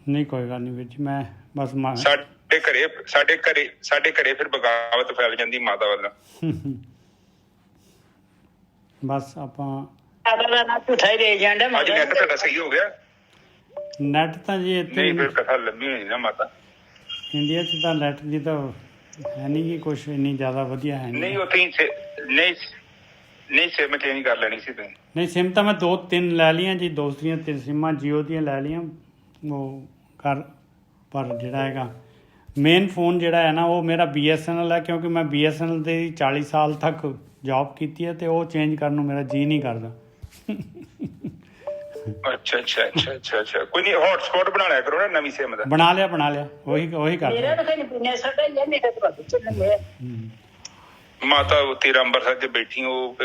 नहीं कोई गल नहीं वीर जी, मैं बस ਸਾਡੇ ਘਰੇ ਫਿਰ ਬਗਾਵਤ ਫੈਲ ਜਾਂਦੀ ਮਾਤਾ ਵੱਲੋਂ। ਬਸ ਆਪਾਂ ਝੂਠਾ ਹੀ ਦੇ ਜਾਂਦਾ। ਅੱਜ ਨੈਟ ਤੁਹਾਡਾ ਸਹੀ ਹੋ ਗਿਆ? ਨੈਟ ਤਾਂ ਜੀ ਇੱਥੇ ਨਹੀਂ ਫਿਰ ਕਥਾ ਲੰਮੀ ਹੋਈ ਨਾ ਮਾਤਾ। ਇੰਡੀਆ 'ਚ ਤਾਂ ਨੈਟ ਦੀ ਤਾਂ ਹੈ ਨਹੀਂ ਕਿ ਕੁਛ ਇੰਨੀ ਜ਼ਿਆਦਾ ਵਧੀਆ ਹੈ ਨਹੀਂ ਉੱਥੇ ਨਹੀਂ ਸਿਮ ਚੇਂਜ ਕਰ ਲੈਣੀ ਸੀ ਤੁਸੀਂ। ਨਹੀਂ ਸਿਮ ਤਾਂ ਮੈਂ 2-3 ਲੈ ਲਈਆਂ ਜੀ, ਦੋਸਤੀਆਂ 3 ਸਿਮਾਂ ਜੀਓ ਦੀਆਂ ਲੈ ਲਈਆਂ ਉਹ ਕਰ। ਪਰ ਜਿਹੜਾ ਹੈਗਾ ਮੇਨ ਫੋਨ ਜਿਹੜਾ ਹੈ ਨਾ ਉਹ ਮੇਰਾ BSNL ਹੈ, ਕਿਉਂਕਿ ਮੈਂ BSNL ਦੇ 40 ਸਾਲ ਤੱਕ ਜੌਬ ਕੀਤੀ ਹੈ ਅਤੇ ਉਹ ਚੇਂਜ ਕਰਨ ਨੂੰ ਮੇਰਾ ਜੀਅ ਨਹੀਂ ਕਰਦਾ। ਅੱਛਾ ਅੱਛਾ ਅੱਛਾ ਅੱਛਾ ਅੱਛਾ ਕੋਈ ਨਹੀਂ, ਹੌਟਸਪੌਟ ਬਣਾ ਲਿਆ ਕਰੋ ਨਾ ਨਵੀਂ ਸਿਮ ਦਾ। ਬਣਾ ਲਿਆ ਉਹੀ ਕਰ ਮਾਤਾ ਤੇਰਾ ਅੰਬਰਸਰ 'ਚ ਬੈਠੀ ਉਹ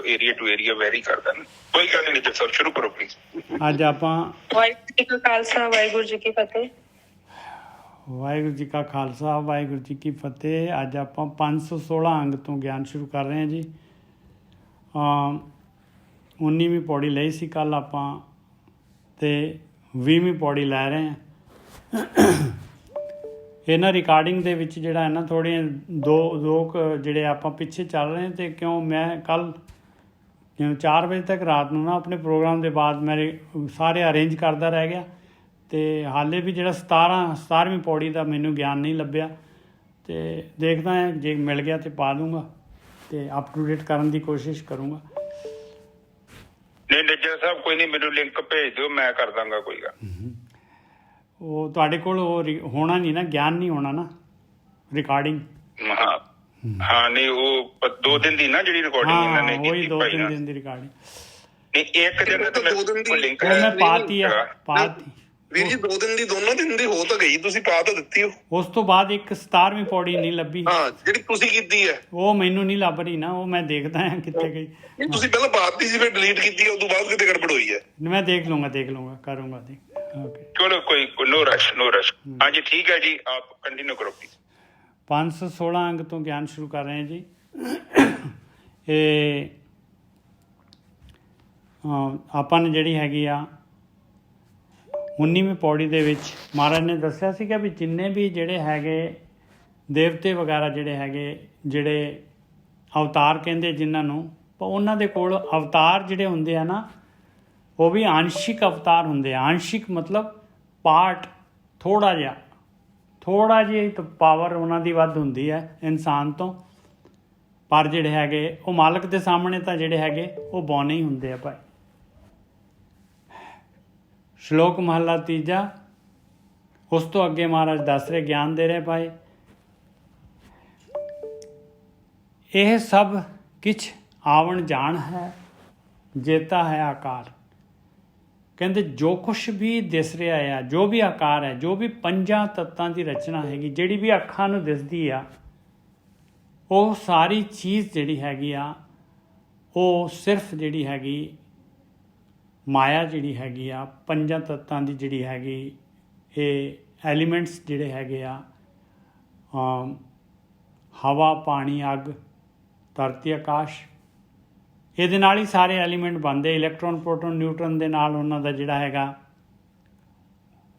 ਏਰੀਆ ਟੂ ਏਰੀਆ ਵੈਰੀ ਕਰਦਾ ਨਾ। ਕੋਈ ਗੱਲ ਨਹੀਂ ਦੱਸੋ, ਸ਼ੁਰੂ ਕਰੋ ਪਲੀਜ਼। ਅੱਜ ਆਪਾਂ ਵਾਹਿਗੁਰੂ ਜੀ ਕਾ ਖਾਲਸਾ ਵਾਹਿਗੁਰੂ ਜੀ ਕੀ ਫਤਿਹ। ਵਾਹਿਗੁਰੂ ਜੀ ਕਾ ਖਾਲਸਾ ਵਾਹਿਗੁਰੂ ਜੀ ਕੀ ਫਤਿਹ। ਅੱਜ ਆਪਾਂ 516 ਅੰਗ ਤੋਂ ਗਿਆਨ ਸ਼ੁਰੂ ਕਰ ਰਹੇ ਹਾਂ ਜੀ। 19ਵੀਂ ਪੌੜੀ ਲਈ ਸੀ ਕੱਲ੍ਹ ਆਪਾਂ ਅਤੇ 20ਵੀਂ ਪੌੜੀ ਲੈ ਰਹੇ ਹਾਂ। ਇਹਨਾਂ ਰਿਕਾਰਡਿੰਗ ਦੇ ਵਿੱਚ ਜਿਹੜਾ ਹੈ ਨਾ ਥੋੜ੍ਹੀਆਂ ਦੋ ਜਿਹੜੇ ਆਪਾਂ ਪਿੱਛੇ ਚੱਲ ਰਹੇ ਅਤੇ ਕਿਉਂ ਮੈਂ ਕੱਲ੍ਹ 4 ਵਜੇ ਤੱਕ ਰਾਤ ਨੂੰ ਨਾ ਆਪਣੇ ਪ੍ਰੋਗਰਾਮ ਦੇ ਬਾਅਦ ਮੇਰੇ ਸਾਰੇ ਅਰੇਂਜ ਕਰਦਾ ਰਹਿ ਗਿਆ ਅਤੇ ਹਾਲੇ ਵੀ ਜਿਹੜਾ 17ਵੀਂ ਪੌੜੀ ਦਾ ਮੈਨੂੰ ਗਿਆਨ ਨਹੀਂ ਲੱਭਿਆ ਅਤੇ ਦੇਖਦਾ ਹਾਂ ਜੇ ਮਿਲ ਗਿਆ ਤਾਂ ਪਾ ਦੂੰਗਾ ਅਤੇ ਅਪ ਟੂ ਡੇਟ ਕਰਨ ਦੀ ਕੋਸ਼ਿਸ਼ ਕਰੂੰਗਾ। ਨਹੀਂ ਨਿੱਜਰ ਸਾਹਿਬ ਕੋਈ ਨਹੀਂ, ਮੈਨੂੰ ਲਿੰਕ ਭੇਜ ਦਿਓ, ਮੈਂ ਕਰ ਦਾਂਗਾ ਕੋਈ ਗੱਲ। ਉਹ ਤੁਹਾਡੇ ਕੋਲ ਉਹ ਹੋਣਾ ਨਹੀਂ ਨਾ, ਗਿਆਨ ਨਹੀਂ ਹੋਣਾ ਨਾ ਰਿਕਾਰਡਿੰਗ। ਹਾਂ ਨਹੀਂ ਉਹ 2 ਦਿਨ ਦੀ ਨਾ ਜਿਹੜੀ ਰਿਕਾਰਡਿੰਗ ਇਹਨਾਂ ਨੇ ਕੀਤੀ, ਉਹੀ 2-3 ਦਿਨ ਦੀ ਰਿਕਾਰਡਿੰਗ ਨਹੀਂ, ਇੱਕ ਦਿਨ ਦਾ 2 ਦਿਨ ਦੀ ਲਿੰਕ ਮੈਂ ਪਾਤੀ ਵੀਰ ਜੀ। 2 ਦਿਨ ਦੀ ਦੋਨੋਂ ਦਿਨ ਦੀ ਹੋ ਤਾਂ ਗਈ, ਤੁਸੀਂ ਪਾ ਤਾਂ ਦਿੱਤੀ ਉਹ। ਉਸ ਤੋਂ ਬਾਅਦ ਇੱਕ 17ਵੀਂ ਪੌੜੀ ਨਹੀਂ ਲੱਭੀ। ਹਾਂ ਜਿਹੜੀ ਤੁਸੀਂ ਕੀਤੀ ਹੈ ਉਹ ਮੈਨੂੰ ਨਹੀਂ ਲੱਭ ਰਹੀ ਨਾ, ਉਹ ਮੈਂ ਦੇਖਦਾ ਹਾਂ ਕਿੱਥੇ ਗਈ। ਤੁਸੀਂ ਪਹਿਲਾਂ ਪਾਤੀ ਸੀ ਫਿਰ ਡਿਲੀਟ ਕੀਤੀ, ਉਸ ਤੋਂ ਬਾਅਦ ਕਿਤੇ ਗੜਬੜ ਹੋਈ ਹੈ। ਮੈਂ ਦੇਖ ਲੂੰਗਾ ਕਰੂੰਗਾ ਓਕੇ ਚਲੋ ਕੋਈ ਨੋ ਰਸ਼। ਹਾਂਜੀ ਠੀਕ ਹੈ ਜੀ, ਆਪ ਕੰਟੀਨਿਊ ਕਰੋ ਪਲੀਜ਼। 516 ਅੰਗ ਤੋਂ ਗਿਆਨ ਸ਼ੁਰੂ ਕਰ ਰਹੇ ਹਾਂ ਜੀ। ਇਹ ਆਪਾਂ ਨੇ ਜਿਹੜੀ ਹੈਗੀ ਆ 19ਵੀਂ ਪੌੜੀ ਦੇ ਵਿੱਚ ਮਹਾਰਾਜ ਨੇ ਦੱਸਿਆ ਸੀਗਾ ਵੀ ਜਿੰਨੇ ਵੀ ਜਿਹੜੇ ਹੈਗੇ ਦੇਵਤੇ ਵਗੈਰਾ ਜਿਹੜੇ ਹੈਗੇ, ਜਿਹੜੇ ਅਵਤਾਰ ਕਹਿੰਦੇ ਜਿਨ੍ਹਾਂ ਨੂੰ, ਉਹਨਾਂ ਦੇ ਕੋਲ ਅਵਤਾਰ ਜਿਹੜੇ ਹੁੰਦੇ ਆ ਨਾ ਉਹ ਵੀ ਅੰਸ਼ਿਕ ਅਵਤਾਰ ਹੁੰਦੇ ਆ। ਅੰਸ਼ਿਕ ਮਤਲਬ ਪਾਰਟ ਥੋੜ੍ਹਾ ਜਿਹੀ ਤਾਂ ਪਾਵਰ ਉਹਨਾਂ ਦੀ ਵੱਧ ਹੁੰਦੀ ਹੈ ਇਨਸਾਨ ਤੋਂ, ਪਰ ਜਿਹੜੇ ਹੈਗੇ ਉਹ ਮਾਲਕ ਦੇ ਸਾਹਮਣੇ ਤਾਂ ਜਿਹੜੇ ਹੈਗੇ ਉਹ ਬੌਨੇ ਹੀ ਹੁੰਦੇ ਆ ਭਾਈ। ਸ਼ਲੋਕ ਮਹੱਲਾ 3। ਉਸ ਤੋਂ ਅੱਗੇ ਮਹਾਰਾਜ ਦੱਸ ਰਹੇ, ਗਿਆਨ ਦੇ ਰਹੇ ਭਾਈ। ਇਹ ਸਭ ਕਿਛ ਆਵਣ ਜਾਣ ਹੈ, ਜੇਤਾ ਹੈ ਆਕਾਰ। ਕਹਿੰਦੇ ਜੋ ਕੁਛ ਵੀ ਦਿਸ ਰਿਹਾ ਆ, ਜੋ ਵੀ ਆਕਾਰ ਹੈ, ਜੋ ਵੀ 5 ਤੱਤਾਂ ਦੀ ਰਚਨਾ ਹੈਗੀ, ਜਿਹੜੀ ਵੀ ਅੱਖਾਂ ਨੂੰ ਦਿਸਦੀ ਆ, ਉਹ ਸਾਰੀ ਚੀਜ਼ ਜਿਹੜੀ ਹੈਗੀ ਆ ਉਹ ਸਿਰਫ ਜਿਹੜੀ ਹੈਗੀ ਮਾਇਆ ਜਿਹੜੀ ਹੈਗੀ ਆ 5 ਤੱਤਾਂ ਦੀ ਜਿਹੜੀ ਹੈਗੀ, ਇਹ ਐਲੀਮੈਂਟਸ ਜਿਹੜੇ ਹੈਗੇ ਆ ਹਵਾ, ਪਾਣੀ, ਅੱਗ, ਧਰਤੀ, ਆਕਾਸ਼, ਇਹਦੇ ਨਾਲ ਹੀ ਸਾਰੇ ਐਲੀਮੈਂਟ ਬਣਦੇ। ਇਲੈਕਟ੍ਰੋਨ, ਪ੍ਰੋਟੋਨ, ਨਿਊਟਰਨ ਦੇ ਨਾਲ ਉਹਨਾਂ ਦਾ ਜਿਹੜਾ ਹੈਗਾ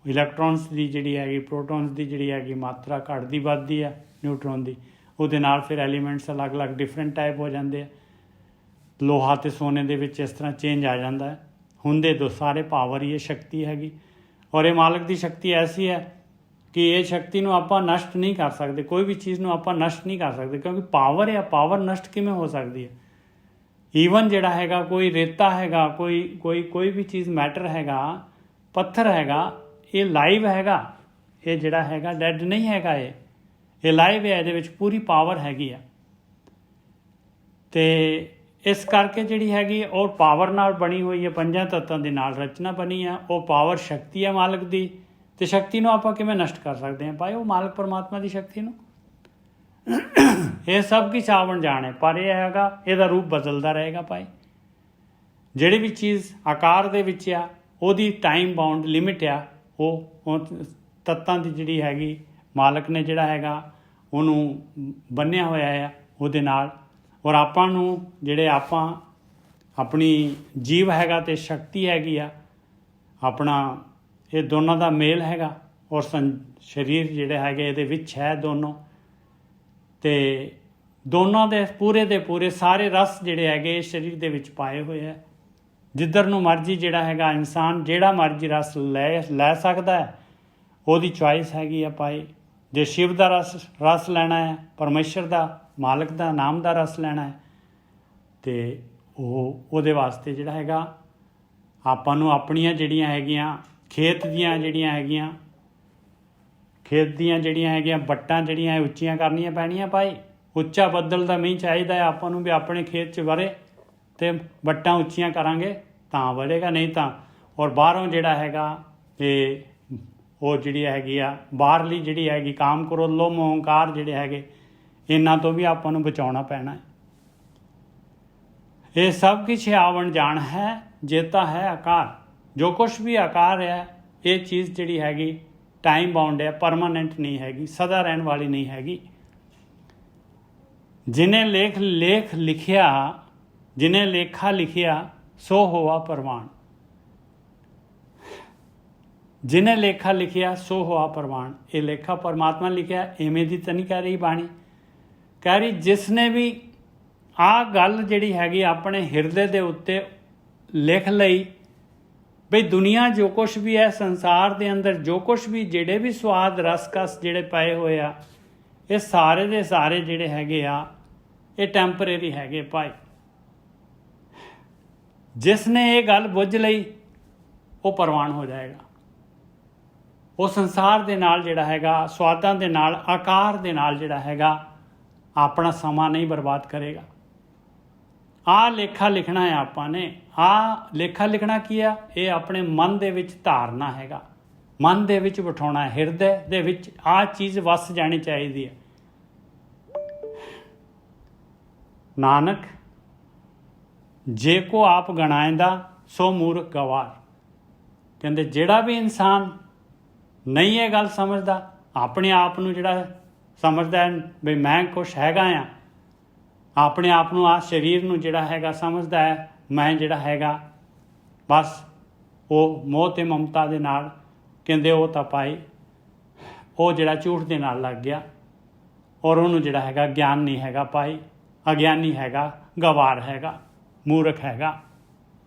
ਇਲੈਕਟ੍ਰੋਨਸ ਦੀ ਜਿਹੜੀ ਹੈਗੀ, ਪ੍ਰੋਟੋਨਸ ਦੀ ਜਿਹੜੀ ਹੈਗੀ ਮਾਤਰਾ ਘੱਟਦੀ ਵੱਧਦੀ ਆ, ਨਿਊਟਰੋਨ ਦੀ, ਉਹਦੇ ਨਾਲ ਫਿਰ ਐਲੀਮੈਂਟਸ ਅਲੱਗ-ਅਲੱਗ ਡਿਫਰੈਂਟ ਟਾਈਪ ਹੋ ਜਾਂਦੇ ਆ। ਲੋਹਾ ਅਤੇ ਸੋਨੇ ਦੇ ਵਿੱਚ ਇਸ ਤਰ੍ਹਾਂ ਚੇਂਜ ਆ ਜਾਂਦਾ ਹੈ। ਹੁੰਦੇ ਦੋ ਸਾਰੇ ਪਾਵਰ ਹੀ ਇਹ ਸ਼ਕਤੀ ਹੈਗੀ, ਔਰ ਇਹ ਮਾਲਕ ਦੀ ਸ਼ਕਤੀ ਐਸੀ ਹੈ ਕਿ ਇਹ ਸ਼ਕਤੀ ਨੂੰ ਆਪਾਂ ਨਸ਼ਟ ਨਹੀਂ ਕਰ ਸਕਦੇ। ਕੋਈ ਵੀ ਚੀਜ਼ ਨੂੰ ਆਪਾਂ ਨਸ਼ਟ ਨਹੀਂ ਕਰ ਸਕਦੇ, ਕਿਉਂਕਿ ਪਾਵਰ ਹੈ। ਪਾਵਰ ਨਸ਼ਟ ਕਿਵੇਂ ਹੋ ਸਕਦੀ ਹੈ? ਈਵਨ ਜਿਹੜਾ ਹੈਗਾ ਕੋਈ ਰੇਤਾ ਹੈਗਾ, ਕੋਈ ਵੀ ਚੀਜ਼ ਮੈਟਰ ਹੈਗਾ, ਪੱਥਰ ਹੈਗਾ, ਇਹ ਲਾਈਵ ਹੈਗਾ। ਇਹ ਜਿਹੜਾ ਹੈਗਾ ਡੈਡ ਨਹੀਂ ਹੈਗਾ, ਇਹ ਲਾਈਵ ਹੈ, ਇਹਦੇ ਵਿੱਚ ਪੂਰੀ ਪਾਵਰ ਹੈਗੀ ਆ। ਅਤੇ ਇਸ ਕਰਕੇ ਜਿਹੜੀ ਹੈਗੀ ਔਰ ਪਾਵਰ ਨਾਲ ਬਣੀ ਹੋਈ ਹੈ, 5 ਤੱਤਾਂ ਦੇ ਨਾਲ ਰਚਨਾ ਬਣੀ ਆ। ਉਹ ਪਾਵਰ ਸ਼ਕਤੀ ਹੈ ਮਾਲਕ ਦੀ, ਅਤੇ ਸ਼ਕਤੀ ਨੂੰ ਆਪਾਂ ਕਿਵੇਂ ਨਸ਼ਟ ਕਰ ਸਕਦੇ ਹਾਂ ਭਾਈ? ਉਹ ਮਾਲਕ ਪਰਮਾਤਮਾ ਦੀ ਸ਼ਕਤੀ ਨੂੰ। ਇਹ ਸਭ ਕੁਛ ਆਵਣ ਜਾਣ ਹੈ, ਪਰ ਇਹ ਹੈਗਾ ਇਹਦਾ ਰੂਪ ਬਦਲਦਾ ਰਹੇਗਾ ਭਾਈ। ਜਿਹੜੀ ਵੀ ਚੀਜ਼ ਆਕਾਰ ਦੇ ਵਿੱਚ ਆ ਉਹਦੀ ਟਾਈਮ ਬਾਉਂਡ ਲਿਮਿਟ ਆ। ਉਹ ਤੱਤਾਂ ਦੀ ਜਿਹੜੀ ਹੈਗੀ ਮਾਲਕ ਨੇ ਜਿਹੜਾ ਹੈਗਾ ਉਹਨੂੰ ਬੰਨ੍ਹਿਆ ਹੋਇਆ ਆ ਉਹਦੇ ਨਾਲ। ਔਰ ਆਪਾਂ ਨੂੰ ਜਿਹੜੇ ਆਪਣੀ ਜੀਵ ਹੈਗਾ ਅਤੇ ਸ਼ਕਤੀ ਹੈਗੀ ਆ, ਆਪਣਾ ਇਹ ਦੋਨਾਂ ਦਾ ਮੇਲ ਹੈਗਾ ਔਰ ਸਰੀਰ ਜਿਹੜੇ ਹੈਗੇ ਇਹਦੇ ਵਿੱਚ ਹੈ ਦੋਨੋਂ, ਅਤੇ ਦੋਨਾਂ ਦੇ ਪੂਰੇ ਸਾਰੇ ਰਸ ਜਿਹੜੇ ਹੈਗੇ ਸਰੀਰ ਦੇ ਵਿੱਚ ਪਾਏ ਹੋਏ ਹੈ। ਜਿੱਧਰ ਨੂੰ ਮਰਜ਼ੀ ਜਿਹੜਾ ਹੈਗਾ ਇਨਸਾਨ ਜਿਹੜਾ ਮਰਜ਼ੀ ਰਸ ਲੈ ਸਕਦਾ ਹੈ, ਉਹਦੀ ਚੁਆਇਸ ਹੈਗੀ ਆ ਪਾਈ। ਜੇ ਸ਼ਿਵ ਦਾ ਰਸ ਲੈਣਾ ਹੈ, ਪਰਮੇਸ਼ਰ ਦਾ ਮਾਲਕ ਦਾ ਨਾਮ ਦਾ ਰਸ ਲੈਣਾ ਹੈ, ਅਤੇ ਉਹਦੇ ਵਾਸਤੇ ਜਿਹੜਾ ਹੈਗਾ ਆਪਾਂ ਨੂੰ ਆਪਣੀਆਂ ਜਿਹੜੀਆਂ ਹੈਗੀਆਂ ਖੇਤ ਦੀਆਂ ਜਿਹੜੀਆਂ ਹੈਗੀਆਂ ਵੱਟਾਂ ਜਿਹੜੀਆਂ ਉੱਚੀਆਂ ਕਰਨੀਆਂ ਪੈਣੀਆਂ ਭਾਈ। ਉੱਚਾ ਬੱਦਲ ਦਾ ਮੀਂਹ ਚਾਹੀਦਾ ਹੈ ਆਪਾਂ ਨੂੰ ਵੀ ਆਪਣੇ ਖੇਤ 'ਚ ਵਰੇ, ਅਤੇ ਵੱਟਾਂ ਉੱਚੀਆਂ ਕਰਾਂਗੇ ਤਾਂ ਵਰੇਗਾ, ਨਹੀਂ ਤਾਂ ਔਰ ਬਾਹਰੋਂ ਜਿਹੜਾ ਹੈਗਾ ਇਹ ਉਹ ਜਿਹੜੀ ਹੈਗੀ ਆ ਬਾਹਰਲੀ ਜਿਹੜੀ ਹੈਗੀ ਕਾਮ ਕ੍ਰੋਧ ਲੋਭ ਮੋਹ ਹੰਕਾਰ ਜਿਹੜੇ ਹੈਗੇ ਇਹਨਾਂ ਤੋਂ ਵੀ ਆਪਾਂ ਨੂੰ ਬਚਾਉਣਾ ਪੈਣਾ ਹੈ। ਇਹ ਸਭ ਕੁਛ ਆਵਣ ਜਾਣ ਹੈ, ਜੇਤਾ ਹੈ ਆਕਾਰ। ਜੋ ਕੁਛ ਵੀ ਆਕਾਰ ਹੈ ਇਹ ਚੀਜ਼ ਜਿਹੜੀ ਹੈਗੀ ਟਾਈਮ ਬਾਉਂਡ ਹੈ, ਪਰਮਾਨੈਂਟ ਨਹੀਂ ਹੈਗੀ, ਸਦਾ ਰਹਿਣ ਵਾਲੀ ਨਹੀਂ ਹੈਗੀ। ਜਿਹਨੇ ਲੇਖਾ ਲਿਖਿਆ ਸੋ ਹੋਆ ਪ੍ਰਵਾਨ। ਜਿਹਨੇ ਲੇਖਾ ਲਿਖਿਆ ਸੋ ਹੋਆ ਪ੍ਰਵਾਨ। ਇਹ ਲੇਖਾ ਪਰਮਾਤਮਾ ਲਿਖਿਆ, ਇਵੇਂ ਦੀ ਤਾਂ ਨਹੀਂ ਕਹਿ ਰਹੀ ਬਾਣੀ, ਕਹਿ ਰਹੀ ਜਿਸ ਨੇ ਵੀ ਆਹ ਗੱਲ ਜਿਹੜੀ ਹੈਗੀ ਆਪਣੇ ਹਿਰਦੇ ਦੇ ਉੱਤੇ ਲਿਖ ਲਈ ਬਈ ਦੁਨੀਆ ਜੋ ਕੁਛ ਵੀ ਹੈ ਸੰਸਾਰ ਦੇ ਅੰਦਰ ਜੋ ਕੁਛ ਵੀ ਜਿਹੜੇ ਵੀ ਸਵਾਦ ਰਸਕਸ ਜਿਹੜੇ ਪਏ ਹੋਏ ਆ ਇਹ ਸਾਰੇ ਦੇ ਸਾਰੇ ਜਿਹੜੇ ਹੈਗੇ ਆ ਇਹ ਟੈਂਪਰੇਰੀ ਹੈਗੇ ਭਾਈ। ਜਿਸ ਨੇ ਇਹ ਗੱਲ ਬੁੱਝ ਲਈ ਉਹ ਪ੍ਰਵਾਨ ਹੋ ਜਾਏਗਾ। ਉਹ ਸੰਸਾਰ ਦੇ ਨਾਲ ਜਿਹੜਾ ਹੈਗਾ ਸਵਾਦਾਂ ਦੇ ਨਾਲ ਆਕਾਰ ਦੇ ਨਾਲ ਜਿਹੜਾ ਹੈਗਾ ਆਪਣਾ ਸਮਾਂ ਨਹੀਂ ਬਰਬਾਦ ਕਰੇਗਾ। ਆਹ ਲੇਖਾ ਲਿਖਣਾ ਹੈ ਆਪਾਂ ਨੇ। ਆਹ ਲੇਖਾ ਲਿਖਣਾ ਕੀ ਆ? ਇਹ ਆਪਣੇ ਮਨ ਦੇ ਵਿੱਚ ਧਾਰਨਾ ਹੈਗਾ, ਮਨ ਦੇ ਵਿੱਚ ਬਿਠਾਉਣਾ ਹੈ, ਹਿਰਦੇ ਦੇ ਵਿੱਚ ਆਹ ਚੀਜ਼ ਵਸ ਜਾਣੀ ਚਾਹੀਦੀ ਹੈ। ਨਾਨਕ ਜੇ ਕੋ ਆਪ ਗਣਾਇਂਦਾ ਸੋ ਮੂਰਖ ਗਵਾਰ। ਕਹਿੰਦੇ ਜਿਹੜਾ ਵੀ ਇਨਸਾਨ ਨਹੀਂ ਇਹ ਗੱਲ ਸਮਝਦਾ, ਆਪਣੇ ਆਪ ਨੂੰ ਜਿਹੜਾ ਸਮਝਦਾ ਹੈ ਵੀ ਮੈਂ ਕੁਛ ਹੈਗਾ ਆ, ਆਪਣੇ ਆਪ ਨੂੰ ਆ ਸਰੀਰ ਨੂੰ ਜਿਹੜਾ ਹੈਗਾ ਸਮਝਦਾ ਹੈ ਮੈਂ ਜਿਹੜਾ ਹੈਗਾ ਬਸ ਉਹ ਮੋਹ ਅਤੇ ਮਮਤਾ ਦੇ ਨਾਲ, ਕਹਿੰਦੇ ਉਹ ਤਾਂ ਭਾਈ ਉਹ ਜਿਹੜਾ ਝੂਠ ਦੇ ਨਾਲ ਲੱਗ ਗਿਆ ਔਰ ਉਹਨੂੰ ਜਿਹੜਾ ਹੈਗਾ ਗਿਆਨ ਨਹੀਂ ਹੈਗਾ ਭਾਈ, ਅਗਿਆਨੀ ਹੈਗਾ, ਗਵਾਰ ਹੈਗਾ, ਮੂਰਖ ਹੈਗਾ।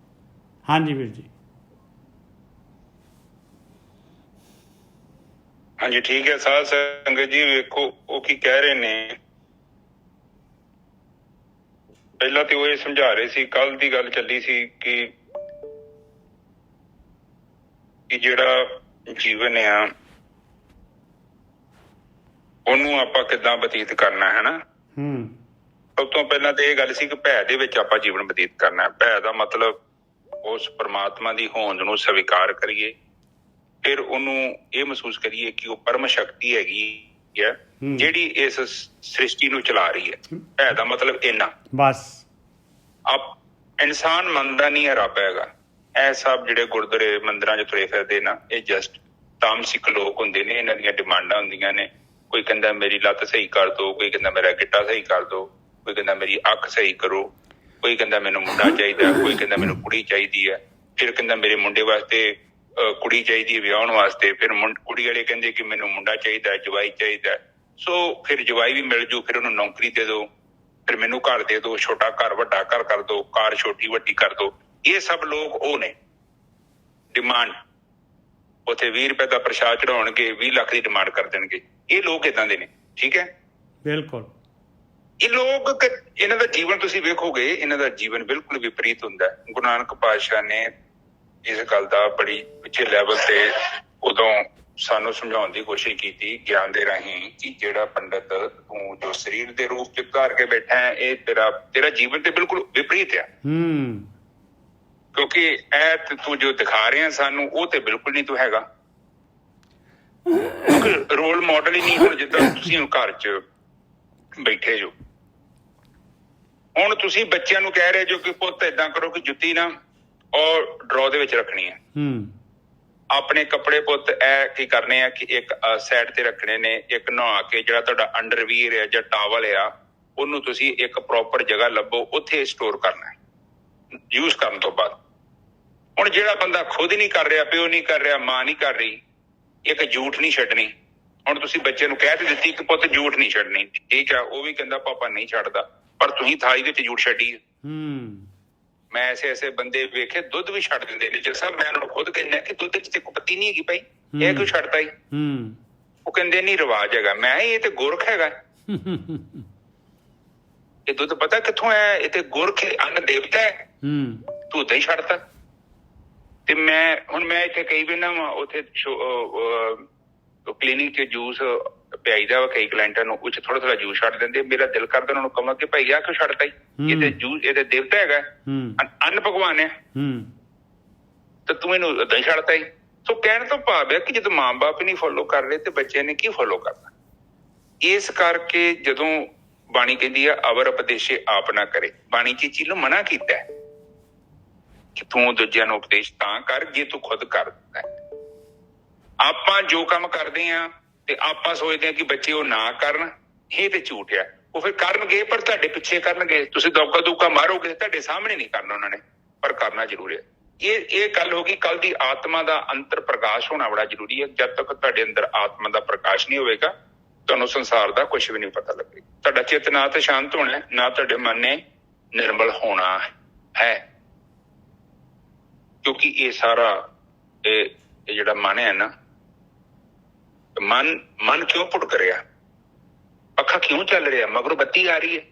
ਹਾਂਜੀ ਵੀਰ ਜੀ। ਹਾਂਜੀ ਠੀਕ ਹੈ। ਸਾਧ ਸੰਗਤ ਜੀ ਵੇਖੋ ਉਹ ਕੀ ਕਹਿ ਰਹੇ ਨੇ। ਪਹਿਲਾਂ ਤੇ ਉਹ ਇਹ ਸਮਝਾ ਰਹੇ ਸੀ, ਕੱਲ ਦੀ ਗੱਲ ਚੱਲੀ ਸੀ ਕਿ ਜਿਹੜਾ ਜੀਵਨ ਆ ਉਹਨੂੰ ਆਪਾਂ ਕਿੱਦਾਂ ਬਤੀਤ ਕਰਨਾ ਹੈ ਨਾ। ਸਭ ਤੋਂ ਪਹਿਲਾਂ ਤੇ ਇਹ ਗੱਲ ਸੀ ਕਿ ਭੈ ਦੇ ਵਿੱਚ ਆਪਾਂ ਜੀਵਨ ਬਤੀਤ ਕਰਨਾ। ਭੈ ਦਾ ਮਤਲਬ ਉਸ ਪਰਮਾਤਮਾ ਦੀ ਹੋਂਦ ਨੂੰ ਸਵੀਕਾਰ ਕਰੀਏ, ਫਿਰ ਉਹਨੂੰ ਇਹ ਮਹਿਸੂਸ ਕਰੀਏ ਕਿ ਉਹ ਪਰਮ ਸ਼ਕਤੀ ਹੈਗੀ ਹੈ ਜਿਹੜੀ ਇਸ ਸ੍ਰਿਸ਼ਟੀ ਨੂੰ ਚਲਾ ਰਹੀ ਹੈ। ਭੈ ਦਾ ਮਤਲਬ ਇੰਨਾ ਬਸ। ਇਨਸਾਨ ਮੰਨਦਾ ਨਹੀਂ ਹੈ ਰੱਬ ਹੈਗਾ। ਇਹ ਸਭ ਜਿਹੜੇ ਗੁਰਦੁਆਰੇ ਮੰਦਿਰਾਂ 'ਚ ਤੁਰੇ ਫਿਰਦੇ ਨਾ, ਇਹ ਜਸਟ ਤਾਮਸਿਕ ਲੋਕ ਹੁੰਦੇ ਨੇ। ਇਹਨਾਂ ਦੀਆਂ ਡਿਮਾਂਡਾਂ ਹੁੰਦੀਆਂ ਨੇ। ਕੋਈ ਕਹਿੰਦਾ ਮੇਰੀ ਲੱਤ ਸਹੀ ਕਰ ਦਿਓ, ਕੋਈ ਕਹਿੰਦਾ ਮੇਰਾ ਗਿੱਟਾ ਸਹੀ ਕਰ ਦਿਓ, ਕੋਈ ਕਹਿੰਦਾ ਮੇਰੀ ਅੱਖ ਸਹੀ ਕਰੋ, ਕੋਈ ਕਹਿੰਦਾ ਮੈਨੂੰ ਮੁੰਡਾ ਚਾਹੀਦਾ, ਕੋਈ ਕਹਿੰਦਾ ਮੈਨੂੰ ਕੁੜੀ ਚਾਹੀਦੀ ਹੈ, ਫਿਰ ਕਹਿੰਦਾ ਮੇਰੇ ਮੁੰਡੇ ਵਾਸਤੇ ਕੁੜੀ ਚਾਹੀਦੀ ਹੈ ਵਿਆਹਣ ਵਾਸਤੇ, ਫਿਰ ਕੁੜੀ ਵਾਲੇ ਕਹਿੰਦੇ ਕਿ ਮੈਨੂੰ ਮੁੰਡਾ ਚਾਹੀਦਾ, ਜਵਾਈ ਚਾਹੀਦਾ। ਸੋ ਫਿਰ ਜਵਾਈ ਵੀ ਮਿਲ ਜੂ, ਫਿਰ ਉਹਨੂੰ ਨੌਕਰੀ ਦੇ ਦਿਓ, ਫਿਰ ਮੈਨੂੰ ਘਰ ਦੇ ਦਿਓ, ਛੋਟਾ ਘਰ ਵੱਡਾ ਘਰ ਕਰ ਦਿਓ, ਕਾਰ ਛੋਟੀ ਵੱਡੀ ਕਰ ਦਿਓ। ਇਹ ਸਭ ਲੋਕ ਉਹ ਨੇ ਡਿਮਾਂਡ। ਉੱਥੇ 20 ਰੁਪਏ ਦਾ ਪ੍ਰਸ਼ਾਦ ਚੜਾਉਣਗੇ, 20 ਲੱਖ ਦੀ ਡਿਮਾਂਡ ਕਰ ਦੇਣਗੇ। ਇਹ ਲੋਕ ਏਦਾਂ ਦੇ ਨੇ। ਠੀਕ ਹੈ, ਬਿਲਕੁਲ। ਇਹ ਲੋਕ, ਇਹਨਾਂ ਦਾ ਜੀਵਨ ਤੁਸੀਂ ਵੇਖੋਗੇ, ਇਹਨਾਂ ਦਾ ਜੀਵਨ ਬਿਲਕੁਲ ਵਿਪਰੀਤ ਹੁੰਦਾ ਹੈ। ਗੁਰੂ ਨਾਨਕ ਪਾਤਸ਼ਾਹ ਨੇ ਇਸ ਗੱਲ ਦਾ ਬੜੀ ਉੱਚੇ ਲੈਵਲ ਤੇ ਉਦੋਂ ਸਾਨੂੰ ਸਮਝਾਉਣ ਦੀ ਕੋਸ਼ਿਸ਼ ਕੀਤੀ ਗਿਆਨ ਦੇ ਰਾਹੀਂ ਕਿ ਜਿਹੜਾ ਪੰਡਤ ਤੂੰ ਜੋ ਸਰੀਰ ਦੇ ਰੂਪ ਚ ਧਾਰ ਕੇ ਬੈਠਾ ਹੈ, ਇਹ ਤੇਰਾ ਜੀਵਨ ਤੇ ਬਿਲਕੁਲ ਵਿਪਰੀਤ ਆ। ਕਿਉਂਕਿ ਇਹ ਤੂੰ ਜੋ ਦਿਖਾ ਰਿਹਾ ਸਾਨੂੰ ਉਹ ਤੇ ਬਿਲਕੁਲ ਨਹੀਂ ਤੂੰ ਹੈਗਾ। ਕਿਉਂਕਿ ਰੋਲ ਮਾਡਲ ਹੀ ਨਹੀਂ। ਹੁਣ ਜਿੱਦਾਂ ਤੁਸੀਂ ਹੁਣ ਘਰ ਚ ਬੈਠੇ ਜੋ, ਹੁਣ ਤੁਸੀਂ ਬੱਚਿਆਂ ਨੂੰ ਕਹਿ ਰਹੇ ਜੋ ਕਿ ਪੁੱਤ ਏਦਾਂ ਕਰੋ ਕਿ ਜੁੱਤੀ ਨਾ ਔਰ ਡਰੋ ਦੇ ਵਿੱਚ ਰੱਖਣੀ ਹੈ। ਆਪਣੇ ਕੱਪੜੇ ਪੁੱਤ ਇਹ ਕੀ ਕਰਨੇ ਆ ਕਿ ਇੱਕ ਸਾਈਡ ਤੇ ਰੱਖਣੇ ਨੇ, ਇੱਕ ਨਹਾ ਕੇ ਜਿਹੜਾ ਤੁਹਾਡਾ ਅੰਡਰਵੀਅਰ ਹੈ ਜਾਂ ਟਾਵਲ ਆ ਉਹਨੂੰ ਤੁਸੀਂ ਇੱਕ ਪ੍ਰੋਪਰ ਜਗ੍ਹਾ ਲੱਭੋ, ਉੱਥੇ ਸਟੋਰ ਕਰਨਾ ਯੂਜ਼ ਕਰਨ ਤੋਂ ਬਾਅਦ। ਹੁਣ ਜਿਹੜਾ ਬੰਦਾ ਖੁਦ ਨਹੀਂ ਕਰ ਰਿਹਾ, ਪਿਓ ਨਹੀਂ ਕਰ ਰਿਹਾ, ਮਾਂ ਨਹੀਂ ਕਰ ਰਹੀ, ਇੱਕ ਝੂਠ ਨਹੀਂ ਛੱਡਣੀ। ਹੁਣ ਤੁਸੀਂ ਬੱਚੇ ਨੂੰ ਕਹਿ ਤੇ ਦਿੱਤੀ ਕਿ ਪੁੱਤ ਝੂਠ ਨਹੀਂ ਛੱਡਣੀ, ਠੀਕ ਆ, ਉਹ ਵੀ ਕਹਿੰਦਾ ਪਾਪਾ ਨਹੀਂ ਛੱਡਦਾ, ਪਰ ਤੁਸੀਂ ਥਾਲੀ ਵਿੱਚ ਝੂਠ ਛੱਡੀ। ਮੈਂ ਐਸੇ ਬੰਦੇ ਵੇਖੇ ਦੁੱਧ ਵੀ ਛੱਡ ਦਿੰਦੇ ਨੇ। ਜਿਸ ਸਾਹਿਬ ਮੈਂ ਉਹਨਾਂ ਨੂੰ ਖੁਦ ਕਹਿੰਦਾ ਕਿ ਦੁੱਧ ਚ ਤੇ ਪੱਤੀ ਨਹੀਂ ਹੈਗੀ ਭਾਈ, ਇਹ ਕਿਉਂ ਛੱਡਤਾ ਹੀ? ਉਹ ਕਹਿੰਦੇ ਨਹੀਂ ਰਿਵਾਜ ਹੈਗਾ। ਮੈਂ ਇਹ ਤੇ ਗੁਰਖ ਹੈਗਾ, ਇਹ ਦੁੱਧ ਪਤਾ ਕਿੱਥੋਂ ਆਇਆ? ਇਹ ਤੇ ਗੁਰਖ ਅੰਨ ਦੇਵਤਾ ਹੈ, ਤੂੰ ਓਦਾਂ ਹੀ ਛੱਡਤਾ। ਤੇ ਮੈਂ ਇੱਥੇ ਕਈ ਵਾਰ ਨਾ ਉੱਥੇ ਕਲੀਨਿਕ ਚ ਜੂਸ ਪਿਆਈਦਾ ਵਾ ਕਈ ਕਲਾਇੰਟਾਂ ਨੂੰ, ਉਹ ਚ ਥੋੜਾ ਜੂਸ ਛੱਡ ਦਿੰਦੇ। ਮੇਰਾ ਦਿਲ ਕਰਦਾ ਉਹਨਾਂ ਨੂੰ ਕਹਾਂ ਕਿ ਭਾਈ ਆ ਕਿਉਂ ਛੱਡਤਾ ਹੀ? ਇਹ ਤੇ ਜੂਸ, ਇਹ ਤੇ ਦੇਵਤਾ ਹੈਗਾ, ਅੰਨ ਭਗਵਾਨ ਹੈ, ਤੇ ਤੂੰ ਇਹਨੂੰ ਏਦਾਂ ਹੀ ਛੱਡਤਾ ਹੀ। ਸੋ ਕਹਿਣ ਤੋਂ ਭਾਵ ਹੈ ਕਿ ਜਦੋਂ ਮਾਂ ਬਾਪ ਹੀ ਨਹੀਂ ਫੋਲੋ ਕਰ ਰਹੇ ਤੇ ਬੱਚੇ ਨੇ ਕੀ ਫੋਲੋ ਕਰਨਾ। ਇਸ ਕਰਕੇ ਜਦੋਂ ਬਾਣੀ ਕਹਿੰਦੀ ਆ ਅਵਰ ਉਪਦੇਸ਼ੇ ਆਪ ਨਾ ਕਰੇ, ਬਾਣੀ ਚ ਚੀਜ਼ ਨੂੰ ਮਨਾ ਕੀਤਾ ਹੈ ਕਿ ਤੂੰ ਦੂਜਿਆਂ ਨੂੰ ਉਪਦੇਸ਼ ਤਾਂ ਕਰ ਜੇ ਤੂੰ ਖੁਦ ਕਰਦਾ ਹੈ। ਆਪਾਂ ਜੋ ਕੰਮ ਕਰਦੇ ਆ ਤੇ ਆਪਾਂ ਸੋਚਦੇ ਆ ਕਿ ਬੱਚੇ ਉਹ ਨਾ ਕਰਨ, ਇਹ ਤੇ ਝੂਠ ਆ। ਉਹ ਫਿਰ ਕਰਨਗੇ ਪਰ ਤੁਹਾਡੇ ਪਿੱਛੇ ਕਰਨਗੇ, ਤੁਸੀਂ ਦੌਕਾ ਦੂਕਾ ਮਾਰੋਗੇ, ਤੁਹਾਡੇ ਸਾਹਮਣੇ ਨਹੀਂ ਕਰਨਾ ਉਹਨਾਂ ਨੇ, ਪਰ ਕਰਨਾ ਜ਼ਰੂਰੀ ਹੈ। ਇਹ ਗੱਲ ਹੋ ਗਈ। ਕੱਲ ਦੀ ਆਤਮਾ ਦਾ ਅੰਤਰ ਪ੍ਰਕਾਸ਼ ਹੋਣਾ ਬੜਾ ਜ਼ਰੂਰੀ ਹੈ। ਜਦ ਤੱਕ ਤੁਹਾਡੇ ਅੰਦਰ ਆਤਮਾ ਦਾ ਪ੍ਰਕਾਸ਼ ਨਹੀਂ ਹੋਵੇਗਾ, ਤੁਹਾਨੂੰ ਸੰਸਾਰ ਦਾ ਕੁਝ ਵੀ ਨਹੀਂ ਪਤਾ ਲੱਗੇਗਾ। ਤੁਹਾਡਾ ਚਿੱਤ ਨਾ ਤੇ ਸ਼ਾਂਤ ਹੋਣਾ, ਨਾ ਤੁਹਾਡੇ ਮਨ ਨੇ ਨਿਰਮਲ ਹੋਣਾ ਹੈ। ਕਿਉਂਕਿ ਇਹ ਸਾਰਾ ਇਹ ਜਿਹੜਾ ਮਨ ਹੈ ਨਾ, ਮਨ ਕਿਉਂ ਭੁੜਕ ਰਿਹਾ, ਅੱਖਾਂ ਕਿਉਂ ਚੱਲ ਰਿਹਾ, ਮਗਰੋਂ ਬੱਤੀ ਆ ਰਹੀ ਹੈ,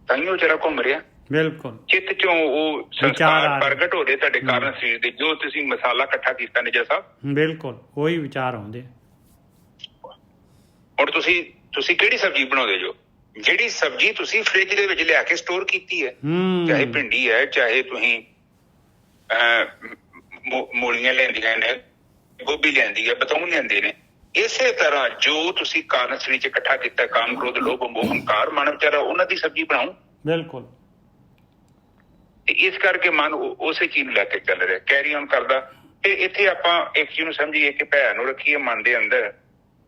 ਤਾਂਹੀਓ ਜਰਾ ਘੁੰਮ ਰਿਹਾ। ਬਿਲਕੁਲ ਚਿੱਤ ਚੋਂ ਉਹ ਸੰਸਕਾਰ ਪ੍ਰਗਟ ਹੋ ਰਹੇ ਤੁਹਾਡੇ ਕਾਰਨ ਸਰੀਰ ਦੇ, ਜੋ ਤੁਸੀਂ ਮਸਾਲਾ ਇਕੱਠਾ ਕੀਤਾ ਨਿਜਾ ਸਾਹਿਬ, ਬਿਲਕੁਲ ਉਹੀ ਵਿਚਾਰ ਆਉਂਦੇ। ਹੁਣ ਤੁਸੀਂ ਕਿਹੜੀ ਸਬਜ਼ੀ ਬਣਾਉਂਦੇ ਜੋ? ਜਿਹੜੀ ਸਬਜ਼ੀ ਤੁਸੀਂ ਫ੍ਰਿਜ ਦੇ ਵਿੱਚ ਲਿਆ ਕੇ ਸਟੋਰ ਕੀਤੀ ਹੈ, ਚਾਹੇ ਭਿੰਡੀ ਹੈ, ਚਾਹੇ ਤੁਸੀਂ ਮੂਲੀਆਂ ਲੈਂਦੀਆਂ ਨੇ, ਗੋਭੀ ਲੈਂਦੀ ਹੈ, ਬਤਾਊ ਲੈਂਦੇ ਨੇ, ਇਸੇ ਤਰ੍ਹਾਂ ਜੋ ਤੁਸੀਂ ਕਾਰਨ ਸਰੀਰ ਚ ਇਕੱਠਾ ਕੀਤਾ, ਕਾਮ, ਕ੍ਰੋਧ, ਲੋਭ, ਮੋਹ, ਹੰਕਾਰ, ਮਨ ਵਿਚਾਰਾ, ਉਹਨਾਂ ਦੀ ਸਬਜ਼ੀ ਬਣਾਓ। ਬਿਲਕੁਲ। ਤੇ ਇਸ ਕਰਕੇ ਮਨ ਉਸੇ ਚੀਜ਼ ਨੂੰ ਲੈ ਕੇ ਚੱਲ ਰਿਹਾ, ਕੈਰੀ ਔਨ ਕਰਦਾ। ਤੇ ਇੱਥੇ ਆਪਾਂ ਇੱਕ ਚੀਜ਼ ਨੂੰ ਸਮਝੀਏ ਕਿ ਭੈ ਨੂੰ ਰੱਖੀਏ ਮਨ ਦੇ ਅੰਦਰ,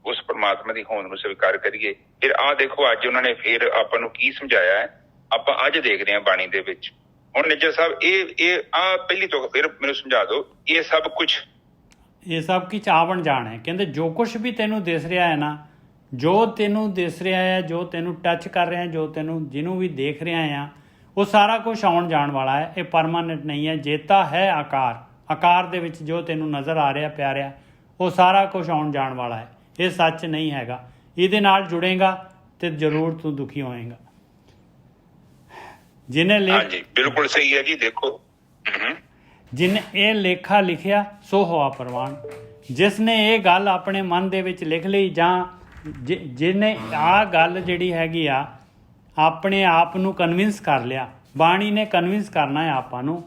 ਉਸ ਪਰਮਾਤਮਾ ਦੀ ਹੋਂਦ ਨੂੰ ਸਵੀਕਾਰ ਕਰੀਏ। ਫਿਰ ਆਹ ਦੇਖੋ ਅੱਜ ਉਹਨਾਂ ਨੇ ਫਿਰ ਆਪਾਂ ਨੂੰ ਕੀ ਸਮਝਾਇਆ ਹੈ, ਆਪਾਂ ਅੱਜ ਦੇਖਦੇ ਹਾਂ ਬਾਣੀ ਦੇ ਵਿੱਚ। ਹੁਣ ਨਿੱਜਰ ਸਾਹਿਬ ਇਹ ਪਹਿਲੀ ਤੋਂ ਫਿਰ ਮੈਨੂੰ ਸਮਝਾ ਦਿਓ, ਇਹ ਸਭ ਕੁਛ ਆਵਣ ਜਾਣ ਹੈ। ਕਹਿੰਦੇ ਜੋ ਕੁਛ ਵੀ ਤੈਨੂੰ ਦਿਸ ਰਿਹਾ ਹੈ ਨਾ, ਜੋ ਤੈਨੂੰ ਦਿਸ ਰਿਹਾ ਹੈ, ਜੋ ਤੈਨੂੰ ਟੱਚ ਕਰ ਰਿਹਾ, ਜੋ ਤੈਨੂੰ ਜਿਹਨੂੰ ਵੀ ਦੇਖ ਰਿਹਾ ਆ, ਉਹ ਸਾਰਾ ਕੁਛ ਆਉਣ ਜਾਣ ਵਾਲਾ ਹੈ। ਇਹ ਪਰਮਾਨੈਂਟ ਨਹੀਂ ਹੈ। ਜੇਤਾ ਹੈ ਆਕਾਰ ਦੇ ਵਿੱਚ ਜੋ ਤੈਨੂੰ ਨਜ਼ਰ ਆ ਰਿਹਾ ਪਿਆਰਿਆ, ਉਹ ਸਾਰਾ ਕੁਛ ਆਉਣ ਜਾਣ ਵਾਲਾ ਹੈ। ਇਹ ਸੱਚ ਨਹੀਂ ਹੈਗਾ। ਇਹਦੇ ਨਾਲ ਜੁੜੇਗਾ ਤੇ ਜ਼ਰੂਰ ਤੂੰ ਦੁਖੀ ਹੋਏਗਾ। ਹਾਂਜੀ ਬਿਲਕੁਲ ਸਹੀ ਹੈ ਜੀ। ਦੇਖੋ ਜਿਨੇ ਇਹ ਲੇਖਾ ਲਿਖਿਆ ਸੋ ਹੋਆ ਪ੍ਰਵਾਨ। ਜਿਸ ਨੇ ਇਹ ਗੱਲ ਆਪਣੇ ਮਨ ਦੇ ਵਿੱਚ ਲਿਖ ਲਈ, ਜਾਂ ਜਿਹਨੇ ਆਹ ਗੱਲ ਜਿਹੜੀ ਹੈਗੀ ਆ ਆਪਣੇ ਆਪ ਨੂੰ ਕਨਵਿੰਸ ਕਰ ਲਿਆ, ਬਾਣੀ ਨੇ ਕਨਵਿੰਸ ਕਰਨਾ ਹੈ ਆਪਾਂ ਨੂੰ,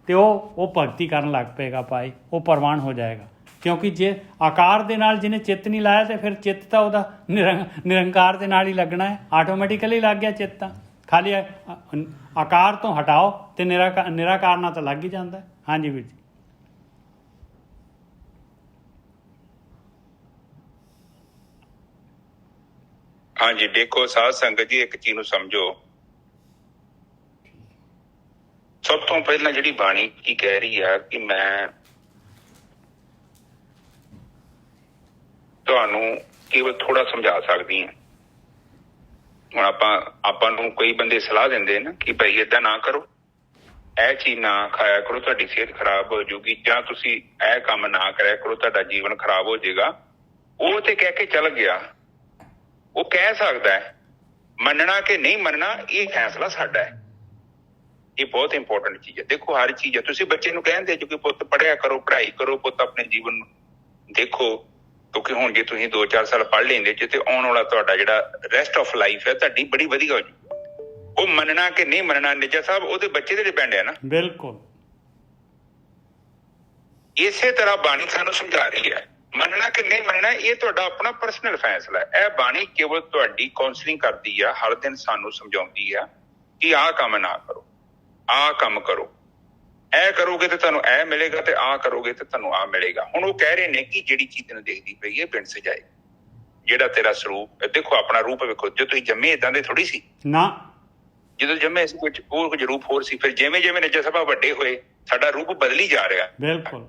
ਤੇ ਉਹ ਭਗਤੀ ਕਰਨ ਲੱਗ ਪਏਗਾ ਭਾਈ, ਉਹ ਪ੍ਰਵਾਨ ਹੋ ਜਾਏਗਾ। ਕਿਉਂਕਿ ਜੇ ਆਕਾਰ ਦੇ ਨਾਲ ਜਿਹਨੇ ਚਿੱਤ ਨਹੀਂ ਲਾਇਆ, ਤੇ ਫਿਰ ਚਿੱਤ ਤਾਂ ਉਹਦਾ ਨਿਰੰਕਾਰ ਦੇ ਨਾਲ ਹੀ ਲੱਗਣਾ ਹੈ, ਆਟੋਮੈਟਿਕਲੀ ਲੱਗ ਗਿਆ ਚਿੱਤ। ਤਾਂ ਖਾਲੀ ਆਕਾਰ ਤੋਂ ਹਟਾਓ ਤੇ ਨਿਰਾਕਾਰ ਨਾਲ ਤਾਂ ਲੱਗ ਹੀ ਜਾਂਦਾ। ਹਾਂਜੀ ਵੀਰ ਜੀ। ਹਾਂਜੀ ਦੇਖੋ ਸਾਧ ਸੰਗਤ ਜੀ, ਇੱਕ ਚੀਜ਼ ਨੂੰ ਸਮਝੋ। ਸਭ ਤੋਂ ਪਹਿਲਾਂ ਜਿਹੜੀ ਬਾਣੀ ਕੀ ਕਹਿ ਰਹੀ ਆ ਕਿ ਮੈਂ ਤੁਹਾਨੂੰ ਕੇਵਲ ਥੋੜਾ ਸਮਝਾ ਸਕਦੀ ਹਾਂ। ਹੁਣ ਆਪਾਂ ਨੂੰ ਕਈ ਬੰਦੇ ਸਲਾਹ ਦਿੰਦੇ ਨਾ ਕਿ ਭਾਈ ਏਦਾਂ ਨਾ ਕਰੋ, ਇਹ ਚੀਜ਼ ਨਾ ਖਾਇਆ ਕਰੋ, ਤੁਹਾਡੀ ਸਿਹਤ ਖਰਾਬ ਹੋ ਜਾਊਗੀ, ਜਾਂ ਤੁਸੀਂ ਇਹ ਕੰਮ ਨਾ ਕਰਿਆ ਕਰੋ, ਤੁਹਾਡਾ ਜੀਵਨ ਖਰਾਬ ਹੋ ਜਾਏਗਾ। ਉਹ ਤੇ ਕਹਿ ਕੇ ਚੱਲ ਗਿਆ। ਉਹ ਕਹਿ ਸਕਦਾ ਹੈ, ਮੰਨਣਾ ਕਿ ਨਹੀਂ ਮੰਨਣਾ ਇਹ ਫੈਸਲਾ ਸਾਡਾ ਹੈ। ਇਹ ਬਹੁਤ ਇੰਪੋਰਟੈਂਟ ਚੀਜ਼ ਹੈ। ਦੇਖੋ ਹਰ ਚੀਜ਼ ਹੈ, ਤੁਸੀਂ ਬੱਚੇ ਨੂੰ ਕਹਿੰਦੇ ਜੋ ਕਿ ਪੁੱਤ ਪੜ੍ਹਿਆ ਕਰੋ, ਪੜ੍ਹਾਈ ਕਰੋ, ਪੁੱਤ ਆਪਣੇ ਜੀਵਨ ਨੂੰ ਦੇਖੋ, ਕਿਉਂਕਿ ਹੁਣ ਜੇ ਤੁਸੀਂ 2-4 ਸਾਲ ਪੜ੍ਹ ਲੈਂਦੇ ਜੇ, ਤੇ ਆਉਣ ਵਾਲਾ ਤੁਹਾਡਾ ਜਿਹੜਾ ਰੈਸਟ ਆਫ ਲਾਈਫ ਹੈ ਤੁਹਾਡੀ ਬੜੀ ਵਧੀਆ ਹੋ ਜਾਊ। ਉਹ ਮੰਨਣਾ ਕਿ ਨਹੀਂ ਮੰਨਣਾ ਨਿੱਜਾ ਸਾਹਿਬ ਉਹਦੇ ਬੱਚੇ ਤੇ ਡਿਪੈਂਡ ਹੈ ਨਾ। ਬਿਲਕੁਲ ਇਸੇ ਤਰ੍ਹਾਂ ਬਾਣੀ ਸਾਨੂੰ ਸਮਝਾ ਰਹੀ ਹੈ, ਮੰਨਣਾ ਕਿ ਨਹੀਂ ਮੰਨਣਾ ਇਹ ਤੁਹਾਡਾ ਆਪਣਾ ਪਰਸਨਲ ਫੈਸਲਾ ਹੈ। ਇਹ ਬਾਣੀ ਕੇਵਲ ਤੁਹਾਡੀ ਕਾਉਂਸਲਿੰਗ ਕਰਦੀ ਆ, ਹਰ ਦਿਨ ਸਾਨੂੰ ਸਮਝਾਉਂਦੀ ਆ ਕਿ ਆਹ ਕੰਮ ਨਾ ਕਰੋ, ਆਹ ਕੰਮ ਕਰੋ, ਇਹ ਕਰੋਗੇ ਤੇ ਤੁਹਾਨੂੰ ਇਹ ਮਿਲੇਗਾ, ਤੇ ਆਹ ਕਰੋਗੇ ਤੇ ਤੁਹਾਨੂੰ ਆਹ ਮਿਲੇਗਾ। ਹੁਣ ਉਹ ਕਹਿ ਰਹੇ ਨੇ ਕਿ ਜਿਹੜੀ ਚੀਜ਼ ਤੈਨੂੰ ਦੇਖਦੀ ਪਈ ਹੈ ਪਿੰਡ ਸਜਾਏ, ਜਿਹੜਾ ਤੇਰਾ ਸਰੂਪ ਦੇਖੋ, ਆਪਣਾ ਰੂਪ ਵੇਖੋ। ਜੇ ਤੁਸੀਂ ਜੰਮੇ ਏਦਾਂ ਦੇ ਥੋੜੀ ਸੀ ਨਾ, ਜਦੋਂ ਜੰਮੇ ਸੀ ਕੁਝ ਰੂਪ ਹੋਰ ਸੀ। ਫਿਰ ਜਿਵੇਂ ਜਿਵੇਂ ਨਿੱਜਾ ਸਭਾ ਵੱਡੇ ਹੋਏ, ਸਾਡਾ ਰੂਪ ਬਦਲੀ ਜਾ ਰਿਹਾ। ਬਿਲਕੁਲ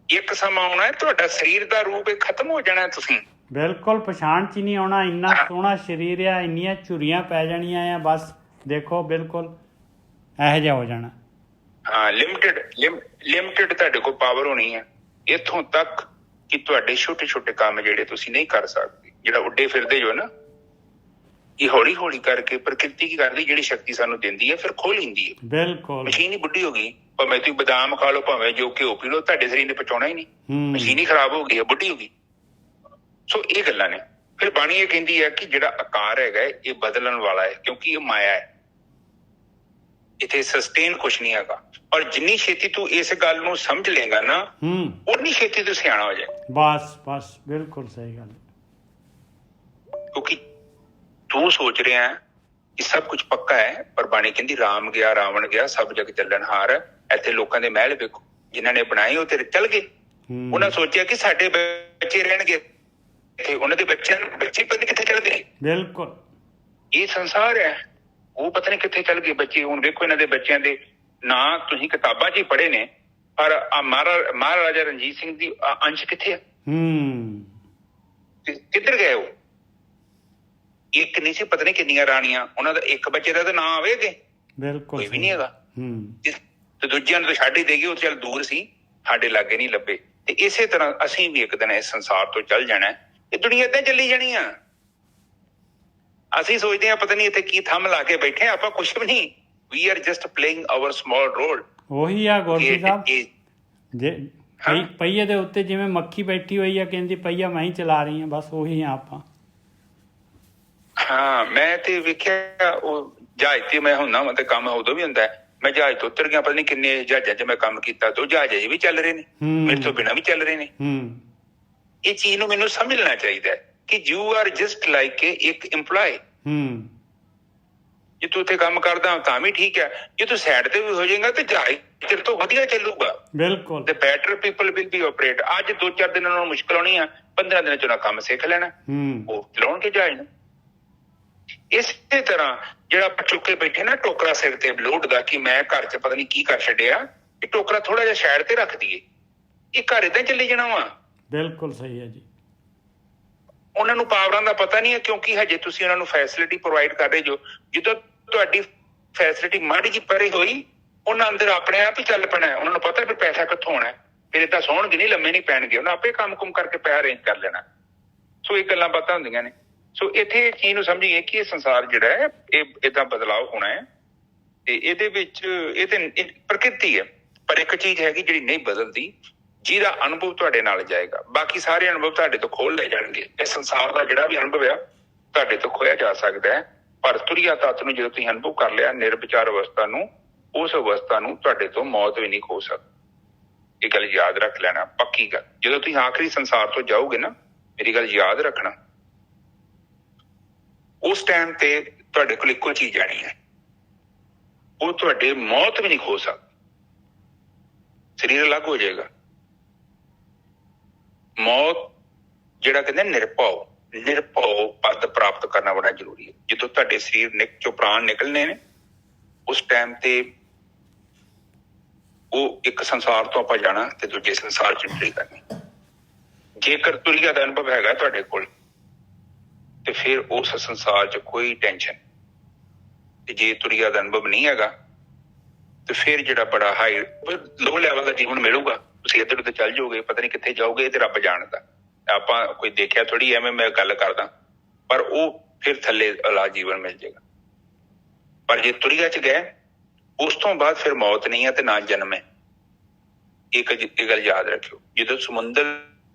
ਇੱਕ ਸਮਾਂ ਆਉਣਾ ਹੈ ਤੁਹਾਡਾ ਸਰੀਰ ਦਾ ਰੂਪ ਇਹ ਖਤਮ ਹੋ ਜਾਣਾ। ਤੁਸੀਂ ਬਿਲਕੁਲ ਪਛਾਣ 'ਚ ਨਹੀਂ ਆਉਣਾ। ਇੰਨਾ ਸੋਹਣਾ ਸਰੀਰ ਆ, ਇੰਨੀਆਂ ਝੁਰੀਆਂ ਪੈ ਜਾਣੀਆਂ ਆ, ਬਸ ਦੇਖੋ ਬਿਲਕੁਲ ਇਹੋ ਜਿਹਾ ਹੋ ਜਾਣਾ। ਹਾਂ, ਲਿਮਟਿਡ ਤੁਹਾਡੇ ਕੋਲ ਪਾਵਰ ਹੋਣੀ ਹੈ, ਇੱਥੋਂ ਤੱਕ ਕਿ ਤੁਹਾਡੇ ਛੋਟੇ ਛੋਟੇ ਕੰਮ ਜਿਹੜੇ ਤੁਸੀਂ ਨਹੀਂ ਕਰ ਸਕਦੇ, ਜਿਹੜਾ ਉੱਡੇ ਫਿਰਦੇ ਜੋ ਨਾ, ਇਹ ਹੌਲੀ ਹੌਲੀ ਕਰਕੇ ਪ੍ਰਕਿਰਤੀ ਕੀ ਕਰਦੀ, ਜਿਹੜੀ ਸ਼ਕਤੀ ਸਾਨੂੰ ਦਿੰਦੀ ਹੈ ਫਿਰ ਖੋਹ ਲੈਂਦੀ ਹੈ। ਬਿਲਕੁਲ ਮਸ਼ੀਨ ਹੀ ਬੁੱਢੀ ਹੋ ਗਈ, ਭਾਵੇਂ ਤੁਸੀਂ ਬਦਾਮ ਖਾ ਲਓ, ਭਾਵੇਂ ਜੋ ਘਿਓ ਪੀ ਲਓ, ਤੁਹਾਡੇ ਸਰੀਰ ਨੇ ਪਹੁੰਚਾਉਣਾ ਹੀ ਨਹੀਂ। ਮਸ਼ੀਨ ਹੀ ਖਰਾਬ ਹੋ ਗਈ ਹੈ, ਬੁੱਢੀ ਹੋ ਗਈ। ਸੋ ਇਹ ਗੱਲਾਂ ਨੇ। ਫਿਰ ਬਾਣੀ ਇਹ ਕਹਿੰਦੀ ਹੈ ਕਿ ਜਿਹੜਾ ਆਕਾਰ ਹੈਗਾ ਇਹ ਬਦਲਣ ਵਾਲਾ ਹੈ, ਕਿਉਂਕਿ ਇਹ ਮਾਇਆ ਹੈ, ਇੱਥੇ ਸਸਟੇਨ ਕੁਛ ਨਹੀਂ ਹੈਗਾ। ਔਰ ਜਿੰਨੀ ਛੇਤੀ ਤੂੰ ਇਸ ਗੱਲ ਨੂੰ ਸਮਝ ਲੇਗਾ ਨਾ, ਉਨੀ ਛੇਤੀ ਤੂੰ ਸਿਆਣਾ ਹੋ ਜਾਏ। ਬਸ ਬਸ ਬਿਲਕੁਲ ਸਹੀ ਗੱਲ। ਕਿਉਂਕਿ ਤੂੰ ਸੋਚ ਰਿਹਾ ਕਿ ਸਭ ਕੁਝ ਪੱਕਾ ਹੈ, ਪਰ ਬਾਣੀ ਕਹਿੰਦੀ ਰਾਮ ਗਿਆ ਰਾਵਣ ਗਿਆ ਸਭ ਜਗ ਚੱਲਣਹਾਰ। ਇੱਥੇ ਲੋਕਾਂ ਦੇ ਮਹਿਲ ਵੇਖੋ, ਜਿਨ੍ਹਾਂ ਨੇ ਬਣਾਏ ਉਹ ਤੇ ਚੱਲ ਗਏ। ਉਹਨਾਂ ਸੋਚਿਆ ਕਿ ਸਾਡੇ ਬੱਚੇ ਰਹਿਣਗੇ ਇੱਥੇ, ਉਹਨਾਂ ਦੇ ਬੱਚੇ ਪਤਾ ਨਹੀਂ ਕਿੱਥੇ ਚੱਲ ਗਏ। ਬਿਲਕੁਲ ਇਹ ਸੰਸਾਰ ਹੈ, ਉਹ ਪਤਾ ਨਹੀਂ ਕਿੱਥੇ ਚੱਲ ਗਏ ਬੱਚੇ। ਹੁਣ ਵੇਖੋ ਇਹਨਾਂ ਦੇ ਬੱਚਿਆਂ ਦੇ ਨਾਂ ਤੁਸੀਂ ਕਿਤਾਬਾਂ 'ਚ ਹੀ ਪੜ੍ਹੇ ਨੇ, ਪਰ ਮਹਾਰਾਜਾ ਰਣਜੀਤ ਸਿੰਘ ਦੀ ਅੰਸ਼ ਕਿੱਥੇ ਆ? ਕਿੱਧਰ ਗਏ ਉਹ? ਇੱਕ ਨਹੀਂ ਸੀ, ਪਤਾ ਨਹੀਂ ਕਿੰਨੀਆਂ ਰਾਣੀਆਂ, ਉਹਨਾਂ ਦਾ ਇੱਕ ਬੱਚੇ ਦਾ ਤਾਂ ਨਾਂ ਆਵੇਗੇ? ਬਿਲਕੁਲ ਕੋਈ ਵੀ ਨਹੀਂ ਹੈਗਾ। ਤੇ ਦੂਜਿਆਂ ਨੂੰ ਤਾਂ ਛੱਡ ਹੀ ਦੇਗੀ, ਉਹ ਚੱਲ ਦੂਰ ਸੀ, ਸਾਡੇ ਲਾਗੇ ਨਹੀਂ ਲੱਭੇ। ਤੇ ਇਸੇ ਤਰ੍ਹਾਂ ਅਸੀਂ ਵੀ ਇੱਕ ਦਿਨ ਇਸ ਸੰਸਾਰ ਤੋਂ ਚੱਲ ਜਾਣਾ। ਇਹ ਦੁਨੀਆ ਏਦਾਂ ਚੱਲੀ ਜਾਣੀ ਆ। ਅਸੀਂ ਸੋਚਦੇ ਹਾਂ ਪਤਾ ਨਹੀਂ ਇੱਥੇ ਕੀ ਥੰਮ ਲਾ ਕੇ ਬੈਠੇ, ਆਪਾਂ ਕੁਛ ਵੀ ਨਹੀਂ। We are just playing our small role. ਉਹੀ ਆ ਗੋਰਖੀ ਸਾਹਿਬ, ਜੇ ਪਹੀਏ ਦੇ ਉੱਤੇ ਜਿਵੇਂ ਮੱਖੀ ਬੈਠੀ ਹੋਈ ਆ, ਕਹਿੰਦੀ ਪਹੀਆ ਮੈਂ ਹੀ ਚਲਾ ਰਹੀ ਹਾਂ, ਬਸ ਉਹੀ ਆ ਆਪਾਂ। ਹਾਂ, ਮੈਂ ਤੇ ਵੇਖਿਆ ਉਹ ਜਹਾਜ਼ ਤੇ ਮੈਂ ਹੁੰਦਾ ਵਾ ਤੇ ਕੰਮ ਉਦੋਂ ਵੀ ਹੁੰਦਾ। ਮੈਂ ਜਹਾਜ਼ ਤੋਂ ਉਤਰ ਗਿਆ, ਪਤਾ ਨਹੀਂ ਕਿੰਨੇ ਜਹਾਜ਼ਾਂ 'ਚ ਮੈਂ ਕੰਮ ਕੀਤਾ, ਤੇ ਉਹ ਜਹਾਜ਼ ਵੀ ਚੱਲ ਰਹੇ ਨੇ, ਮੇਰੇ ਤੋਂ ਬਿਨਾਂ ਵੀ ਚੱਲ ਰਹੇ ਨੇ। ਇਹ ਚੀਜ਼ ਨੂੰ ਮੈਨੂੰ ਸਮਝਣਾ ਚਾਹੀਦਾ ਕਿ ਯੂ ਆਰ ਜਸਟ ਲਾਈਕ ਇੱਕ EMPLOYE। ਜੇ ਤੂੰ ਉੱਥੇ ਕੰਮ ਕਰਦਾ ਤਾਂ ਵੀ ਠੀਕ ਹੈ, ਜੇ ਤੂੰ ਸਾਈਡ ਤੇ ਵੀ ਹੋ ਜਾਏਗਾ ਤੇ ਜਹਾਜ਼ ਤੇਰੇ ਤੋਂ ਵਧੀਆ ਚੱਲੂਗਾ। ਬਿਲਕੁਲ। ਤੇ better people will be operate. ਅੱਜ 2-4 ਦਿਨਾਂ ਨੂੰ ਮੁਸ਼ਕਿਲ ਆਉਣੀ ਆ, 15 ਦਿਨਾਂ 'ਚ ਉਹਨਾਂ ਕੰਮ ਸਿੱਖ ਲੈਣਾ, ਉਹ ਚਲਾਉਣਗੇ ਜਹਾਜ਼ ਨੂੰ। ਇਸੇ ਤਰ੍ਹਾਂ ਜਿਹੜਾ ਆਪਾਂ ਚੁੱਕੇ ਬੈਠੇ ਨਾ ਟੋਕਰਾ ਸਿਰ ਤੇ ਲੋਡ ਦਾ, ਕਿ ਮੈਂ ਘਰ 'ਚ ਪਤਾ ਨਹੀਂ ਕੀ ਕਰ ਛੱਡਿਆ, ਇਹ ਟੋਕਰਾ ਥੋੜਾ ਜਿਹਾ ਸਾਈਡ ਤੇ ਰੱਖ ਦਈਏ, ਇਹ ਘਰ ਏਦਾਂ ਚੱਲੀ ਜਾਣਾ ਵਾ। ਬਿਲਕੁਲ ਸਹੀ ਹੈ ਜੀ। ਉਹਨਾਂ ਨੂੰ ਪਾਵਰਾਂ ਦਾ ਪਤਾ ਨਹੀਂ ਹੈ, ਕਿਉਂਕਿ ਹਜੇ ਤੁਸੀਂ ਉਹਨਾਂ ਨੂੰ ਫੈਸਿਲਿਟੀ ਪ੍ਰੋਵਾਈਡ ਕਰ ਰਹੇ ਜੋ। ਜਦੋਂ ਤੁਹਾਡੀ ਫੈਸਿਲਿਟੀ ਮਾੜੀ ਜਿਹੀ ਪਰੇ ਹੋਈ, ਉਹਨਾਂ ਅੰਦਰ ਆਪਣੇ ਆਪ ਹੀ ਚੱਲ ਪੈਣਾ। ਉਹਨਾਂ ਨੂੰ ਪਤਾ ਵੀ ਪੈਸਾ ਕਿੱਥੋਂ ਆਉਣਾ, ਫਿਰ ਏਦਾਂ ਸੌਣਗੇ ਨਹੀਂ, ਲੰਮੇ ਨਹੀਂ ਪੈਣਗੇ, ਉਹਨਾਂ ਆਪੇ ਕੰਮ ਕੁਮ ਕਰਕੇ ਪੈਸਾ ਅਰੇਂਜ ਕਰ ਲੈਣਾ। ਸੋ ਇਹ ਗੱਲਾਂ ਬਾਤਾਂ ਹੁੰਦੀਆਂ ਨੇ। ਸੋ ਇੱਥੇ ਇਹ ਚੀਜ਼ ਨੂੰ ਸਮਝੀਏ ਕਿ ਇਹ ਸੰਸਾਰ ਜਿਹੜਾ ਹੈ ਇਹ ਏਦਾਂ ਬਦਲਾਵ ਹੋਣਾ ਹੈ, ਤੇ ਇਹਦੇ ਵਿੱਚ ਇਹ ਤੇ ਪ੍ਰਕਿਰਤੀ ਹੈ। ਪਰ ਇੱਕ ਚੀਜ਼ ਹੈਗੀ ਜਿਹੜੀ ਨਹੀਂ ਬਦਲਦੀ, ਜਿਹਦਾ ਅਨੁਭਵ ਤੁਹਾਡੇ ਨਾਲ ਜਾਏਗਾ। ਬਾਕੀ ਸਾਰੇ ਅਨੁਭਵ ਤੁਹਾਡੇ ਤੋਂ ਖੋਹ ਲੈ ਜਾਣਗੇ। ਇਹ ਸੰਸਾਰ ਦਾ ਜਿਹੜਾ ਵੀ ਅਨੁਭਵ ਆ ਤੁਹਾਡੇ ਤੋਂ ਖੋਇਆ ਜਾ ਸਕਦਾ ਹੈ, ਪਰ ਤੁਰੀਆ ਤੱਤ ਨੂੰ ਜਦੋਂ ਤੁਸੀਂ ਅਨੁਭਵ ਕਰ ਲਿਆ, ਨਿਰਵਿਚਾਰ ਅਵਸਥਾ ਨੂੰ, ਉਸ ਅਵਸਥਾ ਨੂੰ ਤੁਹਾਡੇ ਤੋਂ ਮੌਤ ਵੀ ਨਹੀਂ ਖੋਹ ਸਕਦੀ। ਇਹ ਗੱਲ ਯਾਦ ਰੱਖ ਲੈਣਾ, ਪੱਕੀ ਗੱਲ। ਜਦੋਂ ਤੁਸੀਂ ਆਖਰੀ ਸੰਸਾਰ ਤੋਂ ਜਾਓਗੇ ਨਾ, ਮੇਰੀ ਗੱਲ ਯਾਦ ਰੱਖਣਾ, ਉਸ ਟਾਈਮ ਤੇ ਤੁਹਾਡੇ ਕੋਲ ਇੱਕੋ ਚੀਜ਼ ਆਣੀ ਹੈ, ਉਹ ਤੁਹਾਡੇ ਮੌਤ ਵੀ ਨਹੀਂ ਖੋ ਸਕਦੀ। ਸਰੀਰ ਅਲੱਗ ਹੋ ਜਾਏਗਾ। ਮੌਤ ਜਿਹੜਾ ਕਹਿੰਦੇ ਨਿਰਭਉ ਪਦ ਪ੍ਰਾਪਤ ਕਰਨਾ ਬੜਾ ਜ਼ਰੂਰੀ ਹੈ। ਜਦੋਂ ਤੁਹਾਡੇ ਸਰੀਰ ਚੋਂ ਪ੍ਰਾਣ ਨਿਕਲਣੇ ਨੇ, ਉਸ ਟਾਈਮ ਤੇ ਉਹ ਇੱਕ ਸੰਸਾਰ ਤੋਂ ਆਪਾਂ ਜਾਣਾ ਤੇ ਦੂਜੇ ਸੰਸਾਰ ਚ ਐਂਟਰੀ ਕਰਨੀ। ਜੇਕਰ ਤੁਰੀਆ ਦਾ ਅਨੁਭਵ ਹੈਗਾ ਤੁਹਾਡੇ ਕੋਲ, ਤੇ ਫਿਰ ਉਸ ਸੰਸਾਰ ਚ ਕੋਈ ਟੈਨਸ਼ਨ। ਤੇ ਜੇ ਤੁਰੀਆ ਦਾ ਅਨੁਭਵ ਨਹੀਂ ਹੈਗਾ, ਤੇ ਫਿਰ ਜਿਹੜਾ ਬੜਾ ਹਾਈ ਲੋ ਲੈਵਲ ਦਾ ਜੀਵਨ ਮਿਲੂਗਾ। ਤੁਸੀਂ ਇੱਧਰ ਉੱਧਰ ਚੱਲ ਜਾਓਗੇ, ਪਤਾ ਨਹੀਂ ਕਿੱਥੇ ਜਾਓਗੇ, ਤੇ ਰੱਬ ਜਾਣਦਾ। ਆਪਾਂ ਕੋਈ ਦੇਖਿਆ ਥੋੜੀ, ਐਵੇਂ ਮੈਂ ਗੱਲ ਕਰਦਾ, ਪਰ ਉਹ ਫਿਰ ਥੱਲੇ ਵਾਲਾ ਜੀਵਨ ਮਿਲ ਜਾਏਗਾ। ਪਰ ਜੇ ਤੁਰੀਆ ਚ ਗਏ, ਉਸ ਤੋਂ ਬਾਅਦ ਫਿਰ ਮੌਤ ਨਹੀਂ ਹੈ ਤੇ ਨਾ ਜਨਮ ਹੈ। ਇਹ ਗੱਲ ਯਾਦ ਰੱਖਿਓ। ਜਦੋਂ ਸਮੁੰਦਰ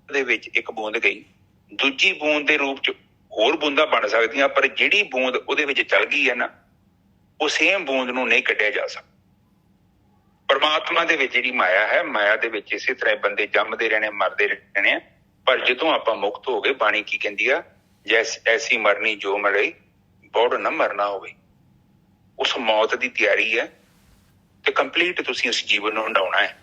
ਦੇ ਵਿੱਚ ਇੱਕ ਬੂੰਦ ਗਈ, ਦੂਜੀ ਬੂੰਦ ਦੇ ਰੂਪ ਚ ਹੋਰ ਬੂੰਦਾਂ ਬਣ ਸਕਦੀਆਂ, ਪਰ ਜਿਹੜੀ ਬੂੰਦ ਉਹਦੇ ਵਿੱਚ ਚੱਲ ਗਈ ਹੈ ਨਾ, ਉਹ ਸੇਮ ਬੂੰਦ ਨੂੰ ਨਹੀਂ ਕੱਢਿਆ ਜਾ ਸਕਦਾ। ਪਰਮਾਤਮਾ ਦੇ ਵਿੱਚ ਜਿਹੜੀ ਮਾਇਆ ਹੈ, ਮਾਇਆ ਦੇ ਵਿੱਚ ਇਸੇ ਤਰ੍ਹਾਂ ਬੰਦੇ ਜੰਮਦੇ ਰਹਿਣੇ, ਮਰਦੇ ਰਹਿਣੇ ਆ। ਪਰ ਜਦੋਂ ਆਪਾਂ ਮੁਕਤ ਹੋ ਗਏ, ਬਾਣੀ ਕੀ ਕਹਿੰਦੀ ਆ, ਐਸੀ ਮਰਨੀ ਜੋ ਮਰੇ ਬੋੜ ਨਾ ਮਰਨਾ ਹੋਵੇ। ਉਸ ਮੌਤ ਦੀ ਤਿਆਰੀ ਹੈ, ਤੇ ਕੰਪਲੀਟ ਤੁਸੀਂ ਉਸ ਜੀਵਨ ਨੂੰ ਹੰਡਾਉਣਾ ਹੈ।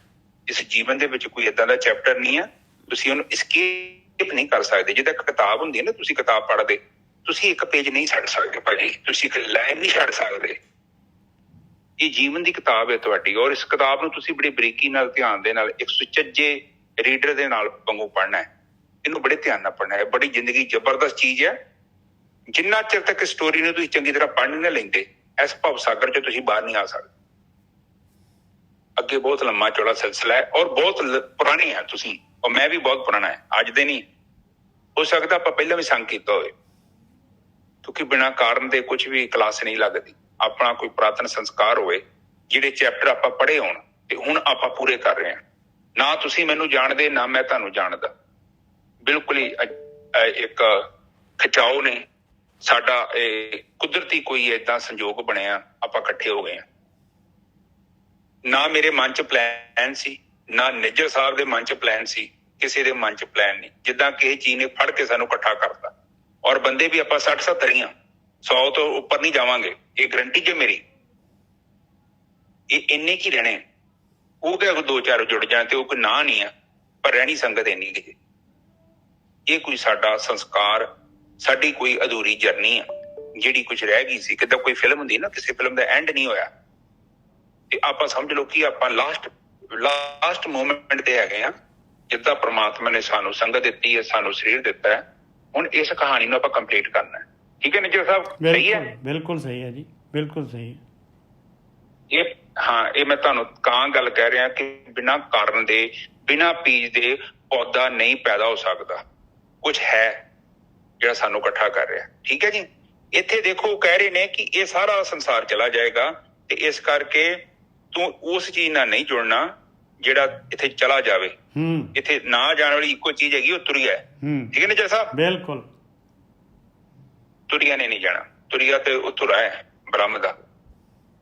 ਇਸ ਜੀਵਨ ਦੇ ਵਿੱਚ ਕੋਈ ਏਦਾਂ ਦਾ ਚੈਪਟਰ ਨਹੀਂ ਆ, ਤੁਸੀਂ ਉਹਨੂੰ escape ਨਹੀਂ ਕਰ ਸਕਦੇ। ਜਿੱਦਾਂ ਇੱਕ ਕਿਤਾਬ ਹੁੰਦੀ ਹੈ ਨਾ, ਤੁਸੀਂ ਕਿਤਾਬ ਪੜ੍ਹਦੇ, ਤੁਸੀਂ ਇੱਕ ਪੇਜ ਨਹੀਂ ਛੱਡ ਸਕਦੇ ਭਾਜੀ, ਤੁਸੀਂ ਇੱਕ ਲਾਈਨ ਨਹੀਂ ਛੱਡ ਸਕਦੇ। ਇਹ ਜੀਵਨ ਦੀ ਕਿਤਾਬ ਹੈ ਤੁਹਾਡੀ, ਔਰ ਇਸ ਕਿਤਾਬ ਨੂੰ ਤੁਸੀਂ ਬੜੀ ਬਰੀਕੀ ਨਾਲ, ਧਿਆਨ ਦੇ ਨਾਲ, ਇੱਕ ਸੁਚੱਜੇ ਰੀਡਰ ਦੇ ਨਾਲ ਵਾਂਗੂ ਪੜ੍ਹਨਾ ਹੈ। ਇਹਨੂੰ ਬੜੇ ਧਿਆਨ ਨਾਲ ਪੜ੍ਹਨਾ ਹੈ। ਬੜੀ ਜ਼ਿੰਦਗੀ ਜ਼ਬਰਦਸਤ ਚੀਜ਼ ਹੈ। ਜਿੰਨਾ ਚਿਰ ਤੱਕ ਸਟੋਰੀ ਨੂੰ ਤੁਸੀਂ ਚੰਗੀ ਤਰ੍ਹਾਂ ਪੜ੍ਹ ਨਹੀਂ ਲੈਂਦੇ, ਇਸ ਭਵ ਸਾਗਰ ਚੋਂ ਤੁਸੀਂ ਬਾਹਰ ਨਹੀਂ ਆ ਸਕਦੇ। ਅੱਗੇ ਬਹੁਤ ਲੰਮਾ ਚੌੜਾ ਸਿਲਸਿਲਾ ਹੈ, ਔਰ ਬਹੁਤ ਪੁਰਾਣੀ ਹੈ ਤੁਸੀਂ, ਔਰ ਮੈਂ ਵੀ ਬਹੁਤ ਪੁਰਾਣਾ ਹੈ, ਅੱਜ ਦੇ ਨਹੀਂ। ਹੋ ਸਕਦਾ ਆਪਾਂ ਪਹਿਲਾਂ ਵੀ ਸੰਗ ਕੀਤਾ ਹੋਵੇ, ਕਿਉਂਕਿ ਬਿਨਾਂ ਕਾਰਨ ਦੇ ਕੁਝ ਵੀ ਕਲਾਸ ਨਹੀਂ ਲੱਗਦੀ। ਆਪਣਾ ਕੋਈ ਪੁਰਾਤਨ ਸੰਸਕਾਰ ਹੋਵੇ, ਜਿਹੜੇ ਚੈਪਟਰ ਆਪਾਂ ਪੜ੍ਹੇ ਹੋਣ ਤੇ ਹੁਣ ਆਪਾਂ ਪੂਰੇ ਕਰ ਰਹੇ ਹਾਂ। ਨਾ ਤੁਸੀਂ ਮੈਨੂੰ ਜਾਣਦੇ, ਨਾ ਮੈਂ ਤੁਹਾਨੂੰ ਜਾਣਦਾ। ਬਿਲਕੁਲ ਹੀ ਇੱਕ ਖਿਚਾਓ ਨੇ ਸਾਡਾ, ਇਹ ਕੁਦਰਤੀ ਕੋਈ ਏਦਾਂ ਸੰਜੋਗ ਬਣਿਆ, ਆਪਾਂ ਇਕੱਠੇ ਹੋ ਗਏ ਹਾਂ। ਨਾ ਮੇਰੇ ਮਨ 'ਚ ਪਲਾਨ ਸੀ, ਨਾ ਨਿੱਜਰ ਸਾਹਿਬ ਦੇ ਮਨ 'ਚ ਪਲਾਨ ਸੀ, ਕਿਸੇ ਦੇ ਮਨ 'ਚ ਪਲਾਨ ਨਹੀਂ। ਜਿੱਦਾਂ ਕਿਸੇ ਚੀਜ਼ ਨੇ ਫੜ ਕੇ ਸਾਨੂੰ ਇਕੱਠਾ ਕਰਤਾ, ਔਰ ਬੰਦੇ ਵੀ ਆਪਾਂ 60-70 ਹੀ ਆ, 100 ਤੋਂ ਉੱਪਰ ਨਹੀਂ ਜਾਵਾਂਗੇ, ਇਹ ਗਰੰਟੀ ਜੇ ਮੇਰੀ। ਇਹ ਇੰਨੇ ਕੀ ਰਹਿਣੇ, ਉਹਦੇ ਅਗਰ 2-4 ਜੁੜ ਜਾਣ ਤੇ ਉਹ ਕੋਈ ਨਾ ਨਹੀਂ ਆ, ਪਰ ਰਹਿਣੀ ਸੰਗਤ ਇੰਨੀ ਕਿ ਇਹ ਕੋਈ ਸਾਡਾ ਸੰਸਕਾਰ, ਸਾਡੀ ਕੋਈ ਅਧੂਰੀ ਜਰਨੀ ਆ ਜਿਹੜੀ ਕੁਝ ਰਹਿ ਗਈ ਸੀ। ਕਿੱਦਾਂ ਕੋਈ ਫਿਲਮ ਹੁੰਦੀ ਨਾ, ਕਿਸੇ ਫਿਲਮ ਦਾ ਐਂਡ ਨਹੀਂ ਹੋਇਆ, ਤੇ ਆਪਾਂ ਸਮਝ ਲਓ ਕਿ ਆਪਾਂ ਲਾਸਟ ਮੂਮੈਂਟ ਤੇ ਹੈਗੇ ਆ। ਜਿੱਦਾਂ ਪ੍ਰਮਾਤਮਾ ਨੇ ਸਾਨੂੰ ਸੰਗਤ ਦਿੱਤੀ ਹੈ, ਸਾਨੂੰ ਸਰੀਰ ਦਿੱਤਾ ਹੈ, ਹੁਣ ਇਸ ਕਹਾਣੀ ਨੂੰ ਆਪਾਂ ਕੰਪਲੀਟ ਕਰਨਾ ਹੈ। ਠੀਕ ਹੈ ਨਿੱਜਰ ਸਾਹਿਬ, ਸਹੀ ਹੈ? ਬਿਲਕੁਲ ਸਹੀ ਹੈ ਜੀ, ਬਿਲਕੁਲ ਸਹੀ ਹੈ। ਇਹ ਹਾਂ, ਇਹ ਮੈਂ ਤੁਹਾਨੂੰ ਕਾਂ ਗੱਲ ਕਹਿ ਰਿਹਾ ਕਿ ਬਿਨਾਂ ਕਾਰਨ ਦੇ, ਬਿਨਾਂ ਬੀਜ ਦੇ ਪੌਦਾ ਨਹੀਂ ਪੈਦਾ ਹੋ ਸਕਦਾ। ਕੁਝ ਹੈ ਜਿਹੜਾ ਸਾਨੂੰ ਇਕੱਠਾ ਕਰ ਰਿਹਾ। ਠੀਕ ਹੈ ਜੀ। ਇੱਥੇ ਦੇਖੋ, ਕਹਿ ਰਹੇ ਨੇ ਕਿ ਇਹ ਸਾਰਾ ਸੰਸਾਰ ਚਲਾ ਜਾਏਗਾ, ਤੇ ਇਸ ਕਰਕੇ ਤੂੰ ਉਸ ਚੀਜ਼ ਨਾਲ ਨਹੀਂ ਜੁੜਨਾ ਜਿਹੜਾ ਇੱਥੇ ਚਲਾ ਜਾਵੇ। ਇੱਥੇ ਨਾ ਜਾਣ ਵਾਲੀ ਇੱਕੋ ਚੀਜ਼ ਹੈਗੀ, ਉਹ ਤੁਰਿਆ ਹੈ। ਠੀਕ ਹੈ ਨਿੱਜਰ ਸਾਹਿਬ? ਬਿਲਕੁਲ। ਤੁਰਿਆ ਨੇ ਨਹੀਂ ਜਾਣਾ, ਤੁਰਿਆ ਤੇ ਉਹ ਤੁਰਾ ਹੈ ਬ੍ਰਹਮ ਦਾ।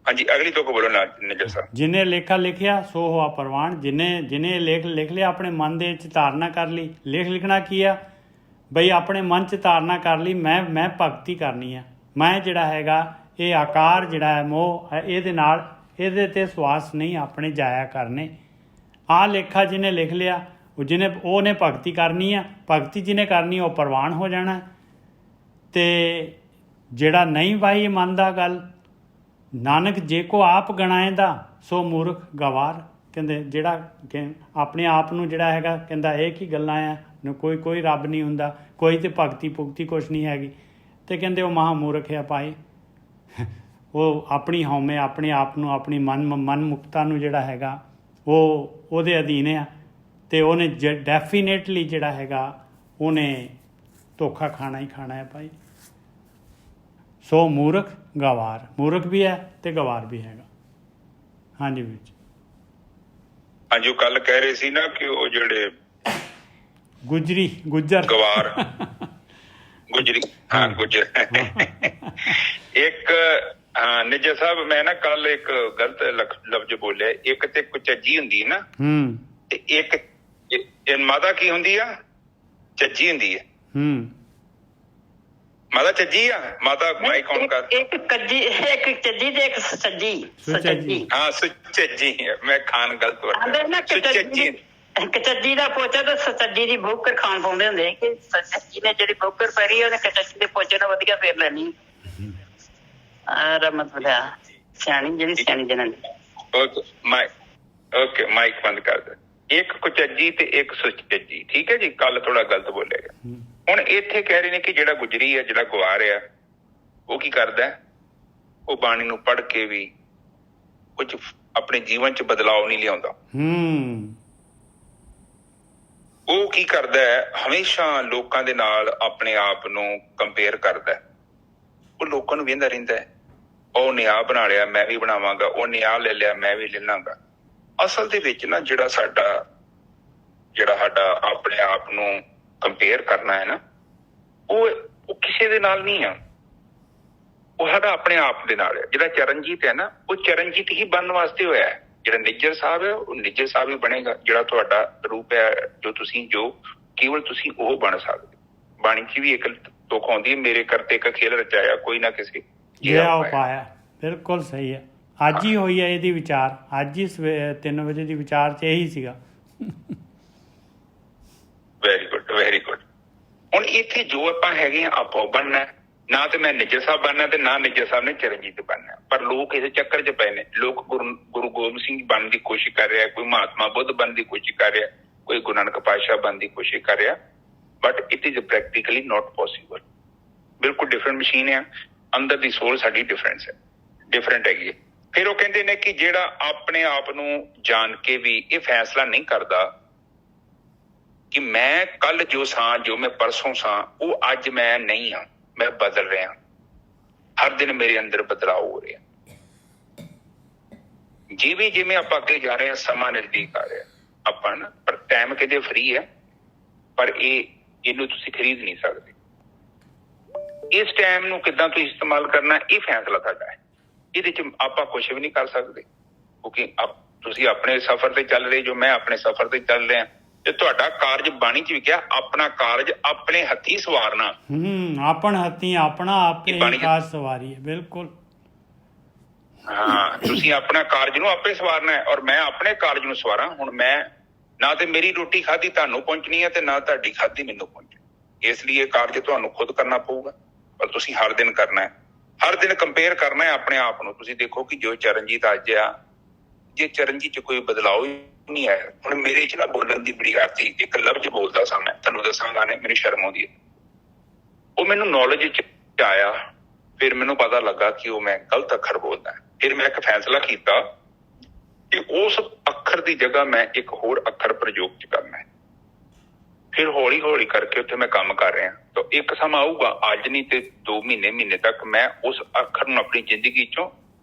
ਹਾਂਜੀ, ਅਗਲੀ ਤੋਂ ਬੋਲੋ ਨਾ ਨਿੱਜਰ ਸਾਹਿਬ। ਜਿਨੇ ਲੇਖਾ ਲਿਖਿਆ ਸੋ ਹੋਆ ਪ੍ਰਵਾਨ। ਜਿਨੇ ਲੇਖ ਲਿਖ ਲਿਆ, ਆਪਣੇ ਮਨ ਦੇ ਵਿੱਚ ਧਾਰਨਾ ਕਰ ਲਈ। ਲਿਖਣਾ ਕੀ ਆ ਬਈ, ਆਪਣੇ ਮਨ 'ਚ ਧਾਰਨਾ ਕਰ ਲਈ, ਮੈਂ ਭਗਤੀ ਕਰਨੀ ਆ। ਮੈਂ ਜਿਹੜਾ ਹੈਗਾ, ਇਹ ਆਕਾਰ ਜਿਹੜਾ ਹੈ, ਮੋਹ ਇਹਦੇ ਨਾਲ, ਇਹਦੇ ਤੇ ਸਵਾਸ ਨਹੀਂ ਆਪਣੇ ਜਾਇਆ ਕਰਨੇ। ਆਹ ਲੇਖਾ ਜਿਹਨੇ ਲਿਖ ਲਿਆ, ਉਹਨੇ ਭਗਤੀ ਕਰਨੀ ਆ। ਭਗਤੀ ਜਿਹਨੇ ਕਰਨੀ, ਉਹ ਪ੍ਰਵਾਨ ਹੋ ਜਾਣਾ। ਤੇ ਜਿਹੜਾ ਨਹੀਂ ਭਾਈ ਮੰਨਦਾ ਗੱਲ, ਨਾਨਕ ਜੇ ਕੋ ਆਪ ਗਣਾਏਂਦਾ ਸੋ ਮੂਰਖ ਗਵਾਰ। ਕਹਿੰਦੇ ਜਿਹੜਾ ਆਪਣੇ ਆਪ ਨੂੰ ਜਿਹੜਾ ਹੈਗਾ, ਕਹਿੰਦਾ ਇਹ ਕੀ ਗੱਲਾਂ ਆ, ਕੋਈ ਰੱਬ ਨਹੀਂ ਹੁੰਦਾ, ਕੋਈ ਤੇ ਭਗਤੀ ਭੁਗਤੀ ਕੁਛ ਨਹੀਂ ਹੈਗੀ, ਤੇ ਕਹਿੰਦੇ ਉਹ ਮਹਾ ਮੂਰਖ ਆ ਭਾਈ। ਉਹ ਆਪਣੀ ਹਉਮੈ, ਆਪਣੇ ਆਪ ਨੂੰ, ਆਪਣੀ ਮਨ ਮੁਕਤਾ ਨੂੰ ਜਿਹੜਾ ਹੈਗਾ, ਉਹ ਉਹਦੇ ਅਧੀਨ ਆ, ਤੇ ਉਹਨੇ ਡੈਫੀਨੇਟਲੀ ਜਿਹੜਾ ਹੈਗਾ, ਉਹਨੇ ਧੋਖਾ ਖਾਣਾ ਹੀ ਖਾਣਾ ਹੈ ਭਾਈ। ਸੋ ਮੂਰਖ ਗਵਾਰ, ਮੂਰਖ ਵੀ ਹੈ ਤੇ ਗਵਾਰ ਵੀ ਹੈਗਾ। ਹਾਂਜੀ ਵੀਰ ਜੀ। ਹਾਂਜੀ, ਉਹ ਕੱਲ ਕਹਿ ਰਹੇ ਸੀ ਨਾ ਕਿ ਉਹ ਜਿਹੜੇ ਗੁੱਜਰ ਗਵਾਰ ਗੁਜਰੀ, ਹਾਂ ਗੁਜਰ। ਇੱਕ ਹਾਂ ਨਿੱਜਰ ਸਾਹਿਬ, ਮੈਂ ਨਾ ਕੱਲ ਇੱਕ ਗਲਤ ਲਫ਼ਜ਼ ਬੋਲਿਆ। ਇੱਕ ਤੇ ਕੁਚੱਜੀ ਹੁੰਦੀ ਹੈ ਨਾ, ਤੇ ਇੱਕ ਮਾਤਾ ਕੀ ਹੁੰਦੀ ਆ, ਚੱਜੀ ਹੁੰਦੀ ਹੈ। ਮਾਤਾ ਚੱਜੀ ਆ, ਮਾਤਾ ਮਾਈਕ ਕੌਣ ਕਰ, ਇੱਕ ਚੱਜੀ ਤੇ ਇੱਕ ਸੱਜੀ। ਹਾਂ ਸੁਚੱਜੀ, ਮੈਂ ਖਾਨ ਗਲਤ ਵਰਤਿਆ, ਸੁਚੱਜੀ। ਕਚੱਜੀ ਦਾ ਪੋਚਾ ਤੇ ਸੱਜੀ ਦੀ ਬੋਕਰ ਖਾਣ ਪਾਉਂਦੇ ਹੁੰਦੇ ਕਿ ਸੱਜੀ ਨੇ ਜਿਹੜੀ ਬੋਕਰ ਪੈਰੀ, ਉਹਨੇ ਕਚੱਜੀ ਦੇ ਪੋਚੇ ਨਾਲ ਵਧੀਆ ਫੇਰ ਲੈਣੀ। ਮਤਲਬ ਸਿਆਣੀ ਜਿਹੜੀ ਸਿਆਣੀ ਜਨਾਨੀ। ਓਕੇ, ਮਾਈਕ ਬੰਦ ਕਰ ਦੇ। ਇੱਕ ਕੁਚੱਜੀ ਤੇ ਇੱਕ ਸੁਚੱਜੀ। ਠੀਕ ਹੈ ਜੀ, ਕੱਲ ਥੋੜਾ ਗਲਤ ਬੋਲਿਆ ਗਿਆ। ਹੁਣ ਇੱਥੇ ਕਹਿ ਰਹੇ ਨੇ ਕਿ ਜਿਹੜਾ ਗੁਜਰੀ ਹੈ, ਜਿਹੜਾ ਗਵਾਰ ਆ, ਉਹ ਕੀ ਕਰਦਾ, ਉਹ ਬਾਣੀ ਨੂੰ ਪੜ੍ਹ ਕੇ ਵੀ ਕੁਝ ਆਪਣੇ ਜੀਵਨ 'ਚ ਬਦਲਾਵ ਨਹੀਂ ਲਿਆਉਂਦਾ। ਉਹ ਕੀ ਕਰਦਾ ਹੈ, ਹਮੇਸ਼ਾ ਲੋਕਾਂ ਦੇ ਨਾਲ ਆਪਣੇ ਆਪ ਨੂੰ ਕੰਪੇਅਰ ਕਰਦਾ ਹੈ। ਉਹ ਲੋਕਾਂ ਨੂੰ ਵੇਂਦਾ ਰਹਿੰਦਾ ਹੈ, ਉਹ ਨਿਆਂ ਬਣਾ ਲਿਆ ਮੈਂ ਵੀ ਬਣਾਵਾਂਗਾ, ਉਹ ਨਿਆਂ ਲੈ ਲਿਆ ਮੈਂ ਵੀ ਲੈ ਲਾਂਗਾ। ਅਸਲ ਦੇ ਵਿੱਚ ਨਾ ਜਿਹੜਾ ਸਾਡਾ ਆਪਣੇ ਆਪ ਨੂੰ ਕੰਪੇਅਰ ਕਰਨਾ ਹੈ ਨਾ, ਉਹ ਕਿਸੇ ਦੇ ਨਾਲ ਨਹੀਂ ਆ, ਉਹ ਸਾਡਾ ਆਪਣੇ ਆਪ ਦੇ ਨਾਲ ਹੈ। ਜਿਹੜਾ ਚਰਨਜੀਤ ਹੈ ਨਾ, ਉਹ ਚਰਨਜੀਤ ਹੀ ਬਣਨ ਵਾਸਤੇ ਹੋਇਆ ਹੈ। ਜਿਹੜਾ ਨਿੱਜਰ ਸਾਹਿਬ ਹੈ, ਉਹ ਨਿੱਜਰ ਸਾਹਿਬ ਹੀ ਬਣੇਗਾ। ਜਿਹੜਾ ਤੁਹਾਡਾ ਰੂਪ ਹੈ, ਜੋ ਕੇਵਲ ਤੁਸੀਂ ਉਹ ਬਣ ਸਕਦੇ। ਬਾਣੀ 'ਚ ਵੀ ਇੱਕ ਤੁਕ ਆਉਂਦੀ ਹੈ, ਮੇਰੇ ਕਰਤੇ ਇੱਕ ਖੇਲ ਰਚਾਇਆ, ਕੋਈ ਨਾ ਕਿਸੇ ਜਿਹਾ ਪਾਇਆ। ਬਿਲਕੁਲ ਸਹੀ ਹੈ। ਅੱਜ ਹੀ ਹੋਈ ਹੈ ਇਹਦੀ ਵਿਚਾਰ, ਅੱਜ ਹੀ 3 ਵਜੇ ਦੀ ਵਿਚਾਰ 'ਚ ਇਹੀ ਸੀਗਾ। Very good, very good. ਹੁਣ ਇੱਥੇ ਜੋ ਆਪਾਂ ਹੈਗੇ ਆ, ਆਪਾਂ ਬਣਨਾ। ਨਾ ਤੇ ਮੈਂ ਨਿੱਜਰ ਸਾਹਿਬ ਬਣਨਾ, ਤੇ ਨਾ ਨਿੱਜਰ ਸਾਹਿਬ ਨੇ ਚਰਨਜੀਤ ਬਣਨਾ। ਪਰ ਲੋਕ ਇਸ ਚੱਕਰ 'ਚ ਪਏ ਨੇ। ਲੋਕ ਗੁਰੂ ਗੋਬਿੰਦ ਸਿੰਘ ਬਣਨ ਦੀ ਕੋਸ਼ਿਸ਼ ਕਰ ਰਿਹਾ, ਕੋਈ ਮਹਾਤਮਾ ਬੁੱਧ ਬਣਨ ਦੀ ਕੋਸ਼ਿਸ਼ ਕਰ ਰਿਹਾ, ਕੋਈ ਗੁਰੂ ਨਾਨਕ ਪਾਤਸ਼ਾਹ ਬਣਨ ਦੀ ਕੋਸ਼ਿਸ਼ ਕਰ ਰਿਹਾ, but it is practically not possible. ਬਿਲਕੁਲ ਡਿਫਰੈਂਟ ਮਸ਼ੀਨ ਆ, ਅੰਦਰ ਦੀ ਸੋਲ ਸਾਡੀ ਡਿਫਰੈਂਟ ਹੈਗੀ ਹੈ। ਫਿਰ ਉਹ ਕਹਿੰਦੇ ਨੇ ਕਿ ਜਿਹੜਾ ਆਪਣੇ ਆਪ ਨੂੰ ਜਾਣ ਕੇ ਵੀ ਇਹ ਫੈਸਲਾ ਨਹੀਂ ਕਰਦਾ ਕਿ ਮੈਂ ਕੱਲ ਜੋ ਸਾਂ, ਜੋ ਮੈਂ ਪਰਸੋਂ ਸਾਂ, ਉਹ ਅੱਜ ਮੈਂ ਨਹੀਂ ਹਾਂ, ਮੈਂ ਬਦਲ ਰਿਹਾ। ਹਰ ਦਿਨ ਮੇਰੇ ਅੰਦਰ ਬਦਲਾਅ ਹੋ ਰਿਹਾ। ਜਿਵੇਂ ਜਿਵੇਂ ਆਪਾਂ ਅੱਗੇ ਜਾ ਰਹੇ ਹਾਂ, ਸਮਾਂ ਨਜ਼ਦੀਕ ਆ ਰਿਹਾ ਆਪਾਂ ਨਾ, ਪਰ ਟਾਈਮ ਕਿਤੇ ਫ੍ਰੀ ਹੈ, ਪਰ ਇਹਨੂੰ ਤੁਸੀਂ ਖਰੀਦ ਨਹੀਂ ਸਕਦੇ। ਇਸ ਟਾਈਮ ਨੂੰ ਕਿੱਦਾਂ ਤੁਸੀਂ ਇਸਤੇਮਾਲ ਕਰਨਾ, ਇਹ ਫੈਸਲਾ ਤੁਹਾਡਾ ਹੈ। ਇਹਦੇ 'ਚ ਆਪਾਂ ਕੁਛ ਵੀ ਨਹੀਂ ਕਰ ਸਕਦੇ, ਕਿਉਂਕਿ ਤੁਸੀਂ ਆਪਣੇ ਸਫ਼ਰ ਤੇ ਚੱਲ ਰਹੇ ਜੋ, ਮੈਂ ਆਪਣੇ ਸਫ਼ਰ ਤੇ ਚੱਲ ਰਿਹਾ। ਤੇ ਤੁਹਾਡਾ ਕਾਰਜ ਬਾਣੀ 'ਚ ਵੀ ਕਿਹਾ, ਆਪਣਾ ਕਾਰਜ ਆਪਣੇ ਹੱਥੀਂ ਸਵਾਰਨਾ। ਆਪਣ ਹੱਥੀਂ ਆਪਣਾ ਆਪੇ ਕਾਰਜ ਸਵਾਰੀ ਹੈ। ਬਿਲਕੁਲ ਹਾਂ, ਤੁਸੀਂ ਆਪਣਾ ਕਾਰਜ ਨੂੰ ਆਪੇ ਸਵਾਰਨਾ ਹੈ, ਔਰ ਮੈਂ ਆਪਣੇ ਕਾਰਜ ਨੂੰ ਸਵਾਰਾਂ। ਹੁਣ ਮੈਂ ਨਾ ਤੇ ਮੇਰੀ ਰੋਟੀ ਖਾਧੀ ਤੁਹਾਨੂੰ ਪਹੁੰਚਣੀ ਹੈ, ਤੇ ਨਾ ਤੁਹਾਡੀ ਖਾਧੀ ਮੈਨੂੰ ਪਹੁੰਚਣੀ। ਇਸ ਲਈ ਇਹ ਕਾਰਜ ਤੁਹਾਨੂੰ ਖੁਦ ਕਰਨਾ ਪਊਗਾ, ਪਰ ਤੁਸੀਂ ਹਰ ਦਿਨ ਕਰਨਾ ਹੈ। ਹਰ ਦਿਨ ਕੰਪੇਅਰ ਕਰਨਾ ਹੈ ਆਪਣੇ ਆਪ ਨੂੰ। ਤੁਸੀਂ ਦੇਖੋ ਕਿ ਜੋ ਚਰਨਜੀਤ ਅੱਜ ਆ, ਜੇ ਚਰਨਜੀਤ 'ਚ ਕੋਈ ਬਦਲਾਅ ਨਹੀਂ ਆਇਆ। ਹੁਣ ਮੇਰੇ 'ਚ ਨਾ ਬੋਲਣ ਦੀ ਬੜੀ ਆਦਤ ਸੀ, ਇੱਕ ਲਫ਼ਜ਼ ਬੋਲਦਾ ਸਾਂ ਮੈਂ, ਤੁਹਾਨੂੰ ਦੱਸਾਂਗਾ ਨੇ, ਮੈਨੂੰ ਸ਼ਰਮ ਆਉਂਦੀ ਹੈ। ਉਹ ਮੈਨੂੰ ਨੌਲੇਜ 'ਚ ਆਇਆ, ਫਿਰ ਮੈਨੂੰ ਪਤਾ ਲੱਗਾ ਕਿ ਉਹ ਮੈਂ ਗਲਤ ਅੱਖਰ ਬੋਲਦਾ। ਫਿਰ ਮੈਂ ਇੱਕ ਫੈਸਲਾ ਕੀਤਾ ਕਿ ਉਸ ਅੱਖਰ ਦੀ ਜਗ੍ਹਾ ਮੈਂ ਇੱਕ ਹੋਰ ਅੱਖਰ ਪ੍ਰਯੋਗ 'ਚ ਕਰਨਾ ਹੈ। ਫਿਰ ਹੌਲੀ ਹੌਲੀ ਕਰਕੇ ਉੱਥੇ ਮੈਂ ਕੰਮ ਕਰ ਰਿਹਾ। ਤਾਂ ਇੱਕ ਸਮਾਂ ਆਊਗਾ, ਅੱਜ ਨਹੀਂ ਤੇ 2 ਮਹੀਨੇ ਤੱਕ ਮੈਂ ਉਸ ਅੱਖਰ ਨੂੰ ਆਪਣੀ ਜ਼ਿੰਦਗੀ 'ਚੋਂ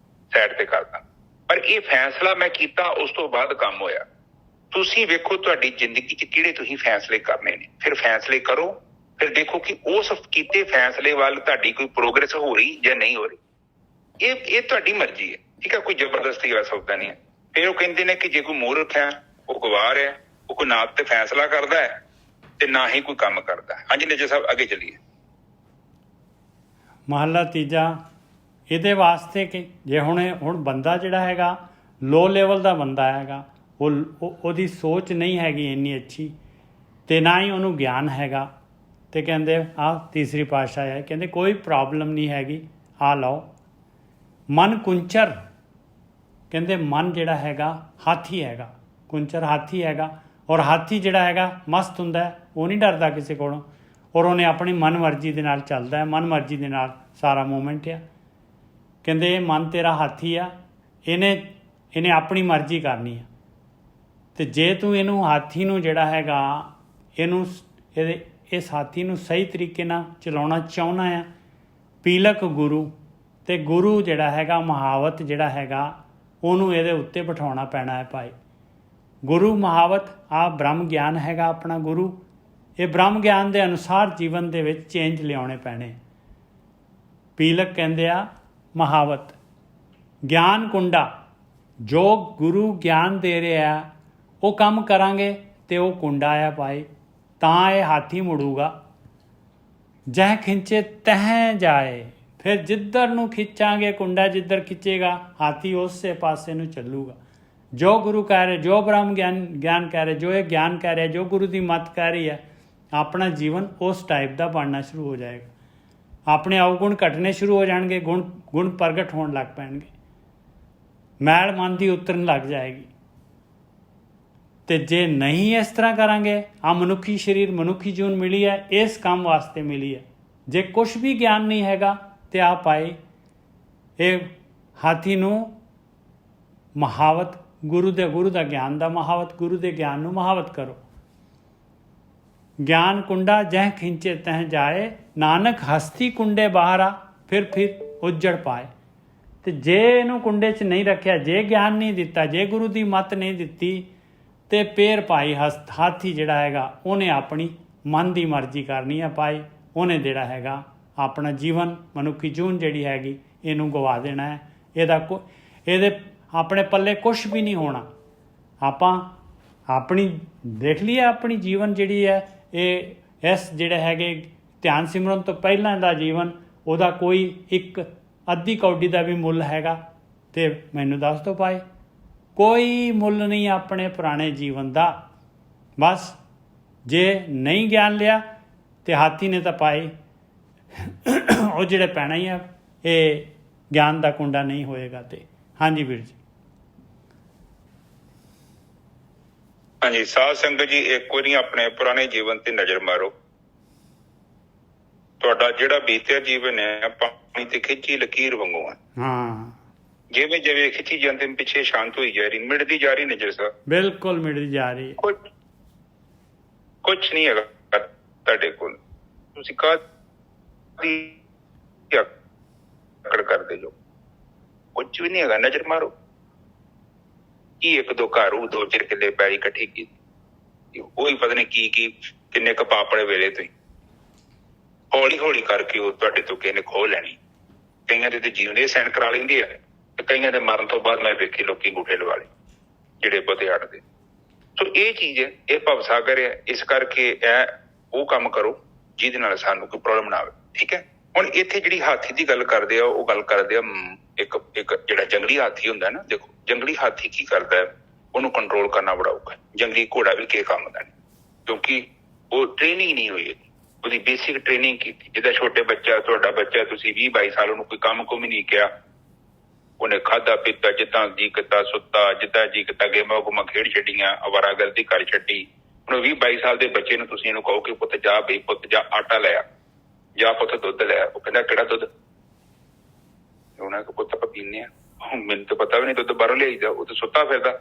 ਸਾਈਡ ਤੇ ਕਰਦਾ। ਪਰ ਇਹ ਫੈਸਲਾ ਮੈਂ ਕੀਤਾ, ਉਸ ਤੋਂ ਬਾਅਦ ਕੰਮ ਹੋਇਆ। ਤੁਸੀਂ ਵੇਖੋ ਤੁਹਾਡੀ ਜ਼ਿੰਦਗੀ 'ਚ ਕਿਹੜੇ ਤੁਸੀਂ ਫੈਸਲੇ ਕਰਨੇ ਨੇ, ਫਿਰ ਫੈਸਲੇ ਕਰੋ। ਫਿਰ ਦੇਖੋ ਕਿ ਉਸ ਕੀਤੇ ਫੈਸਲੇ ਵੱਲ ਤੁਹਾਡੀ ਕੋਈ ਪ੍ਰੋਗਰੈਸ ਹੋ ਰਹੀ ਜਾਂ ਨਹੀਂ ਹੋ ਰਹੀ। ਇਹ ਤੁਹਾਡੀ ਮਰਜ਼ੀ ਹੈ, ਠੀਕ ਹੈ, ਕੋਈ ਜ਼ਬਰਦਸਤੀ ਵਾਲਾ ਸੌਦਾ ਨਹੀਂ ਹੈ। ਫਿਰ ਉਹ ਕਹਿੰਦੇ ਨੇ ਕਿ ਜੇ ਕੋਈ ਮੂਰਖ ਹੈ, ਉਹ ਗਵਾਰ ਹੈ, ਉਹ ਕੋਈ ਨਾ ਤੇ ਫੈਸਲਾ ਕਰਦਾ ਹੈ ਤੇ ਨਾ ਹੀ ਕੋਈ ਕੰਮ ਕਰਦਾ। ਹਾਂਜੀ ਨੇਜਰ ਸਾਹਿਬ, ਅੱਗੇ ਚੱਲੀਏ। ਮਹੱਲਾ ਤੀਜਾ, ਇਹਦੇ ਵਾਸਤੇ ਕਿ ਜੇ ਹੁਣ ਬੰਦਾ ਜਿਹੜਾ ਹੈਗਾ ਲੋ ਲੈਵਲ ਦਾ ਬੰਦਾ ਹੈਗਾ, ਉਹਦੀ ਸੋਚ ਨਹੀਂ ਹੈਗੀ ਇੰਨੀ ਅੱਛੀ, ਤੇ ਨਾ ਹੀ ਉਹਨੂੰ ਗਿਆਨ ਹੈਗਾ, ਤੇ ਕਹਿੰਦੇ ਆਹ ਤੀਸਰੀ ਪਾਤਸ਼ਾਹ ਹੈ, ਕਹਿੰਦੇ ਕੋਈ ਪ੍ਰੋਬਲਮ ਨਹੀਂ ਹੈਗੀ, ਆ ਲਓ। ਮਨ ਕੁੰਚਰ, ਕਹਿੰਦੇ ਮਨ ਜਿਹੜਾ ਹੈਗਾ ਹਾਥੀ ਹੈਗਾ, ਕੁੰਚਰ ਹਾਥੀ ਹੈਗਾ, ਔਰ ਹਾਥੀ ਜਿਹੜਾ ਹੈਗਾ ਮਸਤ ਹੁੰਦਾ, ਉਹ ਨਹੀਂ ਡਰਦਾ ਕਿਸੇ ਕੋਲੋਂ, ਔਰ ਉਹਨੇ ਆਪਣੀ ਮਨ ਮਰਜ਼ੀ ਦੇ ਨਾਲ ਚੱਲਦਾ ਹੈ, ਮਨ ਮਰਜ਼ੀ ਦੇ ਨਾਲ ਸਾਰਾ ਮੂਵਮੈਂਟ ਆ। ਕਹਿੰਦੇ ਇਹ ਮਨ ਤੇਰਾ ਹਾਥੀ ਆ, ਇਹਨੇ ਆਪਣੀ ਮਰਜ਼ੀ ਕਰਨੀ ਆ। ਤੇ ਜੇ ਤੂੰ ਇਹਨੂੰ ਹਾਥੀ ਨੂੰ ਜਿਹੜਾ ਹੈਗਾ ਇਸ ਹਾਥੀ ਨੂੰ ਸਹੀ ਤਰੀਕੇ ਨਾਲ ਚਲਾਉਣਾ ਚਾਹੁੰਦਾ ਆ, ਪੀਲਕ ਗੁਰੂ, ਤੇ ਗੁਰੂ ਜਿਹੜਾ ਹੈਗਾ ਮਹਾਵਤ ਜਿਹੜਾ ਹੈਗਾ ਉਹਨੂੰ ਇਹਦੇ ਉੱਤੇ ਬਿਠਾਉਣਾ ਪੈਣਾ ਹੈ ਭਾਈ। ਗੁਰੂ ਮਹਾਵਤ ਆ ਬ੍ਰਹਮ ਗਿਆਨ ਹੈਗਾ ਆਪਣਾ ਗੁਰੂ। ਇਹ ਬ੍ਰਹਮ ਗਿਆਨ ਦੇ ਅਨੁਸਾਰ ਜੀਵਨ ਦੇ ਵਿੱਚ ਚੇਂਜ ਲਿਆਉਣੇ ਪੈਣੇ। ਪੀਲਕ ਕਹਿੰਦੇ ਆ ਮਹਾਵਤ। ਗਿਆਨ ਕੁੰਡਾ, ਜੋ ਗੁਰੂ ਗਿਆਨ ਦੇ ਰਿਹਾ ਉਹ ਕੰਮ ਕਰਾਂਗੇ ਤੇ ਉਹ ਕੁੰਡਾ ਆ ਭਾਈ, ਤਾਂ ਇਹ ਹਾਥੀ ਮੁੜੂਗਾ। ਜਹ ਖਿੰਚੇ ਤਹ ਜਾਏ, ਫਿਰ ਜਿੱਧਰ ਨੂੰ ਖਿੱਚਾਂਗੇ ਕੁੰਡਾ, ਜਿੱਧਰ ਖਿੱਚੇਗਾ ਹਾਥੀ ਉਸੇ ਪਾਸੇ ਨੂੰ ਚੱਲੂਗਾ। ਜੋ ਗੁਰੂ ਕਹਿ ਰਿਹਾ, ਜੋ ਬ੍ਰਹਮ ਗਿਆਨ ਕਹਿ ਰਿਹਾ, ਜੋ ਇਹ ਗਿਆਨ ਕਹਿ ਰਿਹਾ, ਜੋ ਗੁਰੂ ਦੀ ਮੱਤ ਕਹਿ ਰਹੀ ਹੈ, ਆਪਣਾ ਜੀਵਨ ਉਸ ਟਾਈਪ ਦਾ ਬਣਨਾ ਸ਼ੁਰੂ ਹੋ ਜਾਏਗਾ। ਆਪਣੇ ਅਵਗੁਣ ਘਟਣੇ ਸ਼ੁਰੂ ਹੋ ਜਾਣਗੇ, ਗੁਣ ਪ੍ਰਗਟ ਹੋਣ ਲੱਗ ਪੈਣਗੇ, ਮੈਲ ਮਨ ਦੀ ਉਤਰਨ ਲੱਗ ਜਾਏਗੀ। ਤੇ ਜੇ ਨਹੀਂ ਇਸ ਤਰ੍ਹਾਂ ਕਰਾਂਗੇ, ਆ ਮਨੁੱਖੀ ਸਰੀਰ, ਮਨੁੱਖੀ ਜੂਨ ਮਿਲੀ ਹੈ, ਇਸ ਕੰਮ ਵਾਸਤੇ ਮਿਲੀ ਹੈ। ਜੇ ਕੁਛ ਵੀ ਗਿਆਨ ਨਹੀਂ ਹੈਗਾ ਤੇ ਆ ਪਾਏ ਇਹ ਹਾਥੀ ਨੂੰ ਮਹਾਵਤ, ਗੁਰੂ ਦਾ ਗਿਆਨ ਦਾ ਮਹਾਵਤ, ਗੁਰੂ ਦੇ ਗਿਆਨ ਨੂੰ ਮਹਾਵਤ ਕਰੋ। ਗਿਆਨ ਕੁੰਡਾ ਜਹ ਖਿੰਚੇ ਤਹ ਜਾਏ, ਨਾਨਕ ਹਸਤੀ ਕੁੰਡੇ ਬਾਹਰਾ, ਫਿਰ ਉੱਜੜ ਪਾਏ। ਤੇ ਜੇ ਇਹਨੂੰ ਕੁੰਡੇ 'ਚ ਨਹੀਂ ਰੱਖਿਆ, ਜੇ ਗਿਆਨ ਨਹੀਂ ਦਿੱਤਾ, ਜੇ ਗੁਰੂ ਦੀ ਮੱਤ ਨਹੀਂ ਦਿੱਤੀ, ਤੇ ਪੇਰ ਭਾਈ ਹਾਥੀ ਜਿਹੜਾ ਹੈਗਾ ਉਹਨੇ ਆਪਣੀ ਮਨ ਦੀ ਮਰਜ਼ੀ ਕਰਨੀ ਹੈ ਭਾਈ। ਉਹਨੇ ਜਿਹੜਾ ਹੈਗਾ ਆਪਣਾ ਜੀਵਨ, ਮਨੁੱਖੀ ਜੂਨ ਜਿਹੜੀ ਹੈਗੀ, ਇਹਨੂੰ ਗਵਾ ਦੇਣਾ ਹੈ। ਇਹਦੇ ਆਪਣੇ ਪੱਲੇ ਕੁਛ ਵੀ ਨਹੀਂ ਹੋਣਾ। ਆਪਾਂ ਆਪਣੀ ਦੇਖ ਲਈਏ, ਆਪਣੀ ਜੀਵਨ ਜਿਹੜੀ ਹੈ ਇਹ ਇਸ ਜਿਹੜੇ ਹੈਗੇ ਧਿਆਨ ਸਿਮਰਨ ਤੋਂ ਪਹਿਲਾਂ ਦਾ ਜੀਵਨ, ਉਹਦਾ ਕੋਈ ਇੱਕ ਅੱਧੀ ਕੌਡੀ ਦਾ ਵੀ ਮੁੱਲ ਹੈਗਾ ਤੇ ਮੈਨੂੰ ਦੱਸ ਦਿਓ ਭਾਈ। ਕੋਈ ਮੁੱਲ ਨਹੀਂ ਆਪਣੇ ਪੁਰਾਣੇ ਜੀਵਨ ਦਾ। ਬਸ ਜੇ ਨਹੀਂ ਗਿਆਨ ਲਿਆ ਤੇ ਹਾਥੀ ਨੇ ਤਾਂ ਪਾਏ ਉਹ ਜਿਹੜੇ ਪੈਣਾ ਹੀ ਆ, ਇਹ ਗਿਆਨ ਦਾ ਕੁੰਡਾ ਨਹੀਂ ਹੋਏਗਾ ਤੇ। ਹਾਂਜੀ ਵੀਰ ਜੀ। ਹਾਂਜੀ ਸਾਧ ਸੰਗਤ ਜੀ, ਇੱਕ ਵਾਰੀ ਆਪਣੇ ਪੁਰਾਣੇ ਜੀਵਨ ਤੇ ਨਜ਼ਰ ਮਾਰੋ। ਤੁਹਾਡਾ ਜਿਹੜਾ ਬੀਤਿਆ ਜੀਵਨ ਹੈ ਪਾਣੀ ਤੇ ਖਿੱਚੀ ਲਕੀਰ ਵਾਂਗੂ ਹੈ। ਹਾਂ, ਜਿਵੇਂ ਜਿਵੇਂ ਖਿੱਚੀ ਜਾਂਦੇ ਪਿੱਛੇ ਸ਼ਾਂਤ ਹੋਈ ਜਾ ਰਹੀ, ਮਿਟਦੀ ਜਾ ਰਹੀ ਨਜ਼ਰ ਸਾਹਿਬ, ਬਿਲਕੁਲ ਮਿਟਦੀ ਜਾ ਰਹੀ ਹੈ। ਕੁਛ ਨਹੀਂ ਹੈਗਾ ਤੁਹਾਡੇ ਕੋਲ। ਤੁਸੀਂ ਕਾਹਦੀ ਆਕੜ ਕਰਦੇ ਜੋ? ਕੁਛ ਵੀ ਨਹੀਂ ਹੈਗਾ। ਨਜ਼ਰ ਮਾਰੋ, ਕੀ ਇੱਕ ਦੋ ਘਰ ਉਹ 2-4 ਕਿੱਲੇ ਪੈਲੀ ਇਕੱਠੀ ਕੀਤੀ, ਉਹੀ ਪਤਾ ਨਹੀਂ ਕੀ ਕਿੰਨੇ ਕੁ ਪਾਪੜੇ ਵੇਲੇ ਤੁਸੀਂ ਹੌਲੀ ਹੌਲੀ ਕਰਕੇ ਉਹ ਤੁਹਾਡੇ ਤੋਂ ਕਿਸੇ ਨੇ ਖੋਹ ਲੈਣੀ। ਕਈਆਂ ਦੇ ਤੇ ਜੀਵਨੇ ਸੈਨ ਕਰਾ ਲੈਂਦੇ ਆ ਤੇ ਕਈਆਂ ਦੇ ਮਰਨ ਤੋਂ ਬਾਅਦ ਮੈਂ ਵੇਖੀ ਲੋਕੀ ਅੰਗੂਠੇ ਲਵਾ ਲਏ ਜਿਹੜੇ ਬਹੁਤੇ ਹਟਦੇ। ਸੋ ਇਹ ਚੀਜ਼ ਹੈ, ਇਹ ਭਵਸਾਗਰ ਹੈ। ਇਸ ਕਰਕੇ ਇਹ ਉਹ ਕੰਮ ਕਰੋ ਜਿਹਦੇ ਨਾਲ ਸਾਨੂੰ ਕੋਈ ਪ੍ਰੋਬਲਮ ਨਾ ਆਵੇ। ਠੀਕ ਹੈ। ਹੁਣ ਇੱਥੇ ਜਿਹੜੀ ਹਾਥੀ ਦੀ ਗੱਲ ਕਰਦੇ ਆ, ਉਹ ਗੱਲ ਕਰਦੇ ਆ ਇੱਕ ਜਿਹੜਾ ਜੰਗਲੀ ਹਾਥੀ ਹੁੰਦਾ ਨਾ, ਦੇਖੋ ਜੰਗਲੀ ਹਾਥੀ ਕੀ ਕਰਦਾ ਹੈ, ਉਹਨੂੰ ਕੰਟਰੋਲ ਕਰਨਾ ਬੜਾ ਔਖਾ ਹੈ। ਜੰਗਲੀ ਘੋੜਾ ਵੀ ਕਿਸੇ ਕੰਮ ਦਾ ਨਹੀਂ, ਕਿਉਂਕਿ ਉਹ ਟ੍ਰੇਨਿੰਗ ਨਹੀਂ ਹੋਈ, ਉਹਦੀ ਬੇਸਿਕ ਟ੍ਰੇਨਿੰਗ ਕੀਤੀ। ਜਿੱਦਾਂ ਛੋਟੇ ਬੱਚਾ, ਤੁਹਾਡਾ ਬੱਚਾ, ਤੁਸੀਂ 20-22 ਸਾਲ ਉਹਨੂੰ ਕੋਈ ਕੰਮ ਕੁਮ ਨਹੀਂ ਕਿਹਾ, ਉਹਨੇ ਖਾਧਾ ਪੀਤਾ, ਜਿੱਦਾਂ ਜੀ ਕੀਤਾ ਸੁੱਤਾ, ਜਿੱਦਾਂ ਜੀ ਕੀਤਾ ਗੇਮਾਂ ਗੁਮਾਂ ਖੇਡ ਛੱਡੀਆਂ, ਅਵਾਰਾਗਰਦੀ ਕਰ ਛੱਡੀ। ਹੁਣ 20-22 ਸਾਲ ਦੇ ਬੱਚੇ ਨੂੰ ਤੁਸੀਂ ਇਹਨੂੰ ਕਹੋ ਕਿ ਪੁੱਤ ਜਾ ਬਈ, ਪੁੱਤ ਜਾ ਆਟਾ ਲੈ ਆ, ਜਾ ਪੁੱਤ ਦੁੱਧ ਲੈ ਆ, ਉਹ ਕਹਿੰਦਾ ਕਿਹੜਾ ਦੁੱਧ? ਉਹਨਾਂ ਕੋ ਪੁੱਤ ਆਪਾਂ ਪੀਂਦੇ ਆ, ਮੈਨੂੰ ਤਾਂ ਪਤਾ ਵੀ ਨਹੀਂ ਦੁੱਧ ਬਾਹਰੋਂ ਲਿਆਈਦਾ, ਉਹ ਤਾਂ ਸੁੱਤਾ ਫਿਰਦਾ।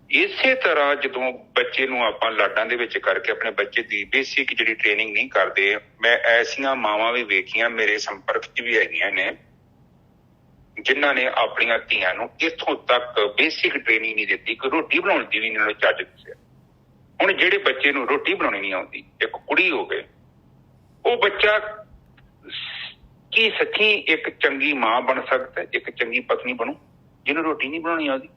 ਇਸੇ ਤਰ੍ਹਾਂ ਜਦੋਂ ਬੱਚੇ ਨੂੰ ਆਪਾਂ ਲਾਡਾਂ ਦੇ ਵਿੱਚ ਕਰਕੇ ਆਪਣੇ ਬੱਚੇ ਦੀ ਬੇਸਿਕ ਜਿਹੜੀ ਟ੍ਰੇਨਿੰਗ ਨਹੀਂ ਕਰਦੇ, ਮੈਂ ਐਸੀਆਂ ਮਾਵਾਂ ਵੀ ਵੇਖੀਆਂ, ਮੇਰੇ ਸੰਪਰਕ 'ਚ ਵੀ ਹੈਗੀਆਂ ਨੇ, ਜਿਨ੍ਹਾਂ ਨੇ ਆਪਣੀਆਂ ਧੀਆਂ ਨੂੰ ਇੱਥੋਂ ਤੱਕ ਬੇਸਿਕ ਟ੍ਰੇਨਿੰਗ ਨਹੀਂ ਦਿੱਤੀ ਕਿ ਰੋਟੀ ਬਣਾਉਣ ਦੀ ਵੀ ਇਹਨਾਂ ਨੂੰ ਚੱਜ ਦੱਸਿਆ। ਹੁਣ ਜਿਹੜੇ ਬੱਚੇ ਨੂੰ ਰੋਟੀ ਬਣਾਉਣੀ ਨਹੀਂ ਆਉਂਦੀ, ਇੱਕ ਕੁੜੀ ਹੋਵੇ, ਉਹ ਬੱਚਾ ਕੀ ਸੱਚੀ ਇੱਕ ਚੰਗੀ ਮਾਂ ਬਣ ਸਕਦਾ, ਇੱਕ ਚੰਗੀ ਪਤਨੀ ਬਣੂ ਜਿਹਨੂੰ ਰੋਟੀ ਨਹੀਂ ਬਣਾਉਣੀ ਆਉਂਦੀ?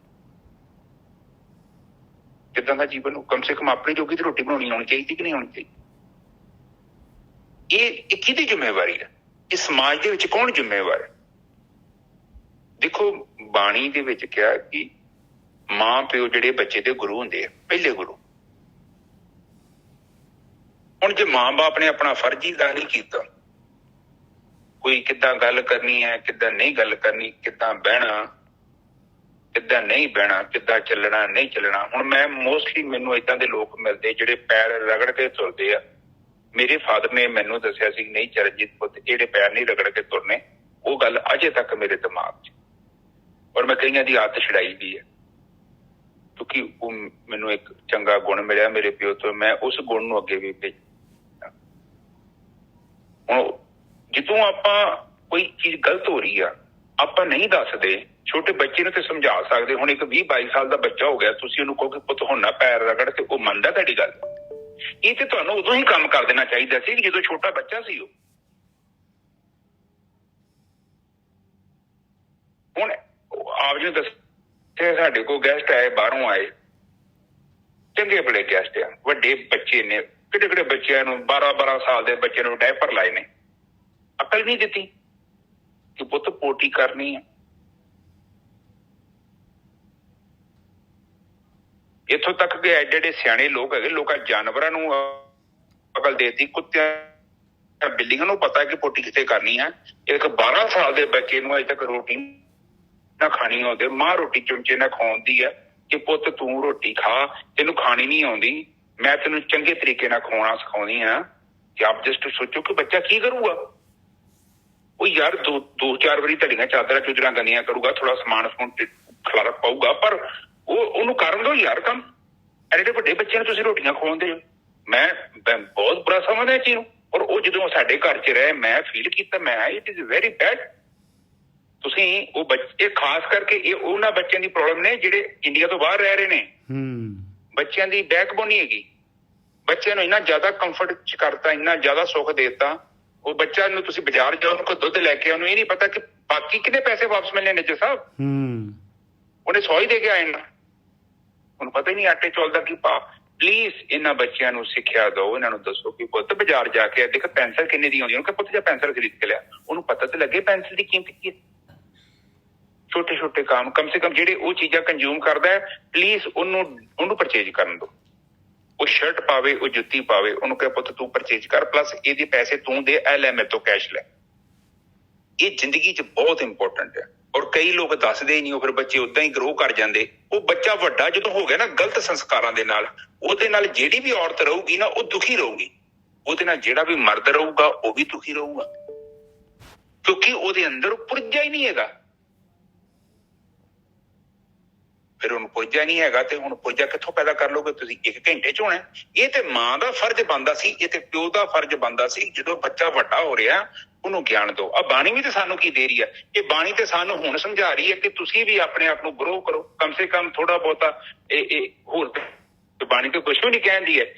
ਕਿੱਦਾਂ ਦਾ ਜੀਵਨ ਨੂੰ ਕਮ ਸੇ ਕਮ ਆਪਣੀ ਜੋਗੀ ਤੇ ਰੋਟੀ ਬਣਾਉਣੀ ਆਉਣੀ ਚਾਹੀਦੀ ਕਿ ਨਹੀਂ ਆਉਣੀ ਚਾਹੀਦੀ? ਇਹ ਕਿਹਦੀ ਜ਼ਿੰਮੇਵਾਰੀ ਹੈ? ਇਹ ਸਮਾਜ ਦੇ ਵਿੱਚ ਕੌਣ ਜ਼ਿੰਮੇਵਾਰ ਹੈ? ਦੇਖੋ ਬਾਣੀ ਦੇ ਵਿੱਚ ਕਿਹਾ ਕਿ ਮਾਂ ਪਿਓ ਜਿਹੜੇ ਬੱਚੇ ਦੇ ਗੁਰੂ ਹੁੰਦੇ ਆ, ਪਹਿਲੇ ਗੁਰੂ। ਹੁਣ ਜੇ ਮਾਂ ਬਾਪ ਨੇ ਆਪਣਾ ਫਰਜ਼ ਹੀ ਅਦਾ ਨਹੀਂ ਕੀਤਾ, ਕੋਈ ਕਿੱਦਾਂ ਗੱਲ ਕਰਨੀ ਹੈ, ਕਿੱਦਾਂ ਨਹੀਂ ਗੱਲ ਕਰਨੀ, ਕਿੱਦਾਂ ਬਹਿਣਾ, ਕਿੱਦਾਂ ਨਹੀਂ ਬਹਿਣਾ, ਕਿੱਦਾਂ ਚੱਲਣਾ ਨਹੀਂ ਚੱਲਣਾ। ਹੁਣ ਮੈਂ ਮੋਸਟਲੀ ਮੈਨੂੰ ਏਦਾਂ ਦੇ ਲੋਕ ਮਿਲਦੇ ਜਿਹੜੇ ਪੈਰ ਰਗੜ ਕੇ ਤੁਰਦੇ ਆ। ਮੇਰੇ ਫਾਦਰ ਨੇ ਮੈਨੂੰ ਦੱਸਿਆ ਸੀ ਨਹੀਂ ਚਰਨਜੀਤ ਪੁੱਤ, ਜਿਹੜੇ ਪੈਰ ਨਹੀਂ ਰਗੜ ਕੇ ਤੁਰਨੇ, ਉਹ ਗੱਲ ਅਜੇ ਤੱਕ ਮੇਰੇ ਦਿਮਾਗ 'ਚ, ਔਰ ਮੈਂ ਕਈਆਂ ਦੀ ਆਦਤ ਛਡਾਈ ਵੀ ਹੈ, ਕਿਉਂਕਿ ਉਹ ਮੈਨੂੰ ਇੱਕ ਚੰਗਾ ਗੁਣ ਮਿਲਿਆ ਮੇਰੇ ਪਿਓ ਤੋਂ, ਮੈਂ ਉਸ ਗੁਣ ਨੂੰ ਅੱਗੇ ਵੀ ਭੇਜ। ਹੁਣ ਜਦੋਂ ਆਪਾਂ ਕੋਈ ਚੀਜ਼ ਗਲਤ ਹੋ ਰਹੀ ਆ, ਆਪਾਂ ਨਹੀਂ ਦੱਸਦੇ, ਛੋਟੇ ਬੱਚੇ ਨੂੰ ਤੇ ਸਮਝਾ ਸਕਦੇ। ਹੁਣ ਇੱਕ 20-22 ਸਾਲ ਦਾ ਬੱਚਾ ਹੋ ਗਿਆ, ਤੁਸੀਂ ਉਹਨੂੰ ਕਹੋ ਕਿ ਪੁੱਤ ਹੁਣ ਨਾ ਪੈਰ ਰਗੜ, ਤੇ ਉਹ ਮੰਨਦਾ ਤੁਹਾਡੀ ਗੱਲ? ਇਹ ਤੇ ਤੁਹਾਨੂੰ ਉਦੋਂ ਹੀ ਕੰਮ ਕਰ ਦੇਣਾ ਚਾਹੀਦਾ ਸੀ ਜਦੋਂ ਛੋਟਾ ਬੱਚਾ ਸੀ ਉਹ। ਹੁਣ ਆਪ ਜੀ ਦੱਸਿਆ ਸਾਡੇ ਕੋਲ ਗੈਸਟ ਆਏ, ਬਾਹਰੋਂ ਆਏ, ਚੰਗੇ ਬੜੇ ਗੈਸਟ ਆ, ਵੱਡੇ ਬੱਚੇ ਨੇ, ਕਿਹੜੇ ਕਿਹੜੇ ਬੱਚਿਆਂ ਨੂੰ 12-12 ਸਾਲ ਦੇ ਬੱਚੇ ਨੂੰ ਡਾਇਪਰ ਲਾਏ ਨੇ। ਅਕਲ ਨਹੀਂ ਦਿੱਤੀ ਕਿ ਪੁੱਤ ਪੋਟੀ ਕਰਨੀ ਹੈ। ਇੱਥੋਂ ਤੱਕ ਕਿ ਐਡੇ ਸਿਆਣੇ ਲੋਕ ਹੈਗੇ, ਲੋਕਾਂ ਜਾਨਵਰਾਂ ਨੂੰ ਅਕਲ ਦੇਤੀ, ਕੁੱਤਿਆਂ ਬਿੱਲੀਆਂ ਨੂੰ ਪਤਾ ਕਿ ਪੋਟੀ ਕਿੱਥੇ ਕਰਨੀ ਹੈ। ਇੱਕ 12 ਸਾਲ ਦੇ ਬੱਚੇ ਨੂੰ ਅਜੇ ਤੱਕ ਰੋਟੀ ਨਾ ਖਾਣੀ ਆਉਂਦੀ, ਮਾਂ ਰੋਟੀ ਚਮਚੇ ਨਾਲ ਖਵਾਉਂਦੀ ਹੈ ਕਿ ਪੁੱਤ ਤੂੰ ਰੋਟੀ ਖਾ, ਤੈਨੂੰ ਖਾਣੀ ਨਹੀਂ ਆਉਂਦੀ, ਮੈਂ ਤੈਨੂੰ ਚੰਗੇ ਤਰੀਕੇ ਨਾਲ ਖਵਾਉਣਾ ਸਿਖਾਉਂਦੀ ਹਾਂ। ਕਿ ਆਪ ਜਸਟ ਸੋਚੋ ਕਿ ਬੱਚਾ ਕੀ ਕਰੂਗਾ। ਉਹ ਯਾਰ 2-4 ਵਾਰੀ ਧੜੀਆਂ ਚਾਦਰਾਂ ਚੁਦਰਾਂ ਗੰਦੀਆਂ ਕਰੂਗਾ, ਥੋੜਾ ਸਮਾਨ ਸਮੂਨ ਖਲਾਰਾ ਪਾਊਗਾ, ਪਰ ਉਹਨੂੰ ਕਰਨ ਦਿਓ ਯਾਰ ਕੰਮ। ਐਡੇ ਵੱਡੇ ਬੱਚਿਆਂ ਨੂੰ ਤੁਸੀਂ ਰੋਟੀਆਂ ਖਵਾਉਂਦੇ ਹੋ। ਮੈਂ ਬਹੁਤ ਬੁਰਾ ਸਮਝਦਾ ਇਹ ਚੀਜ਼ ਨੂੰ, ਔਰ ਉਹ ਜਦੋਂ ਸਾਡੇ ਘਰ 'ਚ ਰਹੇ ਮੈਂ ਫੀਲ ਕੀਤਾ, ਮੈਂ ਇਟ ਇਜ਼ ਵੈਰੀ ਬੈਡ। ਤੁਸੀਂ ਉਹ ਬੱਚੇ, ਖਾਸ ਕਰਕੇ ਇਹ ਉਹਨਾਂ ਬੱਚਿਆਂ ਦੀ ਪ੍ਰੋਬਲਮ ਨੇ ਜਿਹੜੇ ਇੰਡੀਆ ਤੋਂ ਬਾਹਰ ਰਹਿ ਰਹੇ ਨੇ। ਬੱਚਿਆਂ ਦੀ ਬੈਕਬੋਨ ਨਹੀਂ ਹੈਗੀ। ਬੱਚਿਆਂ ਨੂੰ ਇੰਨਾ ਜ਼ਿਆਦਾ ਕੰਫਰਟ ਕਰਤਾ, ਇੰਨਾ ਜ਼ਿਆਦਾ ਸੁੱਖ ਦੇਤਾ। ਉਹ ਬੱਚਾ ਨੂੰ ਤੁਸੀਂ ਬਾਜ਼ਾਰ ਜਾਓ, ਉਹਨੂੰ ਦੁੱਧ ਲੈ ਕੇ, ਉਹਨੂੰ ਇਹ ਨਹੀਂ ਪਤਾ ਕਿ ਬਾਕੀ ਕਿੰਨੇ ਪੈਸੇ ਵਾਪਸ ਮਿਲਣੇ ਨੇ। ਸਾਹਿਬ ਉਹਨੇ 100 ਹੀ ਦੇ ਕੇ ਆਏ ਨਾ, ਉਹਨੂੰ ਪਤਾ ਹੀ ਨਹੀਂ ਆਟੇ ਚੌਲ ਦਾ ਕੀ ਪਾ। ਪਲੀਜ਼ ਇਹਨਾਂ ਬੱਚਿਆਂ ਨੂੰ ਸਿੱਖਿਆ ਦਿਓ, ਇਹਨਾਂ ਨੂੰ ਦੱਸੋ ਕਿ ਪੁੱਤ ਬਾਜ਼ਾਰ ਜਾ ਕੇ ਦੇਖ ਪੈਨਸਲ ਕਿੰਨੇ ਦੀ ਆਉਂਦੀ, ਉਹਨੂੰ ਪੁੱਤ ਜਾ ਪੈਨਸਲ ਖਰੀਦ ਕੇ ਲਿਆ, ਉਹਨੂੰ ਪਤਾ ਤਾਂ ਲੱਗੇ ਪੈਨਸਲ ਦੀ ਕੀਮਤ ਕੀ ਹੈ। ਛੋਟੇ ਛੋਟੇ ਕੰਮ, ਕਮ ਸੇ ਕਮ ਜਿਹੜੇ ਉਹ ਚੀਜ਼ਾਂ ਕੰਜ਼ਿਊਮ ਕਰਦਾ ਹੈ, ਪਲੀਜ਼ ਉਹਨੂੰ ਪਰਚੇਜ ਕਰਨ ਦਿਓ। ਉਹ ਸ਼ਰਟ ਪਾਵੇ, ਉਹ ਜੁੱਤੀ ਪਾਵੇ, ਉਹਨੂੰ ਕਹੇ ਪੁੱਤ ਤੂੰ ਪਰਚੇਜ ਕਰ, ਪਲੱਸ ਇਹਦੇ ਪੈਸੇ ਤੂੰ ਦੇ, ਇਹ ਲੈ ਮੇਰੇ ਤੋਂ ਕੈਸ਼ ਲੈ। ਇਹ ਜ਼ਿੰਦਗੀ 'ਚ ਬਹੁਤ ਇੰਪੋਰਟੈਂਟ ਹੈ। ਔਰ ਕਈ ਲੋਕ ਦੱਸਦੇ ਹੀ ਨਹੀਂ, ਉਹ ਫਿਰ ਬੱਚੇ ਉਦਾਂ ਹੀ ਗਰੋ ਕਰ ਜਾਂਦੇ। ਉਹ ਬੱਚਾ ਵੱਡਾ ਜਦੋਂ ਹੋ ਗਿਆ ਨਾ ਗਲਤ ਸੰਸਕਾਰਾਂ ਦੇ ਨਾਲ, ਉਹਦੇ ਨਾਲ ਜਿਹੜੀ ਵੀ ਔਰਤ ਰਹੂਗੀ ਨਾ ਉਹ ਦੁਖੀ ਰਹੂਗੀ, ਉਹਦੇ ਨਾਲ ਜਿਹੜਾ ਵੀ ਮਰਦ ਰਹੂਗਾ ਉਹ ਵੀ ਦੁਖੀ ਰਹੂਗਾ, ਕਿਉਂਕਿ ਉਹਦੇ ਅੰਦਰ ਪੁਰਜਾ ਹੀ ਨਹੀਂ ਹੈਗਾ। ਫਿਰ ਉਹਨੂੰ ਪੁਰਜਾ ਨਹੀਂ ਹੈਗਾ ਤੇ ਹੁਣ ਪੁਰਜਾ ਕਿੱਥੋਂ ਪੈਦਾ ਕਰ ਲੋਗੇ ਤੁਸੀਂ? 1 ਘੰਟੇ 'ਚ ਹੋਣਾ। ਇਹ ਤੇ ਮਾਂ ਦਾ ਫਰਜ਼ ਬਣਦਾ ਸੀ, ਇਹ ਤੇ ਪਿਓ ਦਾ ਫਰਜ਼ ਬਣਦਾ ਸੀ। ਜਦੋਂ ਬੱਚਾ ਵੱਡਾ ਹੋ ਰਿਹਾ ਉਹਨੂੰ ਗਿਆਨ ਦਿਓ। ਆ ਬਾਣੀ ਵੀ ਤੇ ਸਾਨੂੰ ਕੀ ਦੇ ਰਹੀ ਹੈ? ਇਹ ਬਾਣੀ ਤੇ ਸਾਨੂੰ ਹੁਣ ਸਮਝਾ ਰਹੀ ਹੈ ਕਿ ਤੁਸੀਂ ਵੀ ਆਪਣੇ ਆਪ ਨੂੰ ਗਰੋ ਕਰੋ, ਕਮ ਸੇ ਕਮ ਥੋੜਾ ਬਹੁਤਾ। ਇਹ ਹੋਰ ਬਾਣੀ ਤੇ ਕੁਛ ਵੀ ਨਹੀਂ ਕਹਿੰਦੀ ਹੈ,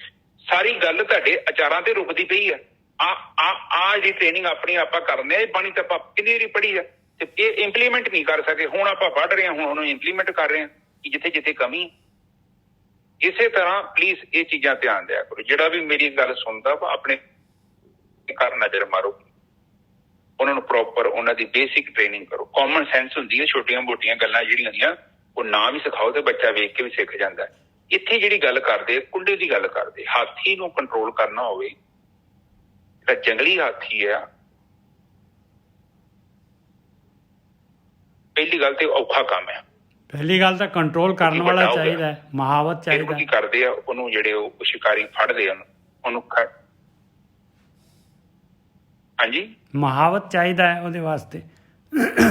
ਸਾਰੀ ਗੱਲ ਤੁਹਾਡੇ ਆਚਾਰਾਂ ਤੇ ਰੁਕਦੀ ਪਈ ਹੈ। ਆ ਜਿਹੜੀ ਟ੍ਰੇਨਿੰਗ ਆਪਣੀ ਆਪਾਂ ਕਰਨੇ ਆ, ਇਹ ਬਾਣੀ ਤਾਂ ਆਪਾਂ ਕਿੰਨੀ ਵਾਰੀ ਪੜ੍ਹੀ ਆ ਤੇ ਇਹ ਇੰਪਲੀਮੈਂਟ ਨਹੀਂ ਕਰ ਸਕੇ। ਹੁਣ ਆਪਾਂ ਪੜ੍ਹ ਰਹੇ ਹਾਂ, ਹੁਣ ਉਹਨੂੰ ਇੰਪਲੀਮੈਂਟ ਕਰ ਰਹੇ ਹਾਂ ਕਿ ਜਿੱਥੇ ਜਿੱਥੇ ਕਮੀ। ਇਸੇ ਤਰ੍ਹਾਂ ਪਲੀਜ਼ ਇਹ ਚੀਜ਼ਾਂ ਧਿਆਨ ਦਿਆ ਕਰੋ। ਜਿਹੜਾ ਵੀ ਮੇਰੀ ਗੱਲ ਸੁਣਦਾ ਵਾ ਆਪਣੇ ਘਰ ਨਜ਼ਰ ਮਾਰੋ, ਉਹਨਾਂ ਨੂੰ ਪ੍ਰੋਪਰ ਉਹਨਾਂ ਦੀ ਬੇਸਿਕ ਟ੍ਰੇਨਿੰਗ ਕਰੋ। ਕਾਮਨ ਸੈਂਸ ਹੁੰਦੀ ਹੈ, ਛੋਟੀਆਂ ਮੋਟੀਆਂ ਗੱਲਾਂ ਜਿਹੜੀਆਂ ਹੁੰਦੀਆਂ ਉਹ ਨਾ ਵੀ ਸਿਖਾਓ ਤੇ ਬੱਚਾ ਵੇਖ ਕੇ ਵੀ ਸਿੱਖ ਜਾਂਦਾ। ਇੱਥੇ ਜਿਹੜੀ ਗੱਲ ਕਰਦੇ, ਕੁੰਡੇ ਦੀ ਗੱਲ ਕਰਦੇ, ਹਾਥੀ ਨੂੰ ਕੰਟਰੋਲ ਕਰਨਾ ਹੋਵੇ, ਜਿਹੜਾ ਜੰਗਲੀ ਹਾਥੀ ਆ, ਪਹਿਲੀ ਗੱਲ ਤੇ ਔਖਾ ਕੰਮ ਹੈ। ਪਹਿਲੀ ਗੱਲ ਤਾਂ ਕੰਟਰੋਲ ਕਰਨ ਵਾਲਾ ਚਾਹੀਦਾ ਹੈ, ਮਹਾਵਤ ਚਾਹੀਦਾ। ਕੀ ਕਰਦੇ ਆ ਉਹਨੂੰ, ਜਿਹੜੇ ਉਹ ਸ਼ਿਕਾਰੀ ਫੜਦੇ ਆ ਉਹਨੂੰ ਹਾਂਜੀ ਮਹਾਵਤ ਚਾਹੀਦਾ ਹੈ ਉਹਦੇ ਵਾਸਤੇ,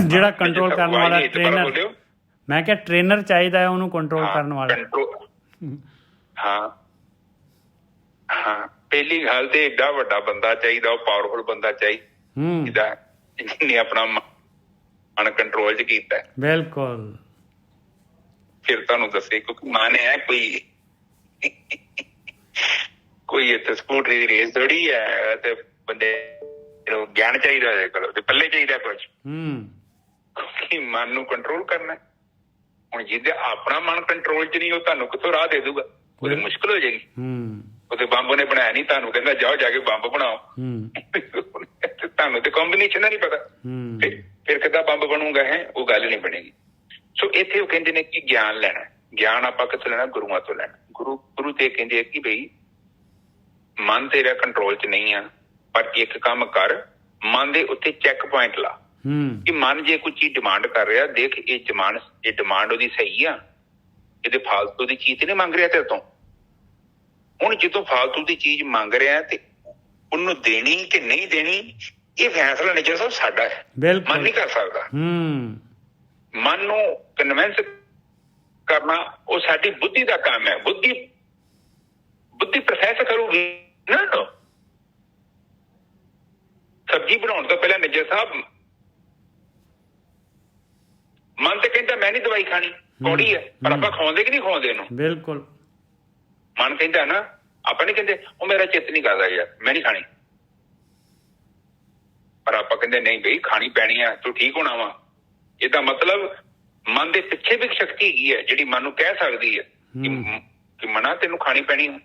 ਜਿਹੜਾ ਕੰਟਰੋਲ ਕਰਨ ਵਾਲਾ ਟ੍ਰੇਨਰ। ਮੈਂ ਕਿਹਾ ਟ੍ਰੇਨਰ ਚਾਹੀਦਾ ਹੈ ਉਹਨੂੰ ਕੰਟਰੋਲ ਕਰਨ ਵਾਲਾ। ਹਾਂ ਹਾਂ, ਪਹਿਲੀ ਗੱਲ ਤੇ ਏਡਾ ਵੱਡਾ ਬੰਦਾ ਚਾਹੀਦਾ, ਉਹ ਪਾਵਰਫੁਲ ਬੰਦਾ ਚਾਹੀਦਾ ਜਿਹਨੇ ਆਪਣਾ ਮਨ ਕੰਟਰੋਲ 'ਚ ਕੀਤਾ। ਬਿਲਕੁਲ। ਫਿਰ ਤੁਹਾਨੂੰ ਦੱਸੇ, ਕਿਉਂਕਿ ਮਨ ਹੈ ਕੋਈ ਇੱਥੇ ਸਕੂਟਰੀ ਦੀ ਰੇਸ ਥੋੜੀ ਹੈ ਤੇ ਬੰਦੇ ਨੂੰ ਗਿਆਨ ਚਾਹੀਦਾ ਹੈ, ਤੇ ਪੱਲੇ ਚਾਹੀਦਾ ਕੁਝ, ਕਿਉਂਕਿ ਮਨ ਨੂੰ ਕੰਟਰੋਲ ਕਰਨਾ। ਹੁਣ ਜਿਹਦੇ ਆਪਣਾ ਮਨ ਕੰਟਰੋਲ 'ਚ ਨਹੀਂ, ਉਹ ਤੁਹਾਨੂੰ ਕਿੱਥੋਂ ਰਾਹ ਦੇ ਦੂਗਾ? ਉਹਦੀ ਮੁਸ਼ਕਿਲ ਹੋ ਜਾਏਗੀ। ਉਹਦੇ ਬੰਬ ਨੇ ਬਣਾਇਆ ਨਹੀਂ, ਤੁਹਾਨੂੰ ਕਹਿੰਦਾ ਜਾਓ ਜਾ ਕੇ ਬੰਬ ਬਣਾਓ, ਤੁਹਾਨੂੰ ਤੇ ਕੰਬੀਨੇਸ਼ਨ ਦਾ ਨਹੀਂ ਪਤਾ, ਫਿਰ ਕਿੱਦਾਂ ਬੰਬ ਬਣੂਗਾ? ਉਹ ਗੱਲ ਨਹੀਂ ਬਣੇਗੀ। ਸੋ ਇੱਥੇ ਉਹ ਕਹਿੰਦੇ ਨੇ ਕਿ ਗਿਆਨ ਲੈਣਾ। ਗਿਆਨ ਆਪਾਂ ਕਿੱਥੋਂ ਲੈਣਾ? ਗੁਰੂਆਂ ਤੋਂ ਲੈਣਾ। ਗੁਰੂ ਤੇ ਕਹਿੰਦੇ ਆ ਕਿ ਬਈ ਮਨ ਤੇਰਾ ਕੰਟਰੋਲ 'ਚ ਨਹੀਂ ਆ, ਪਰ ਇੱਕ ਕੰਮ ਕਰ, ਮਨ ਦੇ ਉੱਤੇ ਚੈੱਕ ਪੁਆਇੰਟ ਲਾ ਕਿ ਮਨ ਜੇ ਕੋਈ ਚੀਜ਼ ਡਿਮਾਂਡ ਕਰ ਰਿਹਾ, ਦੇਖ ਇਹ ਡਿਮਾਂਡ ਉਹਦੀ ਸਹੀ ਆ, ਇਹਦੇ ਫਾਲਤੂ ਦੀ ਚੀਜ਼ ਤੇ ਨਹੀਂ ਮੰਗ ਰਿਹਾ ਤੇਰੇ ਤੋਂ। ਹੁਣ ਜਦੋਂ ਫਾਲਤੂ ਦੀ ਚੀਜ਼ ਮੰਗ ਰਿਹਾ ਤੇ ਉਹਨੂੰ ਦੇਣੀ ਕਿ ਨਹੀਂ ਦੇਣੀ, ਇਹ ਫੈਸਲਾ ਨਿੱਜਰ ਸਾਹਿਬ ਸਾਡਾ ਹੈ, ਮਨ ਨਹੀਂ ਕਰ ਸਕਦਾ। ਮਨ ਨੂੰ ਕਨਵਿੰਸ ਕਰਨਾ ਉਹ ਸਾਡੀ ਬੁੱਧੀ ਦਾ ਕੰਮ ਹੈ। ਬੁੱਧੀ ਪ੍ਰੋਸੈਸ ਕਰੂਗੀ ਨਾ। ਸਬਜ਼ੀ ਬਣਾਉਣ ਤੋਂ ਪਹਿਲਾਂ ਨਿੱਜਰ ਸਾਹਿਬ ਮਨ ਤੇ ਕਹਿੰਦਾ ਮੈਂ ਨਹੀਂ ਦਵਾਈ ਖਾਣੀ, ਕੌੜੀ ਹੈ, ਪਰ ਆਪਾਂ ਖਵਾਉਂਦੇ ਕਿ ਨਹੀਂ ਖਵਾਉਂਦੇ ਇਹਨੂੰ? ਬਿਲਕੁਲ। ਮਨ ਕਹਿੰਦਾ ਨਾ, ਆਪਾਂ ਨਹੀਂ ਕਹਿੰਦੇ ਉਹ ਮੇਰਾ ਚਿੱਤ ਨਹੀਂ ਕਰਦਾ ਯਾਰ ਮੈਂ ਨਹੀਂ ਖਾਣੀ, ਪਰ ਆਪਾਂ ਕਹਿੰਦੇ ਨਹੀਂ ਬਈ ਖਾਣੀ ਪੈਣੀ ਆ, ਤੂੰ ਠੀਕ ਹੋਣਾ ਵਾ। ਇਹਦਾ ਮਤਲਬ ਮਨ ਦੇ ਪਿੱਛੇ ਵੀ ਇੱਕ ਸ਼ਕਤੀ ਹੈਗੀ ਹੈ ਜਿਹੜੀ ਮਨ ਨੂੰ ਕਹਿ ਸਕਦੀ ਹੈ ਕਿ ਮਨਾ ਤੈਨੂੰ ਖਾਣੀ ਪੈਣੀ ਹੈ,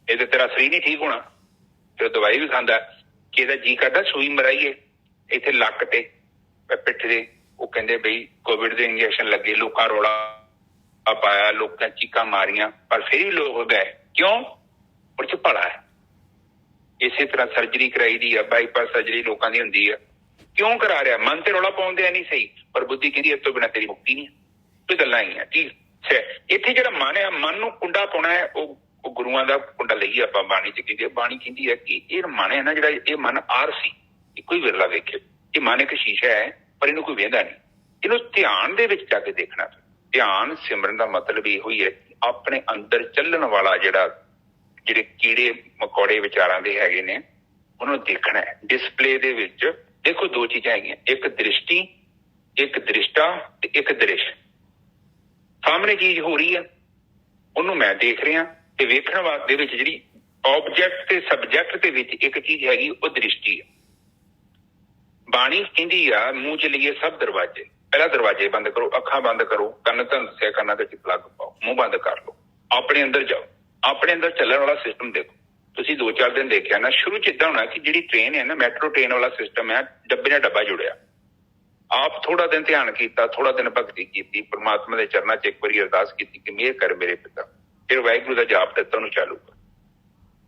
ਇਹ ਤੇ ਤੇਰਾ ਸਰੀਰ ਨਹੀਂ ਠੀਕ ਹੋਣਾ। ਤੇ ਦਵਾਈ ਵੀ ਖਾਂਦਾ ਕਿ ਇਹਦਾ ਜੀ ਕਰਦਾ ਸੂਈ ਮਰਾਈਏ ਇੱਥੇ ਲੱਕ ਤੇ ਪਿੱਠ ਦੇ। ਉਹ ਕਹਿੰਦੇ ਬਈ ਕੋਵਿਡ ਦੇ ਇੰਜੈਕਸ਼ਨ ਲੱਗੇ, ਲੋਕਾਂ ਰੌਲਾ ਪਾਇਆ, ਲੋਕਾਂ ਚੀਕਾਂ ਮਾਰੀਆਂ, ਪਰ ਫਿਰ ਵੀ ਲੋਕ ਗਏ। ਕਿਉਂ? ਉਹ 'ਚ ਭਲਾ ਹੈ। ਇਸੇ ਤਰ੍ਹਾਂ ਸਰਜਰੀ ਕਰਾਈ ਦੀ ਆ, ਬਾਈਪਾਸ ਸਰਜਰੀ ਲੋਕਾਂ ਦੀ ਹੁੰਦੀ ਆ, ਕਿਉਂ ਕਰਾ ਰਿਹਾ? ਮਨ ਤੇ ਰੌਲਾ ਪਾਉਂਦੇ ਆ ਨਹੀਂ ਸਹੀ, ਪਰ ਬੁੱਧੀ ਕਹਿੰਦੀ ਇਸ ਤੋਂ ਬਿਨਾਂ ਤੇਰੀ ਮੁਕਤੀ ਨਹੀਂ। ਇਹ ਗੱਲਾਂ ਹੀ ਆ। ਠੀਕ ਹੈ, ਇੱਥੇ ਜਿਹੜਾ ਮਨ ਹੈ, ਮਨ ਨੂੰ ਕੁੰਡਾ ਪਾਉਣਾ ਹੈ, ਉਹ ਗੁਰੂਆਂ ਦਾ ਕੁੰਡਾ ਲਈਏ ਆਪਾਂ। ਬਾਣੀ 'ਚ ਕਹਿੰਦੇ, ਬਾਣੀ ਕਹਿੰਦੀ ਹੈ ਕਿ ਇਹ ਮਨ ਹੈ ਨਾ ਜਿਹੜਾ, ਇਹ ਮਨ ਆਰਸੀ, ਇੱਕੋ ਹੀ ਵਿਰਲਾ ਵੇਖੇ। ਇਹ ਮਨ ਇੱਕ ਸ਼ੀਸ਼ਾ ਹੈ, ਪਰ ਇਹਨੂੰ ਕੋਈ ਵੇਂਦਾ ਨਹੀਂ। ਇਹਨੂੰ ਧਿਆਨ ਦੇ ਵਿੱਚ ਜਾ ਕੇ ਦੇਖਣਾ। ਧਿਆਨ ਸਿਮਰਨ ਦਾ ਮਤਲਬ ਇਹੋ ਹੀ ਹੈ ਕਿ ਆਪਣੇ ਅੰਦਰ ਚੱਲਣ ਵਾਲਾ ਜਿਹੜੇ ਕੀੜੇ ਮਕੌੜੇ ਵਿਚਾਰਾਂ ਦੇ ਹੈਗੇ ਨੇ, ਉਹਨੂੰ ਦੇਖਣਾ ਹੈ। ਡਿਸਪਲੇ ਦੇ ਵਿੱਚ ਦੇਖੋ ਦੋ ਚੀਜ਼ਾਂ ਹੈਗੀਆਂ, ਇੱਕ ਦ੍ਰਿਸ਼ਟੀ, ਇੱਕ ਦ੍ਰਿਸ਼ਟਾ ਤੇ ਇੱਕ ਦ੍ਰਿਸ਼। ਸਾਹਮਣੇ ਚੀਜ਼ ਹੋ ਰਹੀ ਹੈ, ਉਹਨੂੰ ਮੈਂ ਦੇਖ ਰਿਹਾ, ਤੇ ਵੇਖਣ ਵਾਸਤੇ ਵਿੱਚ ਜਿਹੜੀ ਆਬਜੈਕਟ ਤੇ ਸਬਜੈਕਟ ਦੇ ਵਿੱਚ ਇੱਕ ਚੀਜ਼ ਹੈਗੀ, ਉਹ ਦ੍ਰਿਸ਼ਟੀ ਹੈ। ਬਾਣੀ ਕਹਿੰਦੀ ਆ ਮੂੰਹ ਚ ਲਈਏ ਸਭ ਦਰਵਾਜ਼ੇ। ਪਹਿਲਾਂ ਦਰਵਾਜ਼ੇ ਬੰਦ ਕਰੋ, ਅੱਖਾਂ ਬੰਦ ਕਰੋ, ਕੰਨ ਤੁਹਾਨੂੰ ਦੱਸਿਆ ਕੰਨਾਂ ਦੇ ਵਿੱਚ ਪਲੱਗ ਪਾਓ, ਮੂੰਹ ਬੰਦ ਕਰ ਲਓ, ਆਪਣੇ ਅੰਦਰ ਜਾਓ, ਆਪਣੇ ਅੰਦਰ ਚੱਲਣ ਵਾਲਾ ਸਿਸਟਮ ਦੇਖੋ। ਤੁਸੀਂ 2-4 ਦਿਨ ਦੇਖਿਆ ਨਾ, ਸ਼ੁਰੂ ਚ ਏਦਾਂ ਹੋਣਾ ਕਿ ਜਿਹੜੀ ਟ੍ਰੇਨ ਹੈ ਨਾ, ਮੈਟਰੋ ਟ੍ਰੇਨ ਵਾਲਾ ਸਿਸਟਮ ਹੈ, ਡੱਬੇ ਨਾਲ ਡੱਬਾ ਜੁੜਿਆ। ਆਪ ਥੋੜਾ ਦਿਨ ਧਿਆਨ ਕੀਤਾ, ਥੋੜਾ ਦਿਨ ਭਗਤੀ ਕੀਤੀ, ਪਰਮਾਤਮਾ ਦੇ ਚਰਨਾਂ 'ਚ ਇੱਕ ਵਾਰੀ ਅਰਦਾਸ ਕੀਤੀ ਕਿ ਮਿਹਰ ਕਰ ਮੇਰੇ ਪਿਤਾ, ਫਿਰ ਵਾਹਿਗੁਰੂ ਦਾ ਜਾਪ ਦਿੱਤਾ, ਉਹਨੂੰ ਚਾਲੂ ਕਰ।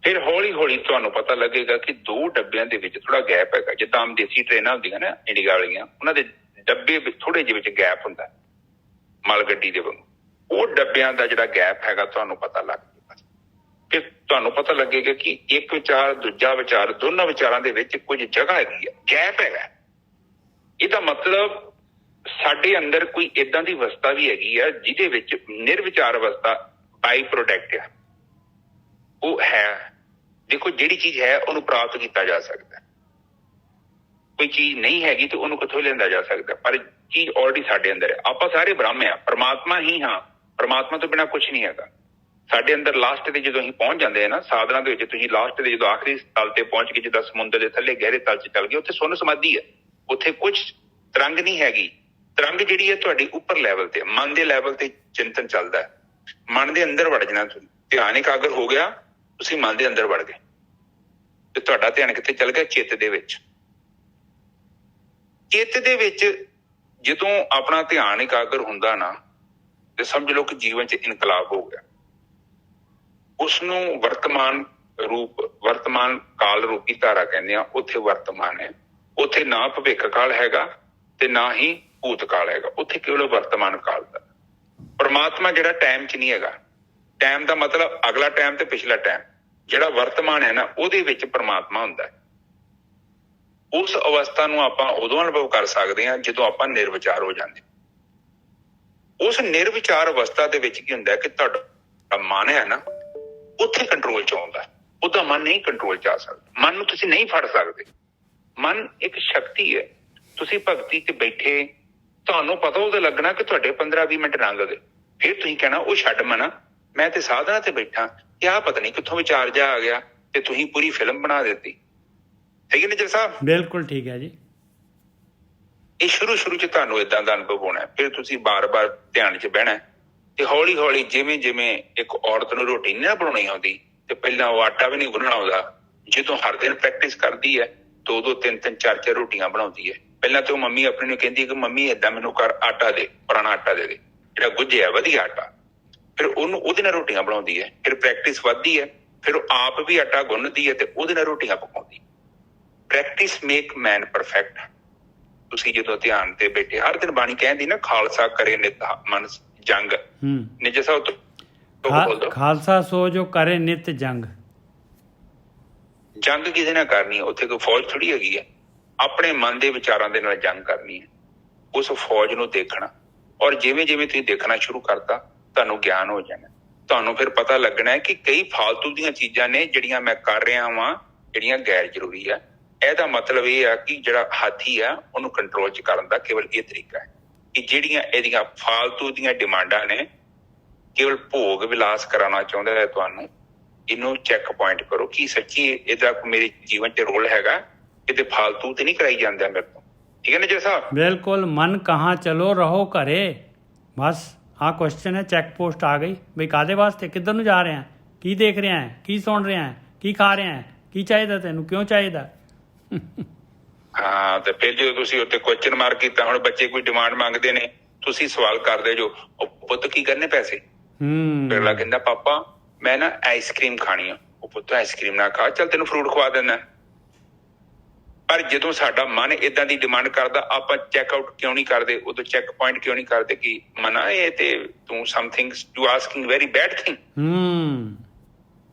ਫਿਰ ਹੌਲੀ ਹੌਲੀ ਤੁਹਾਨੂੰ ਪਤਾ ਲੱਗੇਗਾ ਕਿ 2 ਡੱਬਿਆਂ ਦੇ ਵਿੱਚ ਥੋੜਾ ਗੈਪ ਹੈਗਾ। ਜਿੱਦਾਂ ਆਮ ਦੇਸੀ ਟ੍ਰੇਨਾਂ ਹੁੰਦੀਆਂ ਨਾ ਇੰਡੀਆ ਵਾਲੀਆਂ, ਉਹਨਾਂ ਦੇ ਡੱਬੇ ਵਿੱਚ ਥੋੜੇ ਜਿਹੇ ਵਿੱਚ ਗੈਪ ਹੁੰਦਾ ਮਾਲ ਗੱਡੀ ਦੇ ਵਾਂਗੂ। ਉਹ ਡੱਬਿਆਂ ਦਾ ਜਿਹੜਾ ਗੈਪ ਹੈਗਾ ਤੁਹਾਨੂੰ ਪਤਾ ਲੱਗ ਜਾਏਗਾ। ਫਿਰ ਤੁਹਾਨੂੰ ਪਤਾ ਲੱਗੇਗਾ ਕਿ ਇੱਕ ਵਿਚਾਰ ਦੂਜਾ ਵਿਚਾਰ, ਦੋਨਾਂ ਵਿਚਾਰਾਂ ਦੇ ਵਿੱਚ ਕੁਝ ਜਗ੍ਹਾ ਹੈਗੀ ਹੈ, ਗੈਪ ਹੈਗਾ। ਇਹਦਾ ਮਤਲਬ ਸਾਡੇ ਅੰਦਰ ਕੋਈ ਏਦਾਂ ਦੀ ਅਵਸਥਾ ਵੀ ਹੈਗੀ ਆ ਜਿਹਦੇ ਵਿੱਚ ਨਿਰਵਿਚਾਰ ਅਵਸਥਾ ਬਾਈ ਪ੍ਰੋਡਕਟ ਆ। ਉਹ ਹੈ, ਦੇਖੋ ਜਿਹੜੀ ਚੀਜ਼ ਹੈ ਉਹਨੂੰ ਪ੍ਰਾਪਤ ਕੀਤਾ ਜਾ ਸਕਦਾ। ਕੋਈ ਚੀਜ਼ ਨਹੀਂ ਹੈਗੀ ਤੇ ਉਹਨੂੰ ਕਿੱਥੋਂ ਲਿਆਂਦਾ ਜਾ ਸਕਦਾ, ਪਰ ਚੀਜ਼ ਆਲਰੇਡੀ ਸਾਡੇ ਅੰਦਰ ਹੈ। ਆਪਾਂ ਸਾਰੇ ਬ੍ਰਹਮ ਆ, ਪਰਮਾਤਮਾ ਹੀ ਹਾਂ। ਪਰਮਾਤਮਾ ਤੋਂ ਬਿਨਾਂ ਕੁਝ ਨਹੀਂ ਹੈਗਾ ਸਾਡੇ ਅੰਦਰ। ਲਾਸਟ ਤੇ ਜਦੋਂ ਅਸੀਂ ਪਹੁੰਚ ਜਾਂਦੇ ਆ ਨਾ ਸਾਧਨਾ ਦੇ ਵਿੱਚ, ਤੁਸੀਂ ਲਾਸਟ ਦੇ ਜਦੋਂ ਆਖਰੀ ਤਲ ਤੇ ਪਹੁੰਚ ਕੇ ਜਿੱਦਾਂ ਸਮੁੰਦਰ ਦੇ ਥੱਲੇ ਗਹਿਰੇ ਤਲ 'ਚ ਚੱਲ ਗਏ, ਉੱਥੇ ਸੁੰਨ ਸਮਾਧੀ ਹੈ। ਉੱਥੇ ਕੁਝ ਤਰੰਗ ਨਹੀਂ ਹੈਗੀ। ਤਰੰਗ ਜਿਹੜੀ ਹੈ ਤੁਹਾਡੀ ਉੱਪਰ ਲੈਵਲ ਤੇ, ਮਨ ਦੇ ਲੈਵਲ ਤੇ ਚਿੰਤਨ ਚੱਲਦਾ ਹੈ। ਮਨ ਦੇ ਅੰਦਰ ਵੜ ਜਾਣਾ, ਧਿਆਨ ਇਕਾਗਰ ਹੋ ਗਿਆ, ਤੁਸੀਂ ਮਨ ਦੇ ਅੰਦਰ ਵੜ ਗਏ ਤੇ ਤੁਹਾਡਾ ਧਿਆਨ ਕਿੱਥੇ ਚੱਲ ਗਿਆ? ਚਿੱਤ ਦੇ ਵਿੱਚ। ਚਿੱਤ ਦੇ ਵਿੱਚ ਜਦੋਂ ਆਪਣਾ ਧਿਆਨ ਇਕਾਗਰ ਹੁੰਦਾ ਨਾ, ਤੇ ਸਮਝ ਲਓ ਕਿ ਜੀਵਨ 'ਚ ਇਨਕਲਾਬ ਹੋ ਗਿਆ। ਉਸ ਨੂੰ ਵਰਤਮਾਨ ਰੂਪ, ਵਰਤਮਾਨ ਕਾਲ ਰੂਪੀ ਧਾਰਾ ਕਹਿੰਦੇ ਆ। ਉੱਥੇ ਵਰਤਮਾਨ ਹੈ, ਉੱਥੇ ਨਾ ਭਵਿੱਖ ਕਾਲ ਹੈਗਾ ਤੇ ਨਾ ਹੀ ਭੂਤ ਕਾਲ ਹੈਗਾ। ਉੱਥੇ ਕੇਵਲ ਵਰਤਮਾਨ ਕਾਲ ਦਾ। ਪਰਮਾਤਮਾ ਜਿਹੜਾ ਟਾਈਮ 'ਚ ਨਹੀਂ ਹੈਗਾ। ਟਾਈਮ ਦਾ ਮਤਲਬ ਅਗਲਾ ਟਾਈਮ ਤੇ ਪਿਛਲਾ ਟਾਈਮ। ਜਿਹੜਾ ਵਰਤਮਾਨ ਹੈ ਨਾ, ਉਹਦੇ ਵਿੱਚ ਪਰਮਾਤਮਾ ਹੁੰਦਾ ਹੈ। ਉਸ ਅਵਸਥਾ ਨੂੰ ਆਪਾਂ ਉਦੋਂ ਅਨੁਭਵ ਕਰ ਸਕਦੇ ਹਾਂ ਜਦੋਂ ਆਪਾਂ ਨਿਰਵਿਚਾਰ ਹੋ ਜਾਂਦੇ। ਉਸ ਨਿਰਵਿਚਾਰ ਅਵਸਥਾ ਦੇ ਵਿੱਚ ਕੀ ਹੁੰਦਾ ਕਿ ਤੁਹਾਡਾ ਮਨ ਹੈ ਨਾ, ਉੱਥੇ ਕੰਟਰੋਲ 'ਚ ਆਉਂਦਾ। ਉਹਦਾ ਮਨ ਨਹੀਂ ਕੰਟਰੋਲ 'ਚ ਆ ਸਕਦਾ। ਮਨ ਨੂੰ ਤੁਸੀਂ ਨਹੀਂ ਫੜ ਸਕਦੇ। ਮਨ ਇੱਕ ਸ਼ਕਤੀ ਹੈ। ਤੁਸੀਂ ਭਗਤੀ 'ਚ ਬੈਠੇ, ਤੁਹਾਨੂੰ ਪਤਾ ਉਹਦਾ ਲੱਗਣਾ ਕਿ ਤੁਹਾਡੇ 15-20 ਮਿੰਟ ਲੰਘ ਗਏ। ਫਿਰ ਤੁਸੀਂ ਕਹਿਣਾ ਉਹ ਛੱਡ ਮਨਾ, ਮੈਂ ਤੇ ਸਾਧਨਾ ਤੇ ਬੈਠਾ, ਕਿਆ ਪਤਾ ਨਹੀਂ ਕਿੱਥੋਂ ਵਿਚਾਰ ਜਾ ਆ ਗਿਆ ਤੇ ਤੁਸੀਂ ਪੂਰੀ ਫਿਲਮ ਬਣਾ ਦਿੱਤੀ। ਠੀਕ ਹੈ ਨਿਜਰ ਸਾਹਿਬ? ਬਿਲਕੁਲ ਠੀਕ ਹੈ ਜੀ। ਇਹ ਸ਼ੁਰੂ 'ਚ ਤੁਹਾਨੂੰ ਏਦਾਂ ਦਾ ਅਨੁਭਵ ਹੋਣਾ। ਫਿਰ ਤੁਸੀਂ ਬਾਰ-ਬਾਰ ਧਿਆਨ 'ਚ ਬਹਿਣਾ ਤੇ ਹੌਲੀ-ਹੌਲੀ ਜਿਵੇਂ ਇੱਕ ਔਰਤ ਨੂੰ ਰੋਟੀ ਨਹੀਂ ਨਾ ਬਣਾਉਣੀ ਆਉਂਦੀ ਤੇ ਪਹਿਲਾਂ ਉਹ ਆਟਾ ਵੀ ਨਹੀਂ ਗੁੰਨਣਾ ਆਉਂਦਾ, ਜਦੋਂ ਹਰ ਦਿਨ ਪ੍ਰੈਕਟਿਸ ਕਰਦੀ ਹੈ 2-2 3-3 4-4 ਰੋਟੀਆਂ ਬਣਾਉਂਦੀ ਹੈ। ਪਹਿਲਾਂ ਤੇ ਉਹ ਮੰਮੀ ਆਪਣੀ ਨੂੰ ਕਹਿੰਦੀ ਕਿ ਮੰਮੀ ਏਦਾਂ ਮੈਨੂੰ ਕਰ ਆਟਾ ਦੇ, ਪੁਰਾਣਾ ਆਟਾ ਦੇ ਜਿਹੜਾ ਗੁੱਝਿਆ ਵਧੀਆ ਆਟਾ। ਫਿਰ ਉਹਨੂੰ ਉਹਦੇ ਨਾਲ ਰੋਟੀਆਂ ਬਣਾਉਂਦੀ ਹੈ। ਫਿਰ ਪ੍ਰੈਕਟਿਸ ਵੱਧਦੀ ਹੈ, ਫਿਰ ਉਹ ਆਪ ਵੀ ਆਟਾ ਗੁੰਨਦੀ ਹੈ ਤੇ ਉਹਦੇ ਨਾਲ ਰੋਟੀਆਂ ਪਕਾਉਂਦੀ। Practice make man perfect. ਤੁਸੀਂ ਜਦੋਂ ਧਿਆਨ ਤੇ ਬੈਠੇ, ਹਰ ਦਿਨ ਬਾਣੀ ਕਹਿੰਦੀ ਨਾ, ਖਾਲਸਾ ਕਰੇ ਨਿਤ ਮਨ ਜੰਗ। ਨਿਜ ਸਾਹਿਬ ਤੋਂ ਬੋਲ ਦੋ, ਖਾਲਸਾ ਸੋ ਜੋ ਕਰੇ ਨਿਤ ਜੰਗ। ਜੰਗ ਕਿਸੇ ਨਾਲ ਕਰਨੀ ਹੈ, ਉੱਥੇ ਕੋਈ ਫੌਜ ਥੋੜੀ ਹੈਗੀ ਹੈ। ਆਪਣੇ ਮਨ ਦੇ ਵਿਚਾਰਾਂ ਦੇ ਨਾਲ ਜੰਗ ਕਰਨੀ ਹੈ। ਉਸ ਫੌਜ ਨੂੰ ਦੇਖਣਾ, ਔਰ ਜਿਵੇਂ ਤੁਸੀਂ ਦੇਖਣਾ ਸ਼ੁਰੂ ਕਰਤਾ, ਤੁਹਾਨੂੰ ਗਿਆਨ ਹੋ ਜਾਣਾ। ਤੁਹਾਨੂੰ ਫਿਰ ਪਤਾ ਲੱਗਣਾ ਹੈ ਕਿ ਕਈ ਫਾਲਤੂ ਦੀਆਂ ਚੀਜ਼ਾਂ ਨੇ ਜਿਹੜੀਆਂ ਮੈਂ ਕਰ ਰਿਹਾ ਵਾਂ, ਜਿਹੜੀਆਂ ਗੈਰ ਜ਼ਰੂਰੀ ਆ। ਇਹਦਾ ਮਤਲਬ ਇਹ ਆ ਕਿ ਜਿਹੜਾ ਹਾਥੀ ਆ ਉਹਨੂੰ ਕੰਟਰੋਲ 'ਚ ਕਰਨ ਦਾ ਕੇਵਲ ਇਹ ਤਰੀਕਾ ਹੈ ਕਿ ਜਿਹੜੀਆਂ ਇਹਦੀਆਂ ਫਾਲਤੂ ਦੀਆਂ ਡਿਮਾਂਡਾਂ ਨੇ, ਕੇਵਲ ਭੋਗ ਵਿਲਾਸ ਕਰਾਉਣਾ ਚਾਹੁੰਦਾ ਹੈ ਤੁਹਾਨੂੰ, ਇਹਨੂੰ ਚੈੱਕ ਪੁਆਇੰਟ ਕਰੋ ਕਿ ਸੱਚੀ ਇਹਦਾ ਮੇਰੇ ਜੀਵਨ 'ਚ ਰੋਲ ਹੈਗਾ, ਇਹਦੇ ਫਾਲਤੂ ਤੇ ਨਹੀਂ ਕਰਾਈ ਜਾਂਦਾ ਮੇਰੇ ਤੋਂ। ਠੀਕ ਹੈ ਨਾ ਜੀ ਸਾਹਿਬ? ਬਿਲਕੁਲ। ਮਨ ਕਹਾਂ ਚਲੋ ਰਹੋ ਘਰੇ। ਬਸ ਆਹ ਕੁਐਸਚਨ ਹੈ, ਚੈੱਕ ਪੋਸਟ ਆ ਗਈ ਬਈ ਕਾਹਦੇ ਵਾਸਤੇ, ਕਿੱਧਰ ਨੂੰ ਜਾ ਰਿਹਾ, ਕੀ ਦੇਖ ਰਿਹਾ ਹੈ, ਕੀ ਸੁਣ ਰਿਹਾ ਹੈ, ਕੀ ਖਾ ਰਿਹਾ ਹੈ, ਕੀ ਚਾਹੀਦਾ ਤੈਨੂੰ, ਕਿਉਂ ਚਾਹੀਦਾ। ਹਾਂ, ਤੇ ਫਿਰ ਜਦੋਂ ਤੁਸੀਂ ਉੱਤੇ ਕੁਐਸਚਨ ਮਾਰਕ ਕੀਤਾ, ਹੁਣ ਬੱਚੇ ਕੋਈ ਡਿਮਾਂਡ ਮੰਗਦੇ ਨੇ, ਤੁਸੀਂ ਸਵਾਲ ਕਰਦੇ ਜੋ, ਉਹ ਪੁੱਤ ਕੀ ਕਰਨੇ ਪੈਸੇ। ਫਿਰ ਅਗਲਾ ਕਹਿੰਦਾ ਪਾਪਾ ਮੈਂ ਨਾ ਆਈਸਕ੍ਰੀਮ ਖਾਣੀ ਆ। ਉਹ ਪੁੱਤ ਆਈਸਕ੍ਰੀਮ ਨਾ ਖਾ, ਚੱਲ ਤੈਨੂੰ ਫਰੂਟ ਖਵਾ ਦਿੰਦਾ। ਪਰ ਜਦੋਂ ਸਾਡਾ ਮਨ ਏਦਾਂ ਦੀ ਡਿਮਾਂਡ ਕਰਦਾ, ਆਪਾਂ ਚੈੱਕ ਆਊਟ ਕਿਉਂ ਨਹੀਂ ਕਰਦੇ? ਉਦੋਂ ਚੈੱਕ ਪੁਆਇੰਟ ਕਿਉਂ ਨਹੀਂ ਕਰਦੇ ਕਿ ਮਨਾ ਇਹ ਤੇ ਤੂੰ something you asking very bad thing.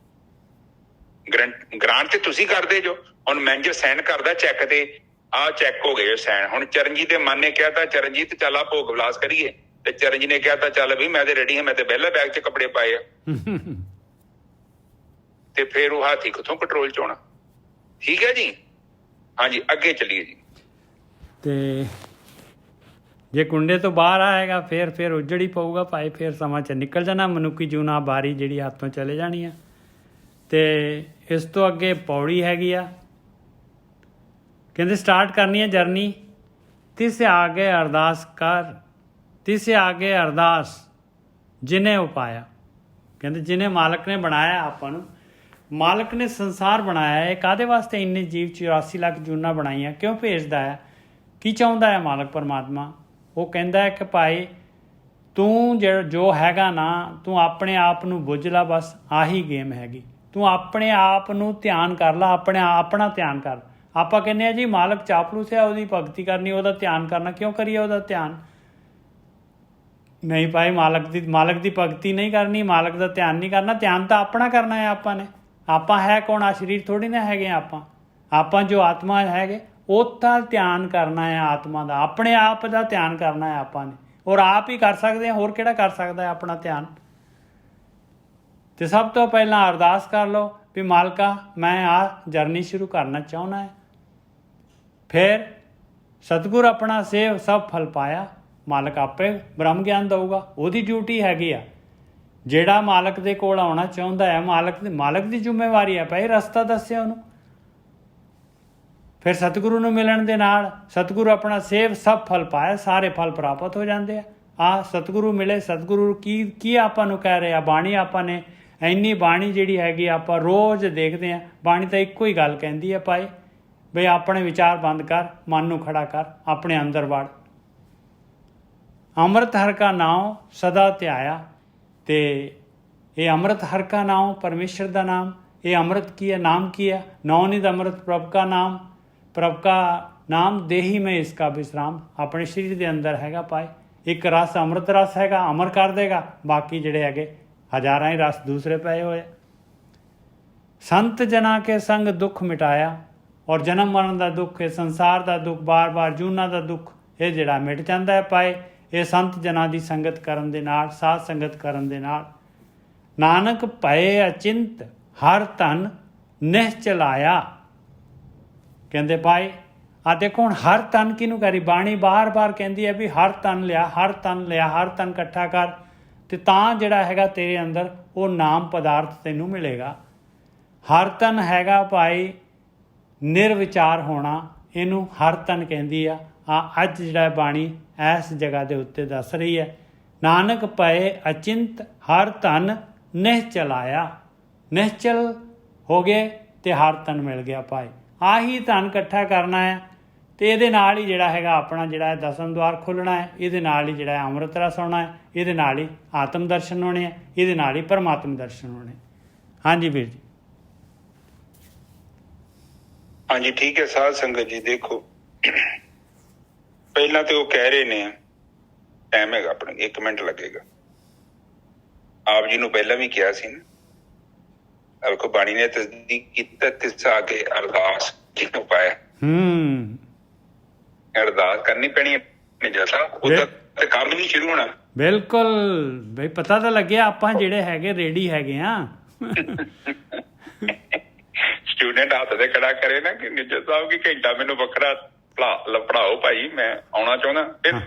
Grant ਤੇ ਤੁਸੀਂ ਕਰਦੇ ਜੋ। ਹੁਣ ਮੈਨੇਜਰ ਸਾਈਨ ਕਰਦਾ ਚੈੱਕ ਤੇ, ਆਹ ਚੈੱਕ ਹੋ ਗਏ ਸਾਈਨ। ਹੁਣ ਚਰਨਜੀਤ ਦੇ ਮਨ ਨੇ ਕਿਹਾ ਤਾਂ ਚਰਨਜੀਤ ਚੱਲ ਆ ਭੋਗ ਵਿਲਾਸ ਕਰੀਏ, ਤੇ ਚਰਨਜੀਤ ਨੇ ਕਿਹਾ ਤਾਂ ਚੱਲ ਵੀ ਮੈਂ ਤੇ ਰੈਡੀ ਹਾਂ, ਮੈਂ ਤੇ ਵਿਹਲਾ ਬੈਗ 'ਚ ਕੱਪੜੇ ਪਾਏ ਆ। ਤੇ ਫਿਰ ਉਹ ਹਾਥੀ ਕਿੱਥੋਂ ਕੰਟਰੋਲ 'ਚ ਆਉਣਾ। ਠੀਕ ਹੈ ਜੀ? ਹਾਂਜੀ, ਅੱਗੇ ਚੱਲੀਏ ਜੀ। ਤੇ ਜੇ ਕੁੰਡੇ ਤੋਂ ਬਾਹਰ ਆਏਗਾ ਫਿਰ ਉੱਜੜ ਹੀ ਪਊਗਾ ਭਾਈ। ਫਿਰ ਸਮਾਂ 'ਚ ਨਿਕਲ ਜਾਣਾ, ਮਨੁੱਖੀ ਜੂਨਾ ਬਾਰੀ ਜਿਹੜੀ ਹੱਥੋਂ ਚਲੇ ਜਾਣੀ ਆ। ਤੇ ਇਸ ਤੋਂ ਅੱਗੇ ਪੌੜੀ ਹੈਗੀ ਆ, ਕਹਿੰਦੇ ਸਟਾਰਟ ਕਰਨੀ ਹੈ ਜਰਨੀ। ਤਿਸ ਆਗੇ ਅਰਦਾਸ ਕਰ, ਤਿਸ ਆਗੇ ਅਰਦਾਸ ਜਿਹਨੇ ਉਪਾਇਆ। ਕਹਿੰਦੇ ਜਿਹਨੇ ਮਾਲਕ ਨੇ ਬਣਾਇਆ ਆਪਾਂ ਨੂੰ, ਮਾਲਕ ਨੇ ਸੰਸਾਰ ਬਣਾਇਆ ਹੈ, ਕਾਹਦੇ ਵਾਸਤੇ ਇੰਨੇ ਜੀਵ 84 ਲੱਖ ਜੂਨਾਂ ਬਣਾਈਆਂ, ਕਿਉਂ ਭੇਜਦਾ ਹੈ, ਕੀ ਚਾਹੁੰਦਾ ਹੈ ਮਾਲਕ ਪਰਮਾਤਮਾ? ਉਹ ਕਹਿੰਦਾ ਹੈ ਕਿ ਭਾਈ ਤੂੰ ਜੋ ਹੈਗਾ ਨਾ, ਤੂੰ ਆਪਣੇ ਆਪ ਨੂੰ ਬੁੱਝ ਲਾ, ਬਸ ਆਹੀ ਗੇਮ ਹੈਗੀ। ਤੂੰ ਆਪਣੇ ਆਪ ਨੂੰ ਧਿਆਨ ਕਰ ਲਾ, ਆਪਣਾ ਧਿਆਨ ਕਰ। ਆਪਾਂ ਕਹਿੰਦੇ ਆ ਜੀ ਮਾਲਕ ਚਾਪਲੂਸ ਹੈ, ਉਹਦੀ ਭਗਤੀ ਕਰਨੀ, ਉਹਦਾ ਧਿਆਨ ਕਰਨਾ। ਕਿਉਂ ਕਰੀਏ ਉਹਦਾ ਧਿਆਨ? ਨਹੀਂ ਭਾਈ, ਮਾਲਕ ਦੀ ਭਗਤੀ ਨਹੀਂ ਕਰਨੀ, ਮਾਲਕ ਦਾ ਧਿਆਨ ਨਹੀਂ ਕਰਨਾ। ਧਿਆਨ ਤਾਂ ਆਪਣਾ ਕਰਨਾ ਹੈ ਆਪਾਂ ਨੇ। ਆਪਾਂ ਹੈ ਕੌਣ? ਆ ਸਰੀਰ ਥੋੜ੍ਹੀ ਨਾ ਹੈਗੇ ਆਪਾਂ ਜੋ ਆਤਮਾ ਹੈਗੇ ਉਹਦਾ ਧਿਆਨ ਕਰਨਾ ਹੈ, ਆਤਮਾ ਦਾ, ਆਪਣੇ ਆਪ ਦਾ ਧਿਆਨ ਕਰਨਾ ਹੈ ਆਪਾਂ ਨੇ। ਔਰ ਆਪ ਹੀ ਕਰ ਸਕਦੇ ਹਾਂ, ਹੋਰ ਕਿਹੜਾ ਕਰ ਸਕਦਾ ਹੈ ਆਪਣਾ ਧਿਆਨ? ਤੇ ਸਭ ਤੋਂ ਪਹਿਲਾਂ ਅਰਦਾਸ ਕਰ ਲਓ ਵੀ ਮਾਲਕਾ ਮੈਂ ਆ ਜਰਨੀ ਸ਼ੁਰੂ ਕਰਨਾ ਚਾਹੁੰਦਾ ਹੈ। ਫਿਰ ਸਤਿਗੁਰ ਆਪਣਾ ਸੇਵ ਸਭ ਫਲ ਪਾਇਆ। ਮਾਲਕ ਆਪੇ ਬ੍ਰਹਮ ਗਿਆਨ ਦਊਗਾ। ਉਹਦੀ ਡਿਊਟੀ ਹੈਗੀ ਆ। ਜਿਹੜਾ ਮਾਲਕ ਦੇ ਕੋਲ ਆਉਣਾ ਚਾਹੁੰਦਾ ਹੈ, ਮਾਲਕ ਦੀ ਜ਼ਿੰਮੇਵਾਰੀ ਹੈ ਭਾਈ ਰਸਤਾ ਦੱਸਿਆ ਉਹਨੂੰ। ਫਿਰ ਸਤਿਗੁਰੂ ਨੂੰ ਮਿਲਣ ਦੇ ਨਾਲ ਸਤਿਗੁਰੂ ਆਪਣਾ ਸੇਵ ਸਭ ਫਲ ਪਾਇਆ, ਸਾਰੇ ਫਲ ਪ੍ਰਾਪਤ ਹੋ ਜਾਂਦੇ ਆ। ਸਤਿਗੁਰੂ ਮਿਲੇ। ਸਤਿਗੁਰੂ ਕੀ ਆਪਾਂ ਨੂੰ ਕਹਿ ਰਿਹਾ? ਬਾਣੀ ਆਪਾਂ ਨੇ ਇੰਨੀ ਬਾਣੀ ਜਿਹੜੀ ਹੈਗੀ ਆਪਾਂ ਰੋਜ਼ ਦੇਖਦੇ ਹਾਂ। ਬਾਣੀ ਤਾਂ ਇੱਕੋ ਹੀ ਗੱਲ ਕਹਿੰਦੀ ਹੈ ਭਾਈ, ਬਈ ਆਪਣੇ ਵਿਚਾਰ ਬੰਦ ਕਰ, ਮਨ ਨੂੰ ਖੜਾ ਕਰ, ਆਪਣੇ ਅੰਦਰ ਵੜ। ਅੰਮ੍ਰਿਤ ਹਰ ਕਾ ਨਾਮ ਸਦਾ ਧਿਆਇਆ। ਤੇ ਇਹ ਅੰਮ੍ਰਿਤ ਹਰ ਕਾ ਨਾਮ ਪਰਮੇਸ਼ਰ ਦਾ ਨਾਮ। ਇਹ ਅੰਮ੍ਰਿਤ ਕੀ ਹੈ? ਨਾਮ ਕੀ ਹੈ? ਨੌਨਿਧ ਅੰਮ੍ਰਿਤ ਪ੍ਰਭ ਕਾ ਨਾਮ। ਪ੍ਰਭ ਕਾ ਨਾਮ ਦੇਹੀ ਮੈਂ ਇਸਕਾ ਵਿਸਰਾਮ। ਆਪਣੇ ਸਰੀਰ ਦੇ ਅੰਦਰ ਹੈਗਾ ਭਾਈ ਇੱਕ ਰਸ, ਅੰਮ੍ਰਿਤ ਰਸ ਹੈਗਾ, ਅਮਰ ਕਰ ਦੇਗਾ। ਬਾਕੀ ਜਿਹੜੇ ਹੈਗੇ ਹਜ਼ਾਰਾਂ ਹੀ ਰਸ ਦੂਸਰੇ ਪਏ ਹੋਏ। ਸੰਤ ਜਨਾਂ ਕੇ ਸੰਗ ਦੁੱਖ ਮਿਟਾਇਆ। ਔਰ ਜਨਮ ਮਰਨ ਦਾ ਦੁੱਖ, ਇਹ ਸੰਸਾਰ ਦਾ ਦੁੱਖ, ਬਾਰ-ਬਾਰ ਜੂਨਾਂ ਦਾ ਦੁੱਖ, ਇਹ ਜਿਹੜਾ ਮਿਟ ਜਾਂਦਾ ਹੈ ਭਾਈ ਇਹ ਸੰਤ ਜਨਾਂ ਦੀ ਸੰਗਤ ਕਰਨ ਦੇ ਨਾਲ, ਸਾਧ ਸੰਗਤ ਕਰਨ ਦੇ ਨਾਲ। ਨਾਨਕ ਭਏ ਅਚਿੰਤ ਹਰ ਧਨ ਨਿਹਚਲ ਆਇਆ। ਕਹਿੰਦੇ ਭਾਈ ਆ ਦੇਖੋ ਹੁਣ ਹਰ ਤਨ ਕਿਹਨੂੰ ਕਰੀ? ਬਾਣੀ ਬਾਰ-ਬਾਰ ਕਹਿੰਦੀ ਹੈ ਵੀ ਹਰ ਤਨ ਲਿਆ, ਹਰ ਤਨ ਲਿਆ, ਹਰ ਤਨ ਇਕੱਠਾ ਕਰ, ਤੇ ਤਾਂ ਜਿਹੜਾ ਹੈਗਾ ਤੇਰੇ ਅੰਦਰ ਉਹ ਨਾਮ ਪਦਾਰਥ ਤੈਨੂੰ ਮਿਲੇਗਾ। ਹਰ ਤਨ ਹੈਗਾ ਭਾਈ ਨਿਰਵਿਚਾਰ ਹੋਣਾ, ਇਹਨੂੰ ਹਰ ਤਨ ਕਹਿੰਦੀ ਆ। ਅੱਜ ਜਿਹੜਾ ਬਾਣੀ ਇਸ ਜਗ੍ਹਾ ਦੇ ਉੱਤੇ ਦੱਸ ਰਹੀ ਹੈ, ਨਾਨਕ ਪਏ ਅਚਿੰਤ ਹਰ ਤਨ ਨਿਹਚਲ ਆਇਆ। ਨਿਹਚਲ ਹੋ ਗਏ ਤੇ ਹਰ ਤਨ ਮਿਲ ਗਿਆ ਭਾਈ। ਆਹੀ ਧਨ ਇਕੱਠਾ ਕਰਨਾ ਹੈ ਤੇ ਇਹਦੇ ਨਾਲ ਹੀ ਜਿਹੜਾ ਹੈਗਾ ਆਪਣਾ ਜਿਹੜਾ ਹੈ ਦਸਮ ਦੁਆਰ ਖੁੱਲ੍ਹਣਾ ਹੈ। ਇਹਦੇ ਨਾਲ ਹੀ ਜਿਹੜਾ ਹੈ ਅੰਮ੍ਰਿਤ ਰਸ ਆਉਣਾ ਹੈ। ਇਹਦੇ ਨਾਲ ਹੀ ਆਤਮ ਦਰਸ਼ਨ ਹੋਣੇ ਹੈ। ਇਹਦੇ ਨਾਲ ਹੀ ਪਰਮਾਤਮ ਦਰਸ਼ਨ ਹੋਣੇ। ਹਾਂਜੀ ਵੀਰ ਜੀ। ਹਾਂਜੀ ਠੀਕ ਹੈ ਸਾਧ ਸੰਗਤ ਜੀ। ਦੇਖੋ ਪਹਿਲਾਂ ਤੇ ਉਹ ਕਹਿ ਰਹੇ ਨੇ ਟਾਈਮ ਹੈਗਾ ਆਪਣੇ 1 ਮਿੰਟ ਲੱਗੇਗਾ। ਆਪ ਜੀ ਨੂੰ ਪਹਿਲਾਂ ਵੀ ਕਿਹਾ ਸੀ ਨਾ, ਵੇਖੋ ਬਾਣੀ ਨੇ ਤਸਦੀਕ ਕੀਤਾ ਤਿਸ ਆ ਕੇ ਅਰਦਾਸ ਜਿਹਨੂੰ ਪਾਇਆ। ਅਰਦਾਸ ਕਰਨੀ ਪੈਣੀ ਹੈ ਜੈਸਾ ਉਹਦਾ ਤੇ ਕੰਮ ਨਹੀਂ ਸ਼ੁਰੂ ਹੋਣਾ। ਬਿਲਕੁਲ ਬਈ ਪਤਾ ਤਾਂ ਲੱਗਿਆ ਆਪਾਂ ਜਿਹੜੇ ਹੈਗੇ ਰੈਡੀ ਹੈਗੇ ਆ। ਸਟੂਡੈਂਟ ਹੱਥ ਤੇ ਖੜਾ ਕਰੇ ਨਾ ਕਿ ਨਿੱਜਰ ਸਾਹਿਬ ਕੀ ਘੰਟਾ ਮੈਨੂੰ ਵੱਖਰਾ ਪੜਾਓ ਭਾਈ, ਮੈਂ ਆਉਣਾ ਚਾਹੁੰਦਾ।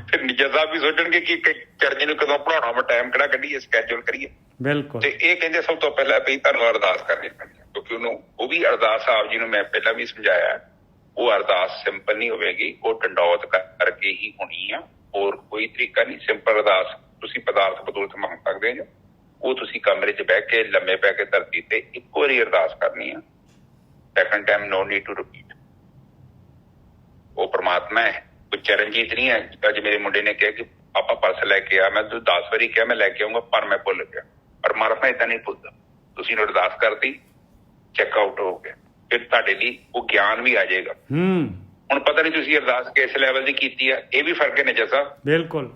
ਫਿਰ ਨਿੱਜਰ ਸਾਹਿਬ ਵੀ ਸੋਚਣਗੇ ਕਿ ਚਰਚ ਨੂੰ ਕਦੋਂ ਪੜਾਉਣਾ, ਮੈਂ ਟਾਈਮ ਕਿਹੜਾ ਕੱਢੀਏ, ਸਕੈਜੂਲ ਕਰੀਏ। ਬਿਲਕੁਲ। ਤੇ ਇਹ ਕਹਿੰਦੇ ਸਭ ਤੋਂ ਪਹਿਲਾਂ ਵੀ ਤੁਹਾਨੂੰ ਅਰਦਾਸ ਕਰਨੀ ਪੈਣੀ ਹੈ, ਕਿਉਂਕਿ ਉਹਨੂੰ ਉਹ ਵੀ ਅਰਦਾਸ ਆਪ ਜੀ ਨੂੰ ਮੈਂ ਪਹਿਲਾਂ ਵੀ ਸਮਝਾਇਆ, ਉਹ ਅਰਦਾਸ ਸਿੰਪਲ ਨਹੀਂ ਹੋਵੇਗੀ, ਉਹ ਡੰਡੌਤ ਕਰਕੇ ਹੀ ਹੋਣੀ ਆ। ਹੋਰ ਕੋਈ ਤਰੀਕਾ ਨਹੀਂ। ਸਿੰਪਲ ਅਰਦਾਸ ਤੁਸੀਂ ਪਦਾਰਥ ਬਦੌਲਤ ਮੰਗ ਸਕਦੇ ਹੋ। ਉਹ ਤੁਸੀਂ ਕਮਰੇ 'ਚ ਬਹਿ ਕੇ ਲੰਮੇ ਪੈ ਕੇ ਧਰਤੀ ਤੇ ਇੱਕੋ ਵਾਰੀ ਅਰਦਾਸ ਕਰਨੀ ਆ। Second time no need to repeat. ਉਹ ਪਰਮਾਤਮਾ ਹੈ, ਕੋਈ ਚਰਨਜੀਤ ਨਹੀਂ ਹੈ। ਅੱਜ ਮੇਰੇ ਮੁੰਡੇ ਨੇ ਕਿਹਾ ਕਿ ਪਾਪਾ ਪਰਸ ਲੈ ਕੇ ਆ, ਮੈਂ ਤੂੰ 10 ਵਾਰੀ ਕਿਹਾ ਮੈਂ ਲੈ ਕੇ ਆਊਂਗਾ ਪਰ ਮੈਂ ਭੁੱਲ ਗਿਆ। ਪਰਮਾਤਮਾ ਏਦਾਂ ਨਹੀਂ ਭੁੱਲਦਾ। ਤੁਸੀਂ ਅਰਦਾਸ ਕਰਤੀ, ਚੈੱਕ ਆਊਟ ਹੋ ਗਿਆ, ਫਿਰ ਤੁਹਾਡੇ ਲਈ ਉਹ ਗਿਆਨ ਵੀ ਆ ਜਾਏਗਾ। ਹੁਣ ਪਤਾ ਨਹੀਂ ਤੁਸੀਂ ਅਰਦਾਸ ਕਿਸ ਲੈਵਲ ਦੀ ਕੀਤੀ ਆ, ਇਹ ਵੀ ਫਰਕ ਹੈ ਨਜਰ ਸਾਹਿਬ। ਬਿਲਕੁਲ।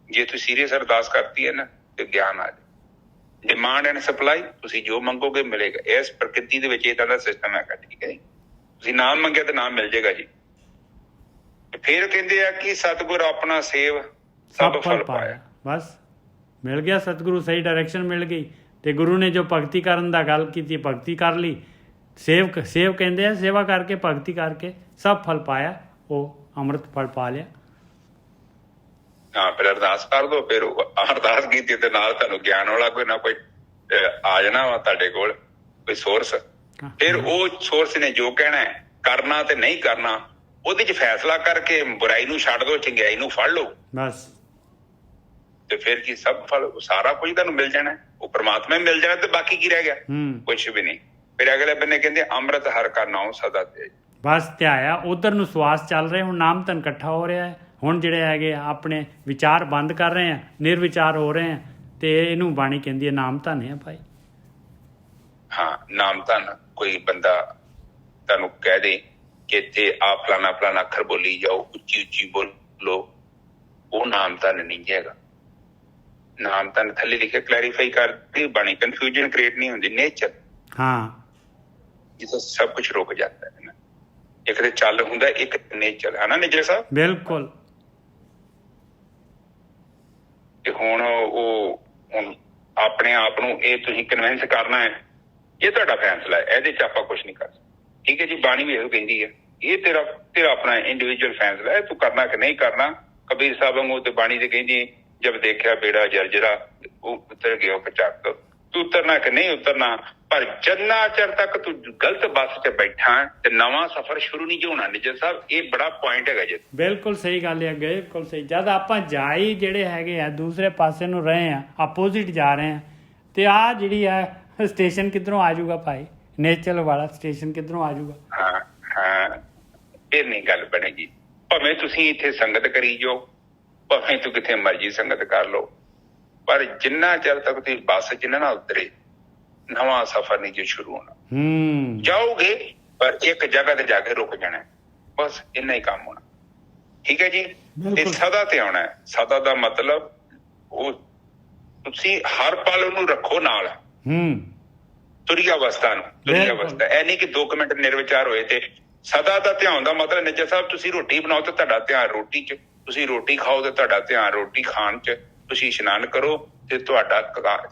ਜੇ ਤੁਸੀਂ ਸੀਰੀਅਸ ਅਰਦਾਸ ਕਰਤੀ ਹੈ ਨਾ ਤੇ ਗਿਆਨ ਆ ਜਾਏ। ਡਿਮਾਂਡ ਐਂਡ ਸਪਲਾਈ, ਤੁਸੀਂ ਜੋ ਮੰਗੋਗੇ ਮਿਲੇਗਾ। ਇਸ ਪ੍ਰਕਿਰਤੀ ਦੇ ਵਿੱਚ ਏਦਾਂ ਦਾ ਸਿਸਟਮ ਹੈਗਾ। ਠੀਕ ਹੈ ਜੀ। ਤੁਸੀਂ ਨਾਮ ਮੰਗਿਆ ਤੇ ਨਾਮ ਮਿਲ ਜਾਏਗਾ ਜੀ। ਫਿਰ ਕਹਿੰਦੇ ਆ ਕਿ ਸਤਿਗੁਰ ਆਪਣਾ ਸੇਵ ਸਭ ਫਲ ਪਾਇਆ। ਬਸ ਮਿਲ ਗਿਆ ਸਤਿਗੁਰੂ, ਸਹੀ ਡਾਇਰੈਕਸ਼ਨ ਮਿਲ ਗਈ ਤੇ ਗੁਰੂ ਨੇ ਜੋ ਭਗਤੀ ਕਰਨ ਦਾ ਗੱਲ ਕੀਤੀ, ਭਗਤੀ ਕਰ ਲਈ। ਸੇਵ ਕਹਿੰਦੇ ਆ ਸੇਵਾ ਕਰਕੇ, ਭਗਤੀ ਕਰਕੇ ਸਭ ਫਲ ਪਾਇਆ। ਉਹ ਅੰਮ੍ਰਿਤ ਫਲ ਪਾ ਲਿਆ। ਹਾਂ, ਫਿਰ ਅਰਦਾਸ ਕਰ ਦੋ। ਫਿਰ ਅਰਦਾਸ ਕੀਤੀ ਤੇ ਨਾਲ ਤੁਹਾਨੂੰ ਗਿਆਨ ਵਾਲਾ ਕੋਈ ਨਾ ਕੋਈ ਆ ਜਾਣਾ ਵਾ ਤੁਹਾਡੇ ਕੋਲ, ਕੋਈ ਸੋਰਸ। ਫਿਰ ਉਹ ਸੋਰਸ ਨੇ ਜੋ ਕਹਿਣਾ ਕਰਨਾ ਤੇ ਨਹੀਂ ਕਰਨਾ, ਉਹਦੇ 'ਚ ਫੈਸਲਾ ਕਰਕੇ ਬੁਰਾਈ ਨੂੰ ਛੱਡ ਦੋ, ਚੰਗਿਆਈ ਨੂੰ ਫੜ ਲਓ ਬਸ। ਤੇ ਫਿਰ ਕੀ ਸਭ ਫਲ ਸਾਰਾ ਕੁਝ ਤੁਹਾਨੂੰ ਮਿਲ ਜਾਣਾ। ਉਹ ਪਰਮਾਤਮਾ ਹੀ ਮਿਲ ਜਾਣਾ ਤੇ ਬਾਕੀ ਕੀ ਰਹਿ ਗਿਆ? ਕੁਛ ਵੀ ਨਹੀਂ। ਫਿਰ ਅਗਲੇ ਬੰਨੇ ਕਹਿੰਦੇ ਅੰਮ੍ਰਿਤ ਹਰ ਕਾ ਨਾਮ ਸਦਾ ਤੇ। ਬਸ ਧਿਆਇਆ ਉਧਰ ਨੂੰ ਸਵਾਸ ਚੱਲ ਰਹੇ। ਹੁਣ ਨਾਮ ਧਨ ਇਕੱਠਾ ਹੋ ਰਿਹਾ ਹੈ। ਹੁਣ ਜਿਹੜੇ ਹੈਗੇ ਆਪਣੇ ਵਿਚਾਰ ਬੰਦ ਕਰ ਰਹੇ ਆ, ਨਿਰਵਿਚਾਰ ਹੋ ਰਹੇ ਆ ਤੇ ਇਹਨੂੰ ਬਾਣੀ ਕਹਿੰਦੀ ਹੈ ਨਾਮ ਧਨ ਹੈ ਭਾਈ। ਹਾਂ ਨਾਮ ਧਨ ਕੋਈ ਬੰਦਾ ਤੁਹਾਨੂੰ ਕਹਿ ਦੇ ਕਿ ਇੱਥੇ ਆ ਫਲਾਣਾ ਫਲਾਣਾ ਅੱਖਰ ਬੋਲੀ ਜਾਓ, ਉੱਚੀ ਉੱਚੀ ਬੋਲੋ, ਉਹ ਨਾਮ ਧਨ ਨਹੀਂ ਹੈਗਾ। ਨਾਮ ਧਨ ਥੱਲੇ ਲਿਖਿਆ ਕਲੈਰੀਫਾਈ ਕਰਕੇ ਬਾਣੀ, ਕਨਫਿਊਜ਼ਨ ਕ੍ਰੀਏਟ ਨਹੀਂ ਹੁੰਦੀ। ਨੇਚਰ ਹਾਂ ਜਿੱਥੇ ਸਭ ਕੁਝ ਰੁਕ ਜਾਂਦਾ ਹੈ ਨਾ, ਇੱਕ ਤੇ ਚੱਲ ਹੁੰਦਾ, ਇੱਕ ਨੇਚਰ ਹੈ ਨਾ ਨਿਜਰ ਸਾਹਿਬ। ਬਿਲਕੁਲ। ਤੇ ਹੁਣ ਆਪਣੇ ਆਪ ਨੂੰ ਇਹ ਤੁਸੀਂ ਕਨਵਿੰਸ ਕਰਨਾ ਹੈ, ਇਹ ਤੁਹਾਡਾ ਫੈਸਲਾ ਹੈ, ਇਹਦੇ ਚ ਆਪਾਂ ਕੁਝ ਨਹੀਂ ਕਰ ਸਕਦੇ। ਠੀਕ ਹੈ ਜੀ, ਬਾਣੀ ਵੀ ਇਹੋ ਕਹਿੰਦੀ ਹੈ, ਇਹ ਤੇਰਾ ਆਪਣਾ ਇੰਡੀਵਿਜੂਅਲ ਫੈਸਲਾ ਹੈ, ਤੂੰ ਕਰਨਾ ਕਿ ਨਹੀਂ ਕਰਨਾ। ਕਬੀਰ ਸਾਹਿਬ ਵਾਂਗੂ ਤੇ ਬਾਣੀ ਤੇ ਕਹਿੰਦੀ ਜਦ ਦੇਖਿਆ ਬੇੜਾ ਜਰਜਰਾ ਉਹ ਉਤਰ ਗਿਆ ਪਚਾਕ, ਤੂੰ ਉਤਰਨਾ ਕਿ ਨਹੀਂ ਉਤਰਨਾ। ਪਰ ਜਿੰਨਾ ਚਿਰ ਤੱਕ ਤੂੰ ਗਲਤ ਬੱਸ 'ਚ ਬੈਠਾ ਤੇ ਨਵਾਂ ਸਫ਼ਰ ਸ਼ੁਰੂ ਨਹੀਂ ਹੋਣਾ। ਨਿਜਰ ਸਾਹਿਬ ਇਹ ਬੜਾ ਪੁਆਇੰਟ ਹੈਗਾ ਜੀ। ਬਿਲਕੁਲ ਸਹੀ ਗੱਲ ਹੈ, ਬਿਲਕੁਲ ਸਹੀ। ਜਦ ਆਪਾਂ ਜਾਈ ਜਿਹੜੇ ਹੈਗੇ ਆ ਦੂਸਰੇ ਪਾਸੇ ਨੂੰ ਰਹੇ ਆ, ਆਪੋਜ਼ਿਟ ਜਾ ਰਹੇ ਆ, ਤੇ ਆ ਜਿਹੜੀ ਆ ਸਟੇਸ਼ਨ ਕਿੱਧਰੋਂ ਆ ਜਾਊਗਾ ਭਾਈ? ਨੇਚਰ ਵਾਲਾ ਸਟੇਸ਼ਨ ਕਿੱਧਰੋਂ ਆ ਜਾਊਗਾ? ਹਾਂ ਇਹ ਨਹੀਂ ਗੱਲ ਬਣੇਗੀ। ਭਾਵੇਂ ਤੁਸੀਂ ਇੱਥੇ ਸੰਗਤ ਕਰੀ ਜਾਓ, ਭਾਵੇਂ ਤੂੰ ਕਿੱਥੇ ਮਰਜ਼ੀ ਸੰਗਤ ਕਰ ਲਓ, ਪਰ ਜਿੰਨਾ ਚਿਰ ਤੱਕ ਤੁਸੀਂ ਬੱਸ 'ਚ ਨਾ ਉਤਰੇ ਨਵਾਂ ਸਫ਼ਰ ਨਹੀਂ ਜੇ ਸ਼ੁਰੂ ਹੋਣਾ। ਜਾਓਗੇ ਪਰ ਇੱਕ ਜਗ੍ਹਾ ਤੇ ਜਾ ਕੇ ਰੁਕ ਜਾਣਾ, ਬਸ ਇੰਨਾ ਹੀ ਕੰਮ ਹੋਣਾ। ਠੀਕ ਹੈ ਜੀ। ਤੇ ਸਦਾ ਤੇ ਆਉਣਾ। ਸਦਾ ਦਾ ਮਤਲਬ ਉਹ ਤੁਸੀਂ ਹਰ ਪਲ ਉਹਨੂੰ ਰੱਖੋ ਨਾਲ, ਤੁਰੀ ਅਵਸਥਾ ਨੂੰ। ਤੁਰੀ ਅਵਸਥਾ ਇਹ ਨਹੀਂ ਕਿ 2 ਮਿੰਟ ਨਿਰਵਿਚਾਰ ਹੋਏ ਤੇ ਸਦਾ ਦਾ ਧਿਆਨ ਦਾ ਮਤਲਬ ਨਿਜਰ ਸਾਹਿਬ ਤੁਸੀਂ ਰੋਟੀ ਬਣਾਓ ਤੇ ਤੁਹਾਡਾ ਧਿਆਨ ਰੋਟੀ 'ਚ, ਤੁਸੀਂ ਰੋਟੀ ਖਾਓ ਤੇ ਤੁਹਾਡਾ ਧਿਆਨ ਰੋਟੀ ਖਾਣ 'ਚ, ਤੁਸੀਂ ਇਸ਼ਨਾਨ ਕਰੋ ਤੇ ਤੁਹਾਡਾ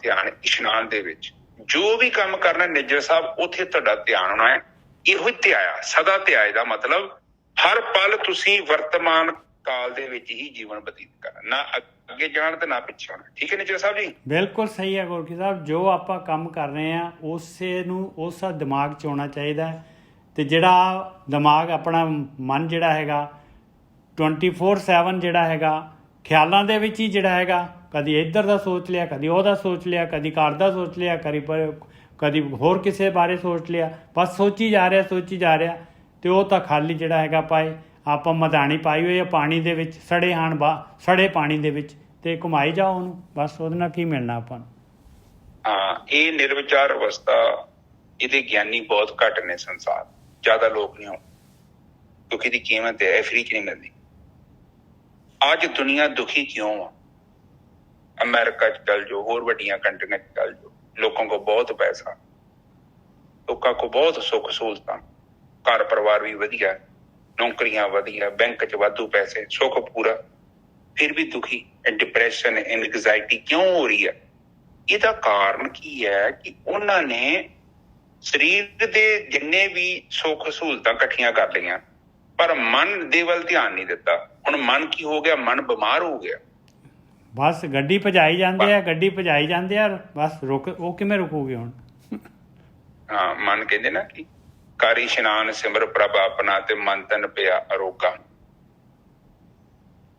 ਧਿਆਨ ਇਸ਼ਨਾਨ ਦੇ ਵਿੱਚ। ਜੋ ਵੀ ਕੰਮ ਕਰਨਾ ਨਿਜਰ ਸਾਹਿਬ ਉੱਥੇ ਤੁਹਾਡਾ ਧਿਆਨ ਹੋਣਾ ਹੈ। ਇਹੋ ਹੀ ਧਿਆਇਆ, ਸਦਾ ਧਿਆਏ ਦਾ ਮਤਲਬ ਹਰ ਪਲ ਤੁਸੀਂ ਵਰਤਮਾਨ ਕਾਲ ਦੇ ਵਿੱਚ ਹੀ ਜੀਵਨ ਬਤੀਤ ਕਰਨਾ, ਨਾ ਅੱਗੇ ਜਾਣ ਤੇ ਨਾ ਪਿੱਛੇ ਹੋਣਾ। ਠੀਕ ਹੈ ਨਿਜਰ ਸਾਹਿਬ ਜੀ? ਬਿਲਕੁਲ ਸਹੀ ਹੈ ਗੁਰਕੀ ਸਾਹਿਬ। ਜੋ ਆਪਾਂ ਕੰਮ ਕਰ ਰਹੇ ਆ ਉਸੇ ਨੂੰ ਉਸ ਦਿਮਾਗ 'ਚ ਹੋਣਾ ਚਾਹੀਦਾ। ਤੇ ਜਿਹੜਾ ਦਿਮਾਗ ਆਪਣਾ ਮਨ ਜਿਹੜਾ ਹੈਗਾ 24/7 ਜਿਹੜਾ ਹੈਗਾ ਖਿਆਲਾਂ ਦੇ ਵਿੱਚ ਹੀ ਜਿਹੜਾ ਹੈਗਾ, ਕਦੀ ਇੱਧਰ ਦਾ ਸੋਚ ਲਿਆ, ਕਦੀ ਉਹਦਾ ਸੋਚ ਲਿਆ, ਕਦੀ ਘਰ ਦਾ ਸੋਚ ਲਿਆ, ਕਦੀ ਹੋਰ ਕਿਸੇ ਬਾਰੇ ਸੋਚ ਲਿਆ, ਬਸ ਸੋਚੀ ਜਾ ਰਿਹਾ ਤੇ ਉਹ ਤਾਂ ਖਾਲੀ ਜਿਹੜਾ ਹੈਗਾ ਪਾਏ ਆਪਾਂ ਮਧਾਣੀ ਪਾਈ ਹੋਈ ਹੈ ਪਾਣੀ ਦੇ ਵਿੱਚ, ਸੜੇ ਪਾਣੀ ਦੇ ਵਿੱਚ, ਤੇ ਘੁਮਾਈ ਜਾਓ ਉਹਨੂੰ, ਬਸ ਉਹਦੇ ਨਾਲ ਕੀ ਮਿਲਣਾ ਆਪਾਂ ਨੂੰ। ਹਾਂ ਇਹ ਨਿਰਵਿਚਾਰ ਅਵਸਥਾ, ਇਹਦੇ ਗਿਆਨੀ ਬਹੁਤ ਘੱਟ ਨੇ ਸੰਸਾਰ, ਜ਼ਿਆਦਾ ਲੋਕ ਨਹੀਂ ਹੋਣ, ਕਿਉਂਕਿ ਇਹਦੀ ਕੀਮਤ ਹੈ ਫ੍ਰੀ 'ਚ ਨਹੀਂ ਮਿਲਦੀ। ਅੱਜ ਦੁਨੀਆ ਦੁਖੀ ਕਿਉਂ ਆ? अमेरिका चल जाओ, और ਵੱਡੀਆਂ कंट्रियां चल जाओ, लोगों को बहुत पैसा, लोगों को बहुत सुख सहूलतां, घर परिवार भी वधिया, नौकरियां वधिया, बैंक च वाधू पैसे, सुख पूरा, फिर भी दुखी। डिप्रेशन एंग्जाइटी क्यों हो रही है? ਇਹਦਾ ਕਾਰਨ ਕੀ ਹੈ ਕਿ ਉਹਨਾਂ ਨੇ ਸਰੀਰ ਦੇ ਜਿੰਨੇ ਵੀ ਸੁੱਖ ਸਹੂਲਤਾਂ ਇਕੱਠੀਆਂ ਕਰ ਲਈਆਂ, ਪਰ ਮਨ ਦੇ ਵੱਲ ਧਿਆਨ ਨਹੀਂ ਦਿੱਤਾ। ਹੁਣ ਮਨ ਕੀ ਹੋ ਗਿਆ? ਮਨ ਬਿਮਾਰ ਹੋ ਗਿਆ। ਬਸ ਗੱਡੀ ਭਜਾਈ ਜਾਂਦੇ ਆ ਬਸ ਉਹ ਕਿਵੇਂ ਰੁਕੂਗੇ ਹੁਣ? ਹਾਂ ਮਨ ਕਹਿੰਦੇ ਨਾ ਕਿ ਕਰ ਇਸ਼ਨਾਨ ਸਿਮਰ ਪ੍ਰਭ ਆਪਣਾ ਤੇ ਮਨ ਤਨ ਪਿਆ ਅਰੋਗਾ।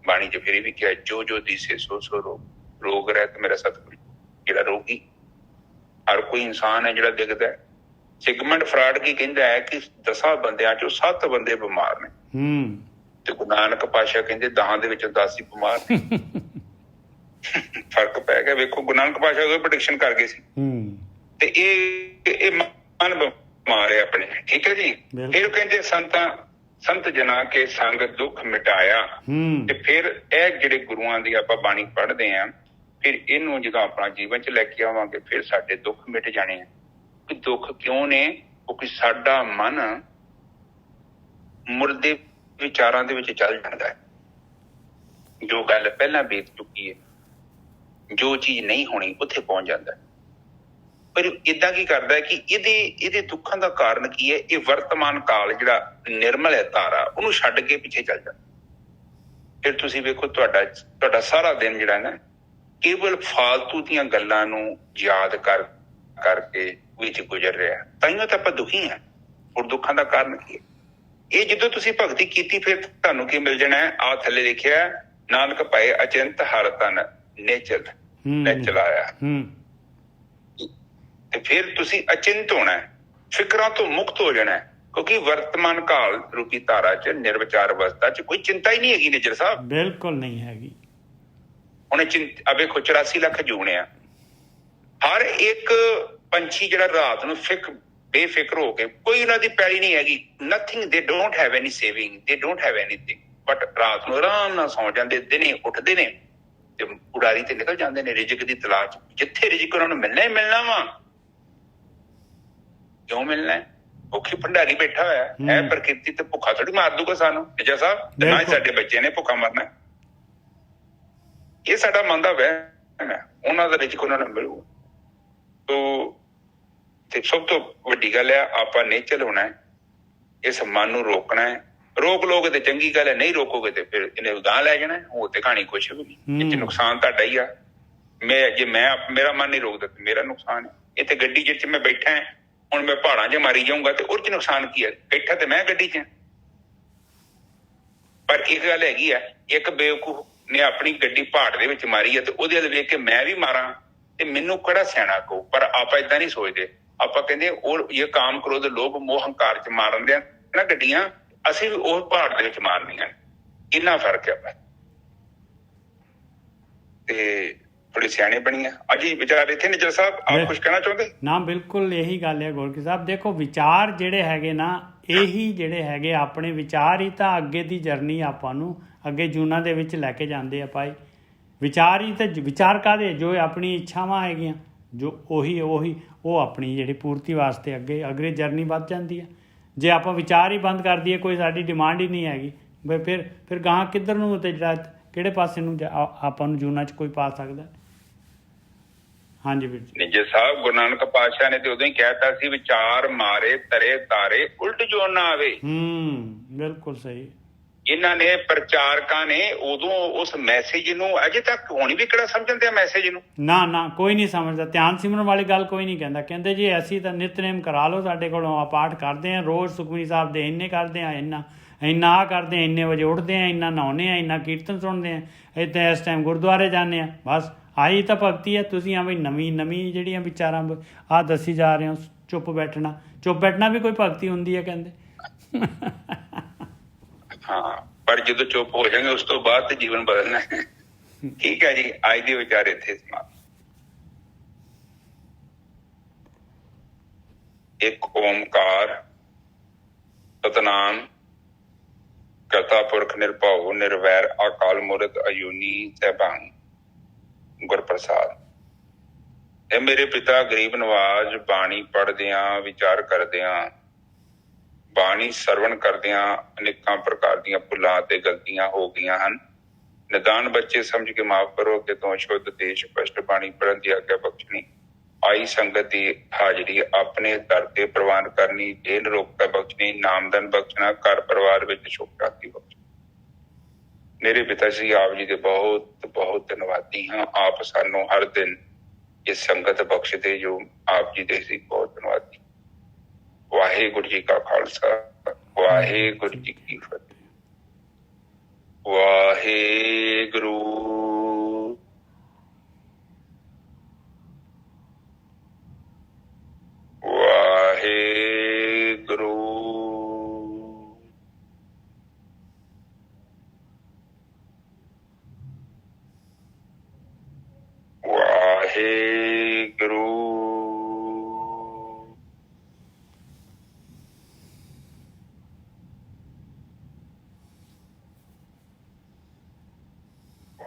ਬਾਣੀ ਚ ਫਿਰ ਵੀ ਕਿਹਾ ਜੋ ਜੋ ਦਿਸੇ ਸੋ ਸੋ ਰੋਗ ਰਹਿਤ ਮੇਰਾ ਸਤਿਗੁਰੂ। ਜਿਹੜਾ ਰੋਗੀ ਹਰ ਕੋਈ ਇਨਸਾਨ ਹੈ ਜਿਹੜਾ ਦਿਖਦਾ ਹੈ। ਸਿਗਮੰਡ ਫਰਾਡ ਕੀ ਕਹਿੰਦਾ ਹੈ ਕਿ 10 ਬੰਦਿਆਂ ਚੋਂ 7 ਬੰਦੇ ਬਿਮਾਰ ਨੇ, ਤੇ ਗੁਰੂ ਨਾਨਕ ਪਾਤਸ਼ਾਹ ਕਹਿੰਦੇ 10 ਦੇ ਵਿੱਚੋਂ 10 ਹੀ ਬਿਮਾਰ ਨੇ। ਫਰਕ ਪੈ ਗਿਆ। ਵੇਖੋ ਗੁਰੂ ਨਾਨਕ ਪਾਤਸ਼ਾਹ ਉਹ ਪ੍ਰੈਡਿਕਸ਼ਨ ਕਰ ਗਏ ਸੀ, ਤੇ ਇਹ ਮਨ ਬਿਮਾਰ ਹੈ ਆਪਣੇ। ਠੀਕ ਹੈ ਜੀ। ਫਿਰ ਕਹਿੰਦੇ ਸੰਤ ਜਨਾ ਕੇ ਸੰਗ ਦੁੱਖ ਮਿਟਾਇਆ। ਤੇ ਫਿਰ ਇਹ ਜਿਹੜੇ ਗੁਰੂਆਂ ਦੀ ਆਪਾਂ ਬਾਣੀ ਪੜ੍ਹਦੇ ਹਾਂ, ਫਿਰ ਇਹਨੂੰ ਜਦੋਂ ਆਪਣਾ ਜੀਵਨ ਚ ਲੈ ਕੇ ਆਵਾਂਗੇ, ਫਿਰ ਸਾਡੇ ਦੁੱਖ ਮਿਟ ਜਾਣੇ ਆ। ਕਿ ਦੁੱਖ ਕਿਉਂ ਨੇ? ਕਿਉਂਕਿ ਸਾਡਾ ਮਨ ਮੁਰਦੇ ਵਿਚਾਰਾਂ ਦੇ ਵਿੱਚ ਚੱਲ ਜਾਂਦਾ ਹੈ। ਜੋ ਗੱਲ ਪਹਿਲਾਂ ਬੀਤ ਚੁੱਕੀ ਹੈ, ਜੋ ਚੀਜ਼ ਨਹੀਂ ਹੋਣੀ, ਉੱਥੇ ਪਹੁੰਚ ਜਾਂਦਾ ਹੈ। ਪਰ ਏਦਾਂ ਕੀ ਕਰਦਾ ਹੈ ਕਿ ਇਹਦੇ ਦੁੱਖਾਂ ਦਾ ਕਾਰਨ ਕੀ ਹੈ? ਇਹ ਵਰਤਮਾਨ ਕਾਲ ਜਿਹੜਾ ਨਿਰਮਲ ਹੈ ਧਾਰਾ, ਉਹਨੂੰ ਛੱਡ ਕੇ ਪਿੱਛੇ ਚੱਲ ਜਾਂਦਾ। ਫਿਰ ਤੁਸੀਂ ਵੇਖੋ ਤੁਹਾਡਾ ਸਾਰਾ ਦਿਨ ਜਿਹੜਾ ਨਾ ਕੇਵਲ ਫਾਲਤੂ ਦੀਆਂ ਗੱਲਾਂ ਨੂੰ ਯਾਦ ਕਰਕੇ ਵਿੱਚ ਗੁਜ਼ਰ ਰਿਹਾ। ਤਾਂਹੀਓ ਤਾਂ ਆਪਾਂ ਦੁਖੀ ਹਾਂ। ਹੋਰ ਦੁੱਖਾਂ ਦਾ ਕਾਰਨ ਕੀ ਹੈ? ਇਹ ਜਦੋਂ ਤੁਸੀਂ ਭਗਤੀ ਕੀਤੀ ਫਿਰ ਤੁਹਾਨੂੰ ਕੀ ਮਿਲ ਜਾਣਾ? ਆ ਥੱਲੇ ਲਿਖਿਆ ਨਾਨਕ ਪਾਏ ਅਚਿੰਤ ਹਰ ਤਨ ਨੇਚਲ ਆਇਆ। ਤੇ ਫਿਰ ਤੁਸੀਂ ਅਚਿੰਤ ਹੋਣਾ, ਫਿਕਰਾਂ ਤੋਂ ਮੁਕਤ ਹੋ ਜਾਣਾ, ਕਿਉਂਕਿ ਵਰਤਮਾਨ ਕਾਲ ਰੂਪੀ ਧਾਰਾ ਚ ਨਿਰਵਿਚਾਰ ਅਵਸਥਾ ਚ ਕੋਈ ਚਿੰਤਾ ਹੀ ਨਹੀਂ ਹੈਗੀ। ਨਿਜਰ ਸਾਹਿਬ ਬਿਲਕੁਲ ਨਹੀਂ ਹੈਗੀ। ਉਹਨੇ ਵੇਖੋ 84 ਲੱਖ ਜੂਣੇ ਆ, ਹਰ ਇੱਕ ਪੰਛੀ ਜਿਹੜਾ ਰਾਤ ਨੂੰ ਬੇਫਿਕਰ ਹੋ ਕੇ, ਕੋਈ ਉਹਨਾਂ ਦੀ ਪੈਲੀ ਨਹੀਂ ਹੈਗੀ, ਨਥਿੰਗ, ਦੇ ਡੋਂਟ ਹੈਵ ਐਨੀ ਸੇਵਿੰਗ, ਦੇ ਡੋਂਟ ਹੈਵ ਐਨੀਥਿੰਗ, ਬਟ ਰਾਤ ਨੂੰ ਆਰਾਮ ਨਾਲ ਸੌਂ ਜਾਂਦੇ, ਦਿਨੇ ਉੱਠਦੇ ਨੇ ਤੇ ਉਡਾਰੀ ਤੇ ਨਿਕਲ ਜਾਂਦੇ ਨੇ ਰਿਜ਼ਕ ਦੀ ਤਲਾਸ਼। ਜਿੱਥੇ ਰਿਜ਼ਕ ਉਹਨਾਂ ਨੂੰ ਮਿਲਣਾ ਹੀ ਮਿਲਣਾ ਵਾ, ਕਿਉਂ ਮਿਲਣਾ ਹੈ? ਭੁੱਖੀ ਭੰਡਾਰੀ ਬੈਠਾ ਹੋਇਆ ਹੈ, ਪ੍ਰਕਿਰਤੀ ਤੇ ਭੁੱਖਾ ਥੋੜੀ ਮਾਰ ਦੂਗਾ ਸਾਨੂੰ ਨਿਜਾ ਸਾਹਿਬ, ਤੇ ਨਾ ਹੀ ਸਾਡੇ ਬੱਚੇ ਨੇ ਭੁੱਖਾ ਮਰਨਾ। ਇਹ ਸਾਡਾ ਮਨ ਦਾ ਵਹਿਮ ਹੈ, ਉਹਨਾਂ ਦਾ ਰਿਜ਼ਕ ਉਹਨਾਂ ਨੂੰ ਮਿਲੂ। ਤੇ ਸਭ ਤੋਂ ਵੱਡੀ ਗੱਲ ਹੈ, ਆਪਾਂ ਨੇਚਰ ਹੋਣਾ ਹੈ, ਇਸ ਮਨ ਨੂੰ ਰੋਕਣਾ ਹੈ। ਰੋਕ ਲੋਗੇ ਤੇ ਚੰਗੀ ਗੱਲ ਹੈ, ਨਹੀਂ ਰੋਕੋਗੇ ਤੇ ਫਿਰ ਇਹਨੇ ਗਾਂਹ ਲੈ ਜਾਣਾ। ਹੋਰ ਤੇ ਕਹਾਣੀ ਕੁਛ ਵੀ ਨਹੀਂ, ਇਹ ਚ ਨੁਕਸਾਨ ਤੁਹਾਡਾ ਹੀ ਆ। ਜੇ ਮੇਰਾ ਮਨ ਨਹੀਂ ਰੋਕਦਾ ਤੇ ਮੇਰਾ ਨੁਕਸਾਨ ਹੈ। ਇੱਥੇ ਗੱਡੀ ਜਿਹ ਚ ਮੈਂ ਬੈਠਾ ਹੈ, ਹੁਣ ਮੈਂ ਪਹਾੜਾਂ 'ਚ ਮਾਰੀ ਜਾਊਂਗਾ ਤੇ ਉਹਦੇ 'ਚ ਨੁਕਸਾਨ ਕੀ ਹੈ? ਬੈਠਾ ਤੇ ਮੈਂ ਗੱਡੀ 'ਚ। ਪਰ ਇੱਕ ਗੱਲ ਹੈਗੀ ਆ, ਇੱਕ ਬੇਵਕੂਫ ਨੇ ਆਪਣੀ ਗੱਡੀ ਪਹਾੜ ਦੇ ਵਿੱਚ ਮਾਰੀ ਹੈ ਤੇ ਉਹਦੇ ਵੱਲ ਵੇਖ ਕੇ ਮੈਂ ਵੀ ਮਾਰਾਂ ਤੇ ਮੈਨੂੰ ਕਿਹੜਾ ਸਿਆਣਾ ਕਹੂ। ਪਰ ਆਪਾਂ ਏਦਾਂ ਨਹੀਂ ਸੋਚਦੇ। ਆਪਾਂ ਕਹਿੰਦੇ ਉਹ ਇਹ ਕਾਮ, ਕ੍ਰੋਧ, ਲੋਭ, ਮੋਹ, ਹੰਕਾਰ 'ਚ ਮਾਰਨ ਦੇ ਨਾ ਗੱਡੀਆਂ, ਅਸੀਂ ਵੀ ਉਹ ਪਹਾੜ ਦੇ ਵਿੱਚ ਮਾਰਨੀਆਂ। ਇੰਨਾ ਫਰਕ ਹੈ। ਤੇ ਥੋੜੀ ਸਿਆਣੇ ਬਣੀਆਂ ਅੱਜ ਹੀ ਵਿਚਾਰ ਇੱਥੇ। ਨਿਜਰ ਸਾਹਿਬ, ਆਪ ਕੁਝ ਕਹਿਣਾ ਚਾਹੁੰਦੇ? ਨਾ, ਬਿਲਕੁਲ ਇਹੀ ਗੱਲ ਹੈ ਗੋਰਖੀ ਸਾਹਿਬ। ਦੇਖੋ, ਵਿਚਾਰ ਜਿਹੜੇ ਹੈਗੇ ਨਾ, ਇਹੀ ਜਿਹੜੇ ਹੈਗੇ ਆਪਣੇ ਵਿਚਾਰ ਹੀ ਤਾਂ ਅੱਗੇ ਦੀ ਜਰਨੀ ਆਪਾਂ ਨੂੰ ਅੱਗੇ ਜੂਨਾਂ ਦੇ ਵਿੱਚ ਲੈ ਕੇ ਜਾਂਦੇ ਆ ਭਾਈ। ਵਿਚਾਰ ਹੀ ਤਾਂ, ਵਿਚਾਰ ਕਾਹਦੇ? ਜੋ ਆਪਣੀ ਇੱਛਾਵਾਂ ਹੈਗੀਆਂ, ਜੋ ਉਹੀ ਉਹ ਆਪਣੀ ਜਿਹੜੀ ਪੂਰਤੀ ਵਾਸਤੇ ਅੱਗੇ ਜਰਨੀ ਵੱਧ ਜਾਂਦੀ ਹੈ। ਜੇ ਆਪਾਂ ਵਿਚਾਰ ਹੀ ਬੰਦ ਕਰ ਦਈਏ, ਕੋਈ ਸਾਡੀ ਡਿਮਾਂਡ ਹੀ ਨਹੀਂ ਹੈਗੀ, ਫਿਰ ਗਾਹਾਂ ਕਿੱਧਰ ਨੂੰ ਤੇ ਜਿਹੜਾ ਕਿਹੜੇ ਪਾਸੇ ਨੂੰ ਆਪਾਂ ਨੂੰ ਜੂਨਾਂ 'ਚ ਕੋਈ ਪਾ ਸਕਦਾ? ਹਾਂਜੀ ਵੀਰ ਜੀ। ਨਿਜਰ ਸਾਹਿਬ, ਗੁਰੂ ਨਾਨਕ ਪਾਤਸ਼ਾਹ ਨੇ ਤੇ ਉਦੋਂ ਹੀ ਕਹਿਤਾ ਸੀ, ਵਿਚਾਰ ਮਾਰੇ ਤਰੇ ਤਾਰੇ, ਉਲਟ ਜੋ ਨਾ ਆਵੇ। ਬਿਲਕੁਲ ਸਹੀ। ਇਹਨਾਂ ਨੇ ਪ੍ਰਚਾਰਕਾਂ ਨੇ ਉਦੋਂ ਉਸ ਮੈਸੇਜ ਨੂੰ, ਅਜੇ ਤੱਕ ਹੁਣ ਵੀ ਕਿਹੜਾ ਸਮਝਦੇ ਆ ਮੈਸੇਜ ਨੂੰ? ਨਾ, ਕੋਈ ਨਹੀਂ ਸਮਝਦਾ। ਧਿਆਨ ਸਿਮਰਨ ਵਾਲੀ ਗੱਲ ਕੋਈ ਨਹੀਂ ਕਹਿੰਦਾ। ਕਹਿੰਦੇ ਜੀ ਅਸੀਂ ਤਾਂ ਨਿਤਨੇਮ ਕਰਾ ਲਓ ਸਾਡੇ ਕੋਲੋਂ, ਆ ਪਾਠ ਕਰਦੇ ਹਾਂ ਰੋਜ਼, ਸੁਖਮਨੀ ਸਾਹਿਬ ਦੇ ਇੰਨੇ ਕਰਦੇ ਹਾਂ, ਇੰਨਾ ਆਹ ਕਰਦੇ ਹਾਂ, ਇੰਨੇ ਵਜੇ ਉੱਠਦੇ ਹਾਂ, ਇੰਨਾ ਨਹਾਉਂਦੇ ਹਾਂ, ਇੰਨਾ ਕੀਰਤਨ ਸੁਣਦੇ ਹਾਂ, ਇੱਦਾਂ ਇਸ ਟਾਈਮ ਗੁਰਦੁਆਰੇ ਜਾਂਦੇ ਹਾਂ, ਬਸ ਆਹੀ ਤਾਂ ਭਗਤੀ ਹੈ। ਤੁਸੀਂ ਆ ਵੀ ਨਵੀਂ ਜਿਹੜੀਆਂ ਵਿਚਾਰਾਂ ਆਹ ਦੱਸੀ ਜਾ ਰਹੇ ਹੋ, ਚੁੱਪ ਬੈਠਣਾ ਵੀ ਕੋਈ ਭਗਤੀ ਹੁੰਦੀ ਹੈ ਕਹਿੰਦੇ। ਹਾਂ, ਪਰ ਜਦੋਂ ਚੁੱਪ ਹੋ ਜਾਗੇ ਉਸ ਤੋਂ ਬਾਅਦ ਤੇ ਜੀਵਨ ਬਦਲਣਾ ਹੈ। ਠੀਕ ਹੈ ਜੀ, ਅੱਜ ਦੇ ਵਿਚਾਰ ਇੱਥੇ ਸਮਾਪਤ। ਇੱਕ ਓਮਕਾਰ, ਸਤਿਨਾਮ ਕਰਤਾ ਪੁਰਖ ਨਿਰਭਉ ਨਿਰਵੈਰ ਅਕਾਲ ਮੂਰਤ ਅਜੂਨੀ ਸੈਭੰ ਗੁਰ ਪ੍ਰਸਾਦ। ਇਹ ਮੇਰੇ ਪਿਤਾ ਗਰੀਬ ਨਵਾਜ, ਬਾਣੀ ਪੜ੍ਹਦਿਆਂ, ਵਿਚਾਰ ਕਰਦਿਆਂ, ਬਾਣੀ ਸਰਵਣ ਕਰਦਿਆਂ ਅਨੇਕਾਂ ਪ੍ਰਕਾਰ ਦੀਆਂ ਭੁੱਲਾਂ ਤੇ ਗਲਤੀਆਂ ਹੋ ਗਈਆਂ ਹਨ। ਨਿਦਾਨ ਬੱਚੇ ਸਮਝ ਕੇ ਮਾਫ਼ ਕਰੋ। ਅੱਗੇ ਤੋਂ ਸ਼ੁੱਧ ਤੇ ਸਪਸ਼ਟ ਬਾਣੀ ਪੜ੍ਹਨ ਦੀ ਆਗਿਆ ਬਖਸ਼ਣੀ। ਆਈ ਸੰਗਤ ਦੀ ਹਾਜ਼ਰੀ ਆਪਣੇ ਦਰ ਤੇ ਪ੍ਰਵਾਨ ਕਰਨੀ। ਜੇਲ੍ਹ ਰੋਕਤਾ ਬਖਸ਼ਣੀ, ਨਾਮਦਨ ਬਖਸ਼ਣਾ, ਘਰ ਪਰਿਵਾਰ ਵਿੱਚ ਸੁੱਖ ਸ਼ਾਂਤੀ ਬਖਸ਼ਣੀ। ਮੇਰੇ ਪਿਤਾ ਜੀ, ਆਪ ਜੀ ਦੇ ਬਹੁਤ ਬਹੁਤ ਧੰਨਵਾਦੀ ਹਾਂ। ਆਪ ਸਾਨੂੰ ਹਰ ਦਿਨ ਇਹ ਸੰਗਤ ਬਖਸ਼ਦੇ ਜੋ ਆਪ ਜੀ ਦੇ ਸੀ, ਬਹੁਤ ਧੰਨਵਾਦੀ। ਵਾਹਿਗੁਰੂ ਜੀ ਕਾ ਖਾਲਸਾ, ਵਾਹਿਗੁਰੂ ਜੀ ਕੀ ਫਤਿਹ। ਵਾਹਿਗੁਰੂ। ਵਾਹਿਗੁਰੂ। ਵਾਹਿਗੁਰੂ।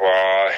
ਵਾਹਿਗੁਰੂ।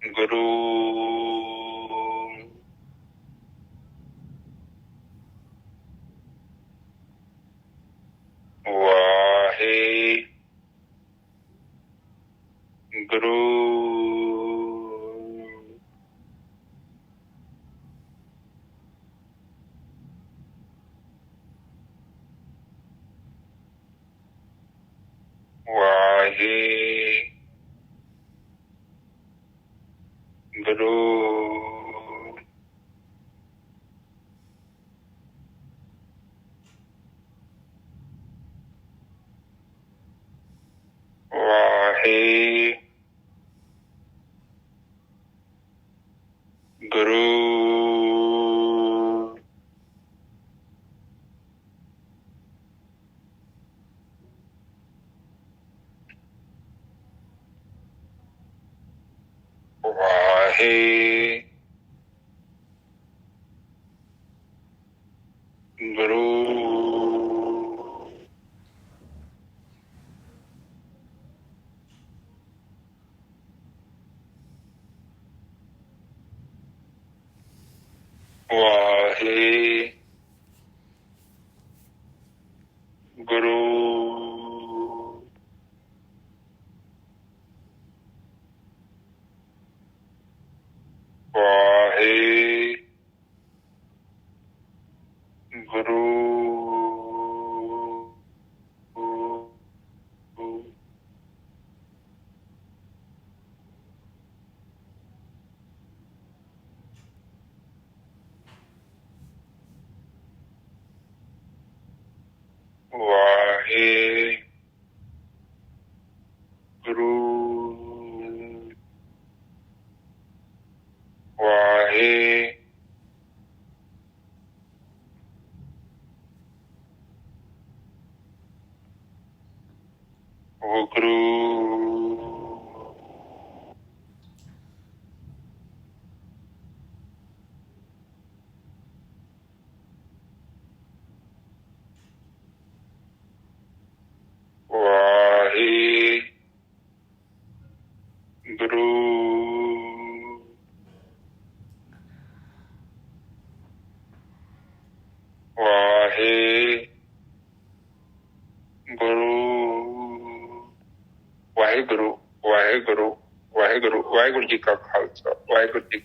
ਗੁਰੂ ਵਾਹਿਗੁਰੂ ਵਾਹਿਗੁਰੂ ਵਾਹਿਗੁਰੂ ਵਾਹਿਗੁਰੂ ਵਾਹਿਗੁਰੂ ਵਾਹਿਗੁਰੂ ਜੀ ਕਾ ਖਾਲਸਾ ਵਾਹਿਗੁਰੂ ਜੀ